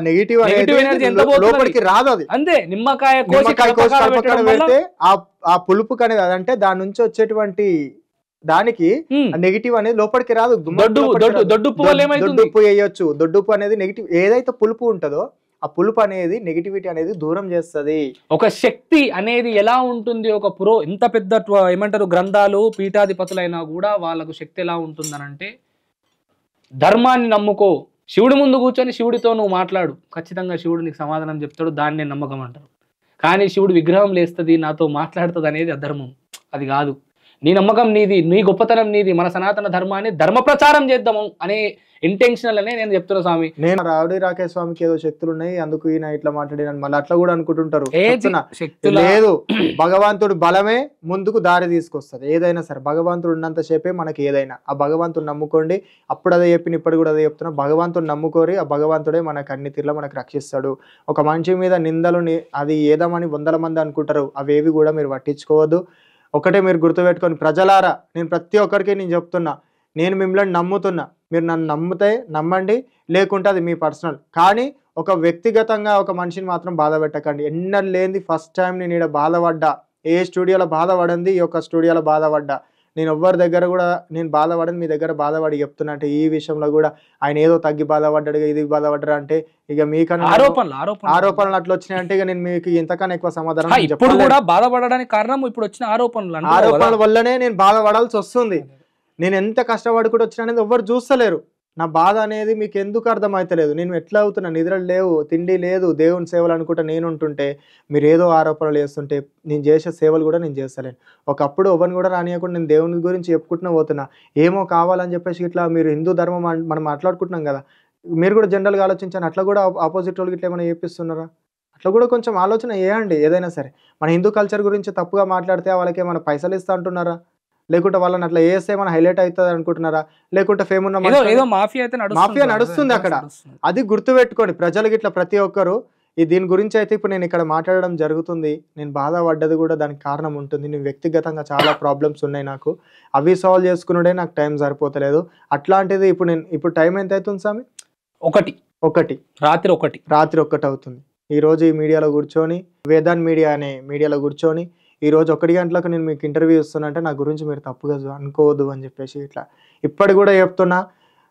నెగిటివ్ ఎనర్జీ ఎంత లోపలికి రాదు, అది అంతే. నిమ్మకాయ పెడితే ఆ పులుపు అనేది అదంటే దాని నుంచి వచ్చేటువంటి దానికి నెగిటివ్ అనేది లోపలికి రాదు. దొడ్డుప్పు వేయొచ్చు, దొడ్డుప్పు అనేది నెగిటివ్, ఏదైతే పులుపు ఉంటుందో ఆ పులుపు అనేది నెగిటివిటీ అనేది దూరం చేస్తుంది. ఒక శక్తి అనేది ఎలా ఉంటుంది, ఒక ఎంత పెద్ద ఏమంటారు గ్రంథాలు పీఠాధిపతులైనా కూడా వాళ్ళకు శక్తి ఎలా ఉంటుందనంటే ధర్మాన్ని నమ్ముకో, శివుడి ముందు కూర్చొని శివుడితో నువ్వు మాట్లాడు, ఖచ్చితంగా శివుడు నీకు సమాధానం చెప్తాడు, దాన్ని నమ్మకం అంటారు. కానీ శివుడు విగ్రహం లేస్తుంది నాతో మాట్లాడుతుంది అనేది అధర్మం, అది కాదు. నీ నమ్మకం నీది, నీ గొప్పతనం నీది, మన సనాతన ధర్మాన్ని ధర్మ ప్రచారం చేద్దాము అనే ఇంటెన్షనల్ అనే నేను చెప్తున్నా స్వామి. నేను రావుడి రాకేష్ స్వామికి ఏదో శక్తులు ఉన్నాయి అందుకు ఈయన ఇట్లా మాట్లాడినాను మళ్ళీ అట్లా కూడా అనుకుంటుంటారు. లేదు, భగవంతుడు బలమే ముందుకు దారి తీసుకొస్తుంది. ఏదైనా సరే భగవంతుడు ఉన్నంత సేపే మనకి ఏదైనా. ఆ భగవంతుడు నమ్ముకోండి, అప్పుడు అదే చెప్పిన ఇప్పుడు కూడా అదే చెప్తున్నా. భగవంతుడు నమ్ముకోరి, ఆ భగవంతుడే మనకు అన్ని తీర్ల మనకు రక్షిస్తాడు. ఒక మనిషి మీద నిందలు అది ఏదామని 100 మంది అనుకుంటారు, అవేవి కూడా మీరు పట్టించుకోవద్దు. ఒకటే మీరు గుర్తుపెట్టుకొని ప్రజలారా, నేను ప్రతి ఒక్కరికి నేను చెప్తున్నా, నేను మిమ్మల్ని నమ్ముతున్నా, మీరు నన్ను నమ్మితే నమ్మండి, లేకుంటే అది మీ పర్సనల్. కానీ ఒక వ్యక్తిగతంగా ఒక మనిషిని మాత్రం బాధ పెట్టకండి. ఎన్నడూ లేనిది ఫస్ట్ టైం నేను ఇక్కడ బాధపడ్డా, ఏ స్టూడియోలో బాధపడింది ఈ యొక్క స్టూడియోలో బాధపడ్డా. నేను ఎవ్వరి దగ్గర కూడా నేను బాధపడని, మీ దగ్గర బాధపడి చెప్తున్నా. అంటే ఈ విషయంలో కూడా ఆయన ఏదో తగ్గి బాధపడ్డాడు, ఇది బాధపడ్డారు అంటే ఇక మీకన్నా ఆరోపణలు అట్లా వచ్చినాయి అంటే ఇక నేను మీకు ఇంతకన్నా ఎక్కువ సమాధానం ఇప్పుడు కూడా బాధపడడానికి కారణం ఇప్పుడు వచ్చిన ఆరోపణల వల్లనే నేను బాధపడాల్సి వస్తుంది. నేను ఎంత కష్టపడి కూడా వచ్చినా అనేది ఎవ్వరు చూస్తలేరు. నా బాధ అనేది మీకు ఎందుకు అర్థమవుతలేదు? నేను ఎట్లా అవుతున్నా, నిద్రలు లేవు, తిండి లేదు, దేవుని సేవలు అనుకుంటా నేను ఉంటుంటే మీరు ఏదో ఆరోపణలు చేస్తుంటే నేను చేసే సేవలు కూడా నేను చేస్తలేను. ఒకప్పుడు ఎవరిని కూడా రానియకుండా నేను దేవుని గురించి చెప్పుకుంటూనే పోతున్నా. ఏమో కావాలని చెప్పేసి ఇట్లా మీరు హిందూ ధర్మం మనం మాట్లాడుకుంటున్నాం కదా, మీరు కూడా జనరల్గా ఆలోచించాను. అట్లా కూడా ఆపోజిట్ వాళ్ళకి ఇట్లా ఏమైనా చేపిస్తున్నారా? అట్లా కూడా కొంచెం ఆలోచన చేయండి. ఏదైనా సరే మన హిందూ కల్చర్ గురించి తప్పుగా మాట్లాడితే వాళ్ళకి ఏమైనా పైసలు ఇస్తా అంటున్నారా? లేకుంటే వాళ్ళని అట్లా వేస్తే మన హైలైట్ అవుతుంది అనుకుంటున్నారా? లేకుంటే ఫేమ్ ఉన్న మాఫియా నడుస్తుంది అక్కడ. అది గుర్తుపెట్టుకోండి ప్రజలకి. ఇట్లా ప్రతి ఒక్కరు దీని గురించి అయితే ఇప్పుడు నేను ఇక్కడ మాట్లాడడం జరుగుతుంది. నేను బాధపడ్డది కూడా దానికి కారణం ఉంటుంది. నేను వ్యక్తిగతంగా చాలా ప్రాబ్లమ్స్ ఉన్నాయి నాకు, అవి సాల్వ్ చేసుకున్నడే నాకు టైం సరిపోతలేదు. అట్లాంటిది ఇప్పుడు టైం ఎంత అవుతుంది స్వామి? 1 రాత్రి 1 అవుతుంది. ఈరోజు ఈ మీడియాలో కూర్చొని, వేదాన్ మీడియా అనే మీడియాలో కూర్చొని ఈరోజు 1 గంటలకు నేను మీకు ఇంటర్వ్యూ ఇస్తున్నా అంటే నా గురించి మీరు తప్పుగా అనుకోవద్దు అని చెప్పేసి ఇట్లా ఇప్పటి కూడా చెప్తున్నా.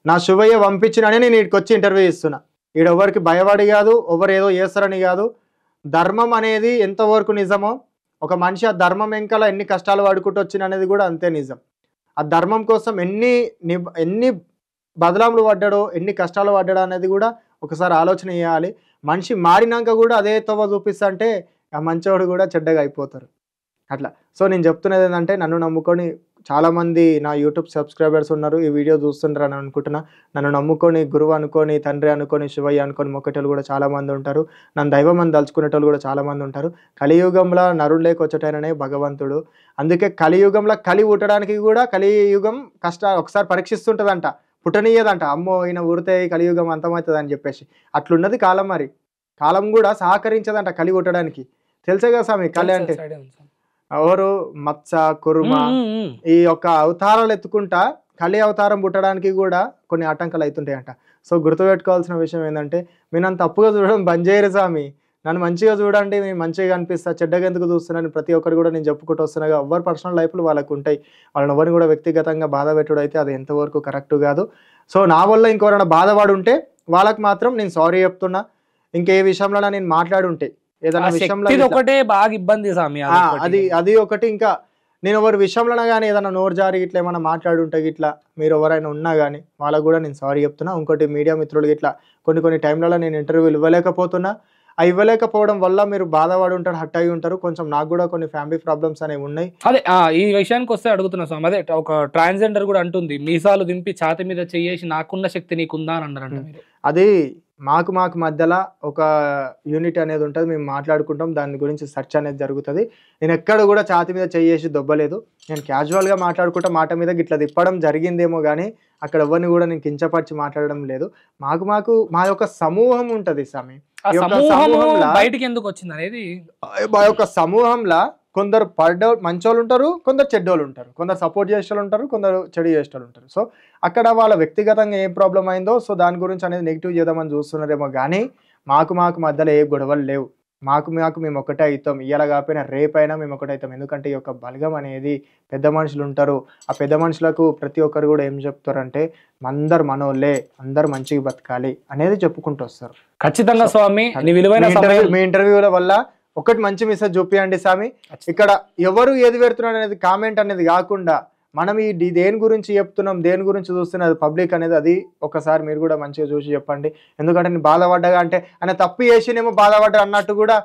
నా శివయ్య పంపించిననే నేను ఇక్కడికి వచ్చి ఇంటర్వ్యూ ఇస్తున్నా. ఈడ ఎవరికి భయపడి కాదు, ఎవరు ఏదో చేస్తారని కాదు. ధర్మం అనేది ఎంతవరకు నిజమో, ఒక మనిషి ఆ ధర్మం వెంకల ఎన్ని కష్టాలు పడుకుంటూ వచ్చిన అనేది కూడా అంతే నిజం. ఆ ధర్మం కోసం ఎన్ని బదలాములు పడ్డాడో, ఎన్ని కష్టాలు పడ్డాడో అనేది కూడా ఒకసారి ఆలోచన చేయాలి. మనిషి మారినాక కూడా అదే తవ్వ చూపిస్తా అంటే ఆ మంచోడు కూడా చెడ్డగా అయిపోతారు అట్లా. సో నేను చెప్తున్నది ఏంటంటే, నన్ను నమ్ముకొని చాలామంది నా యూట్యూబ్ సబ్స్క్రైబర్స్ ఉన్నారు, ఈ వీడియో చూస్తుంటారని అనుకుంటున్నా. నన్ను నమ్ముకొని గురువు అనుకొని, తండ్రి అనుకొని, శివయ్య అనుకొని మొక్కేటోళ్ళు కూడా చాలామంది ఉంటారు. నన్ను దైవం అని తలుచుకునేటోళ్ళు కూడా చాలామంది ఉంటారు. కలియుగంలో నరుడు లేకొచ్చటైననే భగవంతుడు. అందుకే కలియుగంలో కలి పుట్టడానికి కూడా కలియుగం ఒకసారి పరీక్షిస్తుంటుందంట, పుట్టనీయదంట. అమ్మో ఈయన ఊరితే కలియుగం అంతమవుతుంది అని చెప్పేసి. అట్లున్నది కాలం. మరి కాలం కూడా సహకరించదంట కలి పుట్టడానికి. తెలుసే కదా స్వామి కలి అంటే ఎవరు? మత్స, కుర్మ, ఈ యొక్క అవతారాలు ఎత్తుకుంటా కలి అవతారం పుట్టడానికి కూడా కొన్ని ఆటంకాలు అవుతుంటాయంట. సో గుర్తుపెట్టుకోవాల్సిన విషయం ఏంటంటే, మీరు నన్ను తప్పుగా చూడడం బంద్ చేయరు స్వామి. నన్ను మంచిగా చూడండి, నేను మంచిగా అనిపిస్తా, చెడ్డగా ఎందుకు చూస్తున్నాను ప్రతి ఒక్కరు కూడా నేను చెప్పుకుంటూ వస్తున్నా. ఎవరి పర్సనల్ లైఫ్లు వాళ్ళకు ఉంటాయి. వాళ్ళని ఎవరిని కూడా వ్యక్తిగతంగా బాధ పెట్టుడు అయితే అది ఎంతవరకు కరెక్ట్ కాదు. సో నా వల్ల ఇంకెవరైనా బాధపడి ఉంటే వాళ్ళకి మాత్రం నేను సారీ చెప్తున్నా. ఇంకే విషయంలో నేను మాట్లాడుంటే ఏదైనా విషయంలో ఒకటే బాగా ఇబ్బంది స్వామి, అది ఒకటి. ఇంకా నేను ఎవరి విషయంలో కానీ ఏదైనా నోరు జారి ఇట్లా ఏమైనా మాట్లాడుంటే ఇట్లా మీరు ఎవరైనా ఉన్నా కానీ వాళ్ళకు కూడా నేను సారీ చెప్తున్నా. ఇంకోటి మీడియా మిత్రులకి ఇట్లా కొన్ని టైంలలో నేను ఇంటర్వ్యూలు ఇవ్వలేకపోతున్నా. ఆ ఇవ్వలేకపోవడం వల్ల మీరు బాధపడి ఉంటారు, హట్ అయి ఉంటారు. కొంచెం నాకు కూడా కొన్ని ఫ్యామిలీ ప్రాబ్లమ్స్ అనేవి ఉన్నాయి. అదే ఈ విషయానికి వస్తే అడుగుతున్నా స్వామి. అదే ఒక ట్రాన్స్జెండర్ కూడా అంటుంది, మీసాలు దింపి ఛాతి మీద చెయ్యేసి నాకున్న శక్తి నీకుందా అని అన్నారంట. అది మాకు మధ్యలో ఒక యూనిట్ అనేది ఉంటుంది, మేము మాట్లాడుకుంటాం, దాని గురించి సెర్చ్ అనేది జరుగుతుంది. నేను ఎక్కడ కూడా ఛాతి మీద చేసి దొబ్బలేదు. నేను క్యాజువల్గా మాట్లాడుకుంటా, మాట మీద గిట్లా తిప్పడం జరిగిందేమో కానీ అక్కడ ఎవరిని కూడా నేను కించపరిచి మాట్లాడడం లేదు. మా యొక్క సమూహం ఉంటుంది స్వామి. బయటికి ఎందుకు వచ్చింది అనేది మా యొక్క సమూహంలో కొందరు మంచోళ్ళు ఉంటారు, కొందరు చెడ్డోళ్ళు ఉంటారు, కొందరు సపోర్ట్ చేసేవాళ్ళు ఉంటారు, కొందరు చెడు చేసేవాళ్ళు ఉంటారు. సో అక్కడ వాళ్ళ వ్యక్తిగతంగా ఏం ప్రాబ్లం అయిందో సో దాని గురించి అనేది నెగిటివ్ చేద్దామని చూస్తున్నారేమో కానీ మాకు మధ్యలో ఏ గొడవలు లేవు. మాకు మేము ఒకటే అవుతాం, ఇయ్యాల కాకపోయినా రేపైనా మేము ఒకటే అవుతాం. ఎందుకంటే ఈ యొక్క బలగం అనేది పెద్ద మనుషులు ఉంటారు. ఆ పెద్ద మనుషులకు ప్రతి ఒక్కరు కూడా ఏం చెప్తారంటే అందరు మనోళ్ళే, అందరు మంచిగా బతకాలి అనేది చెప్పుకుంటూ వస్తారు. ఖచ్చితంగా స్వామి. మీ ఇంటర్వ్యూల వల్ల ఒకటి మంచి మెసేజ్ చూపియండి స్వామి. ఇక్కడ ఎవరు ఏది పెడుతున్నాడు అనేది కామెంట్ అనేది కాకుండా మనం ఈ దేని గురించి చెప్తున్నాం, దేని గురించి చూస్తున్నది పబ్లిక్ అనేది అది ఒకసారి మీరు కూడా మంచిగా చూసి చెప్పండి. ఎందుకంటే నేను బాధపడ్డగా అంటే ఆయన తప్పు చేసినేమో బాధపడ్డా అన్నట్టు కూడా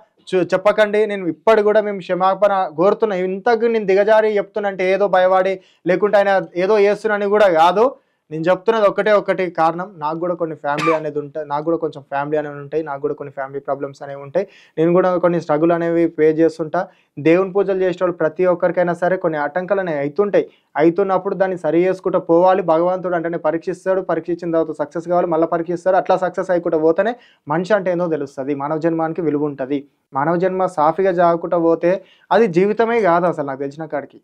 చెప్పకండి. నేను ఇప్పటి కూడా మేము క్షమాపణ కోరుతున్నా. ఇంతకు నేను దిగజారి చెప్తున్నా అంటే ఏదో భయపడి లేకుంటే ఆయన ఏదో చేస్తున్నానని కూడా కాదు. నేను చెప్తున్నది ఒకటి కారణం, నాకు కూడా కొన్ని ఫ్యామిలీ అనేది ఉంటాయి, నాకు కూడా కొంచెం ఫ్యామిలీ అనేవి ఉంటాయి, నాకు కూడా కొన్ని ఫ్యామిలీ ప్రాబ్లమ్స్ అనేవి ఉంటాయి. నేను కూడా కొన్ని స్ట్రగుల్ అనేవి పే చేస్తుంటా. దేవుని పూజలు చేసేవాళ్ళు ప్రతి ఒక్కరికైనా సరే కొన్ని ఆటంకాలు అనేవి అవుతున్నప్పుడు దాన్ని సరి చేసుకుంటూ పోవాలి. భగవంతుడు అంటేనే పరీక్షిస్తాడు, పరీక్షించిన తర్వాత సక్సెస్ కావాలి, మళ్ళీ పరీక్షిస్తాడు. అట్లా సక్సెస్ అయ్యకుండా పోతేనే మనిషి అంటే ఏందో తెలుస్తుంది, మానవ జన్మానికి విలువ ఉంటుంది. మానవ జన్మ సాఫీగా జాగుకుంటూ పోతే అది జీవితమే కాదు అసలు. నాకు తెలిసిన కాడికి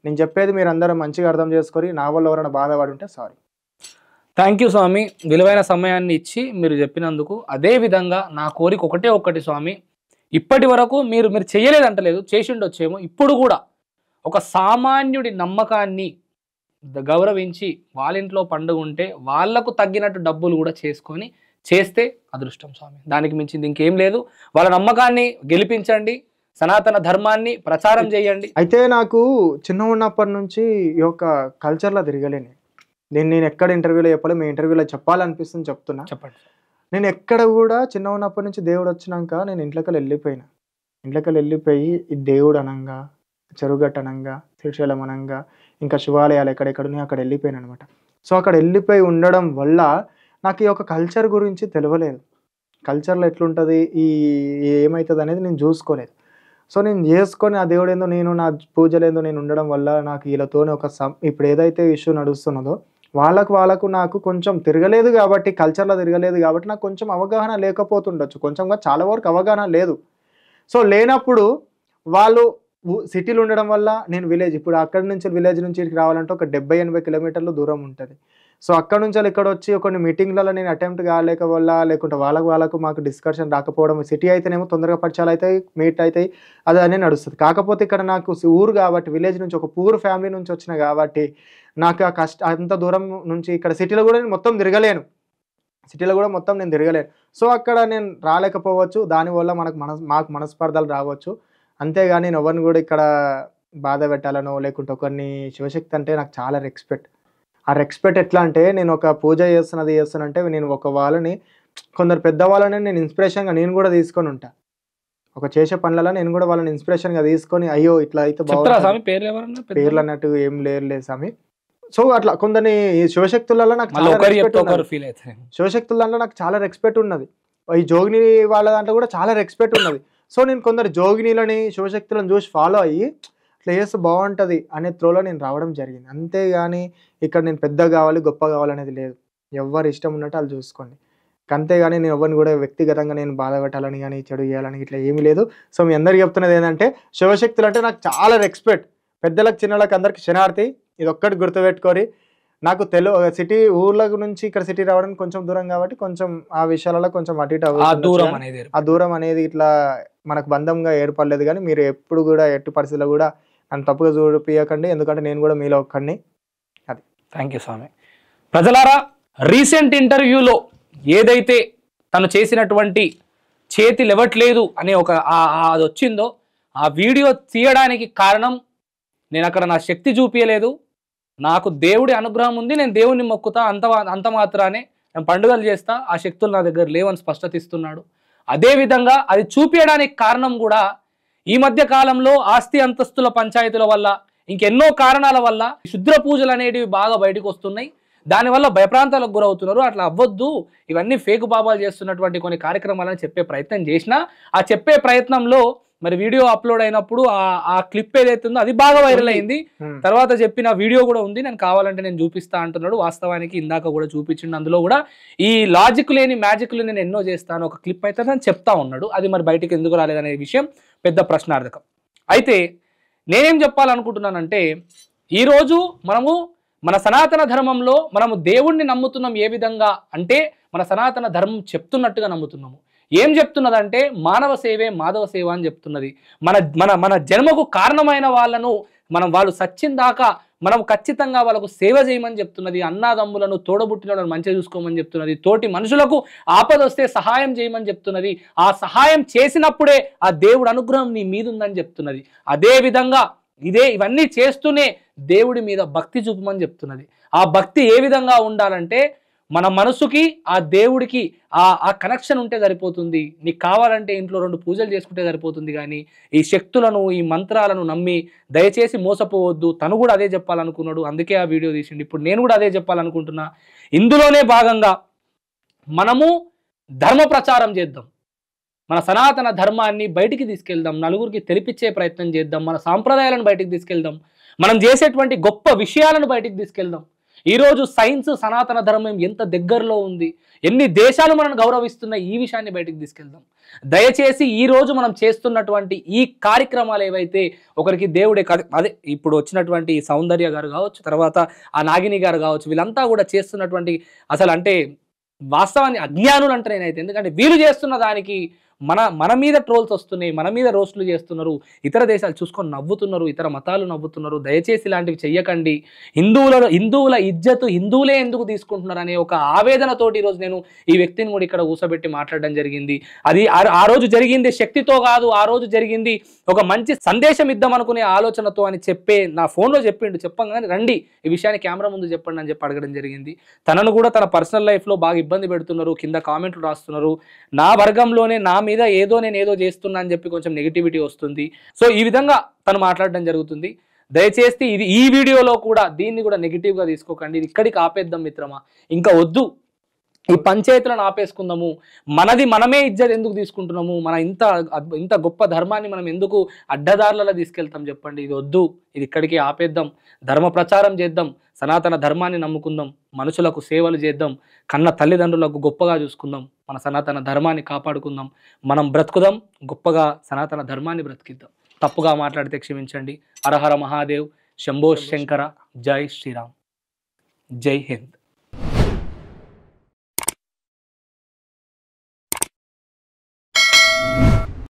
నేను చెప్పేది మీరు అందరూ మంచిగా అర్థం చేసుకొని నా వల్ల ఎవరైనా బాధపడి ఉంటే సారీ. థ్యాంక్ యూ స్వామి, విలువైన సమయాన్ని ఇచ్చి మీరు చెప్పినందుకు. అదేవిధంగా నా కోరిక ఒకటి స్వామి, ఇప్పటి వరకు మీరు చేయలేదంటలేదు, చేసి ఉండొచ్చేమో. ఇప్పుడు కూడా ఒక సామాన్యుడి నమ్మకాన్ని గౌరవించి వాళ్ళ ఇంట్లో పండుగ ఉంటే వాళ్లకు తగ్గినట్టు డబ్బులు కూడా చేసుకొని చేస్తే అదృష్టం స్వామి. దానికి మించింది ఇంకేం లేదు. వాళ్ళ నమ్మకాన్ని గెలిపించండి, సనాతన ధర్మాన్ని ప్రచారం చేయండి. అయితే నాకు చిన్న ఉన్నప్పటి నుంచి ఈ యొక్క కల్చర్లో తిరగలేని నేను ఎక్కడ ఇంటర్వ్యూలో చెప్పాలి, మీ ఇంటర్వ్యూలో చెప్పాలనిపిస్తుంది చెప్తున్నా. చెప్పండి. నేను ఎక్కడ కూడా చిన్న ఉన్నప్పటి నుంచి దేవుడు వచ్చినాక నేను ఇంట్లోకి వెళ్ళిపోయి ఈ దేవుడు అనంగా, చెరుగట్టు అనంగా, శ్రీశైలం అనంగా, ఇంకా శివాలయాలు ఎక్కడెక్కడున్నాయి అక్కడ వెళ్ళిపోయాను అనమాట. సో అక్కడ వెళ్ళిపోయి ఉండడం వల్ల నాకు ఈ యొక్క కల్చర్ గురించి తెలియలేదు. కల్చర్లో ఎట్లుంటుంది, ఏమవుతుంది అనేది నేను చూసుకోలేదు. సో నేను చేసుకొని ఆ దేవుడు ఏందో, నేను నా పూజలు ఏందో నేను ఉండడం వల్ల నాకు వీళ్ళతోనే ఇప్పుడు ఏదైతే ఇష్యూ నడుస్తున్నదో వాళ్ళకు నాకు కొంచెం తిరగలేదు కాబట్టి, కల్చర్లో తిరగలేదు కాబట్టి నాకు కొంచెం అవగాహన లేకపోతుండొచ్చు. కొంచెంగా చాలా వరకు అవగాహన లేదు. సో లేనప్పుడు వాళ్ళు సిటీలు ఉండడం వల్ల నేను విలేజ్, ఇప్పుడు అక్కడి నుంచి విలేజ్ నుంచి ఇక్కడికి రావాలంటే ఒక 70-80 కిలోమీటర్లు దూరం ఉంటుంది. సో అక్కడ నుంచి ఇక్కడ వచ్చి కొన్ని మీటింగ్లలో నేను అటెంప్ట్ కాలేక వల్ల, లేకుంటే వాళ్ళకు మాకు డిస్కషన్ రాకపోవడం. సిటీ అయితేనేమో తొందరగా పరిచయాలు అవుతాయి, మీట్ అవుతాయి, అది అనేది నడుస్తుంది. కాకపోతే ఇక్కడ నాకు ఊరు కాబట్టి, విలేజ్ నుంచి ఒక పూర్ ఫ్యామిలీ నుంచి వచ్చిన కాబట్టి నాకు ఆ అంత దూరం నుంచి ఇక్కడ సిటీలో కూడా నేను మొత్తం తిరగలేను. సో అక్కడ నేను రాలేకపోవచ్చు. దానివల్ల మాకు మనస్పర్ధలు రావచ్చు. అంతేగాని నేను ఎవరిని కూడా ఇక్కడ బాధ పెట్టాలనో లేకుంటే ఒకరిని, శివశక్తి అంటే నాకు చాలా రెస్పెక్ట్. ఆ రెస్పెక్ట్ ఎట్లా అంటే, నేను ఒక పూజ చేస్తానంటే నేను ఒక వాళ్ళని, కొందరు పెద్దవాళ్ళని నేను ఇన్స్పిరేషన్గా నేను కూడా తీసుకొని ఉంటా. ఒక చేసే పనులలో నేను కూడా వాళ్ళని ఇన్స్పిరేషన్గా తీసుకొని అయ్యో ఇట్లా అయితే బాగుంటుంది. పేర్లు అన్నట్టు ఏం లేదు స్వామి. సో అట్లా కొందరిని శివశక్తులలో నాకు చాలా రెస్పెక్ట్ ఉన్నది. ఈ జోగిని వాళ్ళ దాంట్లో కూడా చాలా రెస్పెక్ట్ ఉన్నది. సో నేను కొందరు జోగినీలని, శివశక్తులను చూసి ఫాలో అయ్యి ఇట్లా చేస్తే బాగుంటుంది అనే త్రోలో నేను రావడం జరిగింది. అంతేగాని ఇక్కడ నేను పెద్ద కావాలి, గొప్ప కావాలనేది లేదు. ఎవరు ఇష్టం ఉన్నట్టు వాళ్ళు చూసుకోండి. అంతేగాని నేను ఎవరిని కూడా వ్యక్తిగతంగా నేను బాధ పెట్టాలని కానీ, చెడు చేయాలని ఇట్లా ఏమీ లేదు. సో మీ అందరికీ చెప్తున్నది ఏంటంటే, శివశక్తులు అంటే నాకు చాలా రెస్పెక్ట్. పెద్దలకు చిన్నలకు అందరికి శనార్థి. ఇది ఒక్కటి గుర్తుపెట్టుకోరి. నాకు సిటీ ఊర్ల నుంచి ఇక్కడ సిటీ రావడానికి కొంచెం దూరం కాబట్టి కొంచెం ఆ విషయాలలో కొంచెం అటు ఇటు ఆ దూరం అనేది ఇట్లా మనకు బంధంగా ఏర్పడలేదు. కానీ మీరు ఎప్పుడు కూడా ఎట్టి పరిస్థితుల్లో కూడా నన్ను తప్పుగా చూపియకండి, ఎందుకంటే నేను కూడా మీలో ఒక్కడిని. అది. థ్యాంక్ యూ స్వామి. ప్రజలారా, రీసెంట్ ఇంటర్వ్యూలో ఏదైతే తను చేసినటువంటి చేతి లేవట్లేదు అనే అది వచ్చిందో, ఆ వీడియో తీయడానికి కారణం నేను అక్కడ నా శక్తి చూపించలేదు, నాకు దేవుడి అనుగ్రహం ఉంది, నేను దేవుడిని మొక్కుతా, అంత మాత్రానే నేను పండుగలు చేస్తా, ఆ శక్తులు నా దగ్గర లేవని స్పష్టత ఇస్తున్నాడు. అదేవిధంగా అది చూపించడానికి కారణం కూడా ఈ మధ్య కాలంలో ఆస్తి అంతస్తుల పంచాయతీల వల్ల, ఇంకెన్నో కారణాల వల్ల శుద్ర పూజలు అనేటివి బాగా బయటకు వస్తున్నాయి. దానివల్ల భయప్రాంతాలకు గురవుతున్నారు. అట్లా అవ్వద్దు, ఇవన్నీ ఫేక్ బాబాలు చేస్తున్నటువంటి కొన్ని కార్యక్రమాలను చెప్పే ప్రయత్నం చేసినా, ఆ చెప్పే ప్రయత్నంలో మరి వీడియో అప్లోడ్ అయినప్పుడు ఆ క్లిప్ ఏదైతే ఉందో అది బాగా వైరల్ అయింది. తర్వాత చెప్పిన వీడియో కూడా ఉంది, నేను కావాలంటే నేను చూపిస్తా అంటున్నాడు. వాస్తవానికి ఇందాక కూడా చూపించిండు. అందులో కూడా ఈ లాజిక్ లేని మ్యాజిక్లు నేను ఎన్నో చేస్తాను ఒక క్లిప్ అయితే అని చెప్తా ఉన్నాడు. అది మరి బయటికి ఎందుకు రాలేదనే విషయం పెద్ద ప్రశ్నార్థకం. అయితే నేనేం చెప్పాలనుకుంటున్నానంటే, ఈరోజు మనము మన సనాతన ధర్మంలో మనము దేవుణ్ణి నమ్ముతున్నాం. ఏ విధంగా అంటే మన సనాతన ధర్మం చెప్తున్నట్టుగా నమ్ముతున్నాము. ఏం చెప్తున్నదంటే మానవ సేవే మాధవ సేవ అని చెప్తున్నది. మన మన మన జన్మకు కారణమైన వాళ్ళను వాళ్ళు సచ్చిన దాకా మనం ఖచ్చితంగా వాళ్ళకు సేవ చేయమని చెప్తున్నది. అన్నాదమ్ములను తోడబుట్టిన వాళ్ళని మంచిగా చూసుకోమని చెప్తున్నది. తోటి మనుషులకు ఆపద వస్తే సహాయం చేయమని చెప్తున్నది. ఆ సహాయం చేసినప్పుడే ఆ దేవుడి అనుగ్రహం నీ మీద ఉందని చెప్తున్నది. అదే విధంగా ఇవన్నీ చేస్తూనే దేవుడి మీద భక్తి చూపమని చెప్తున్నది. ఆ భక్తి ఏ విధంగా ఉండాలంటే మన మనసుకి ఆ దేవుడికి ఆ కనెక్షన్ ఉంటే సరిపోతుంది. నీకు కావాలంటే ఇంట్లో 2 పూజలు చేసుకుంటే సరిపోతుంది. కానీ ఈ శక్తులను ఈ మంత్రాలను నమ్మి దయచేసి మోసపోవద్దు. తను కూడా అదే చెప్పాలనుకున్నాడు, అందుకే ఆ వీడియో తీసిండు. ఇప్పుడు నేను కూడా అదే చెప్పాలనుకుంటున్నా. ఇందులోనే భాగంగా మనము ధర్మ ప్రచారం చేద్దాం, మన సనాతన ధర్మాన్ని బయటికి తీసుకెళ్దాం, నలుగురికి తెలిపించే ప్రయత్నం చేద్దాం, మన సాంప్రదాయాలను బయటికి తీసుకెళ్దాం, మనం చేసేటువంటి గొప్ప విషయాలను బయటికి తీసుకెళ్దాం. ఈరోజు సైన్స్ సనాతన ధర్మం ఎంత దగ్గరలో ఉంది, ఎన్ని దేశాలు మనం గౌరవిస్తున్నాయి, ఈ విషయాన్ని బయటికి తీసుకెళ్దాం. దయచేసి ఈరోజు మనం చేస్తున్నటువంటి ఈ కార్యక్రమాలు ఏవైతే ఒకరికి దేవుడే అదే ఇప్పుడు వచ్చినటువంటి సౌందర్య గారు కావచ్చు, తర్వాత ఆ నాగిని గారు కావచ్చు, వీళ్ళంతా కూడా చేస్తున్నటువంటి అసలు అంటే వాస్తవాన్ని అజ్ఞానులు అంటే నేనైతే, ఎందుకంటే వీళ్ళు చేస్తున్న దానికి మన మీద ట్రోల్స్ వస్తున్నాయి, మన మీద రోస్టులు చేస్తున్నారు, ఇతర దేశాలు చూసుకొని నవ్వుతున్నారు, ఇతర మతాలు నవ్వుతున్నారు. దయచేసి ఇలాంటివి చెయ్యకండి. హిందువుల ఇజ్జతు హిందువులే ఎందుకు తీసుకుంటున్నారు అనే ఒక ఆవేదనతోటి ఈరోజు నేను ఈ వ్యక్తిని కూడా ఇక్కడ కూర్చోబెట్టి మాట్లాడడం జరిగింది. అది ఆ రోజు జరిగింది శక్తితో కాదు, ఆ రోజు జరిగింది ఒక మంచి సందేశం ఇద్దాం అనుకునే ఆలోచనతో అని నా ఫోన్లో చెప్పిండు. చెప్పంగానే రండి ఈ విషయాన్ని కెమెరా ముందు చెప్పండి అని చెప్పి అడగడం జరిగింది. తనను కూడా తన పర్సనల్ లైఫ్లో బాగా ఇబ్బంది పెడుతున్నారు, కింద కామెంట్లు రాస్తున్నారు. నా వర్గంలోనే నా మీద నేను ఏదో చేస్తున్నా అని చెప్పి కొంచెం నెగిటివిటీ వస్తుంది. సో ఈ విధంగా తను మాట్లాడడం జరుగుతుంది. దయచేసి ఈ వీడియోలో కూడా దీన్ని కూడా నెగిటివ్గా తీసుకోకండి. ఇది ఇక్కడికి ఆపేద్దాం మిత్రమా, ఇంకా వద్దు. ఈ పంచాయతీలను ఆపేసుకుందాము. మనమే ఇజ్జత్ ఎందుకు తీసుకుంటున్నాము? మన ఇంత గొప్ప ధర్మాన్ని మనం ఎందుకు అడ్డదారులలో తీసుకెళ్తాం చెప్పండి? ఇది వద్దు, ఇది ఇక్కడికి ఆపేద్దాం. ధర్మ ప్రచారం చేద్దాం, సనాతన ధర్మాన్ని నమ్ముకుందాం, మనుషులకు సేవలు చేద్దాం, కన్న తల్లిదండ్రులకు గొప్పగా చూసుకుందాం, మన సనాతన ధర్మాన్ని కాపాడుకుందాం, మనం బ్రతుకుదాం, గొప్పగా సనాతన ధర్మాన్ని బ్రతికిద్దాం. తప్పుగా మాట్లాడితే క్షమించండి. హరహర మహాదేవ్, శంభో శంకర, జై శ్రీరామ్, జై హింద్.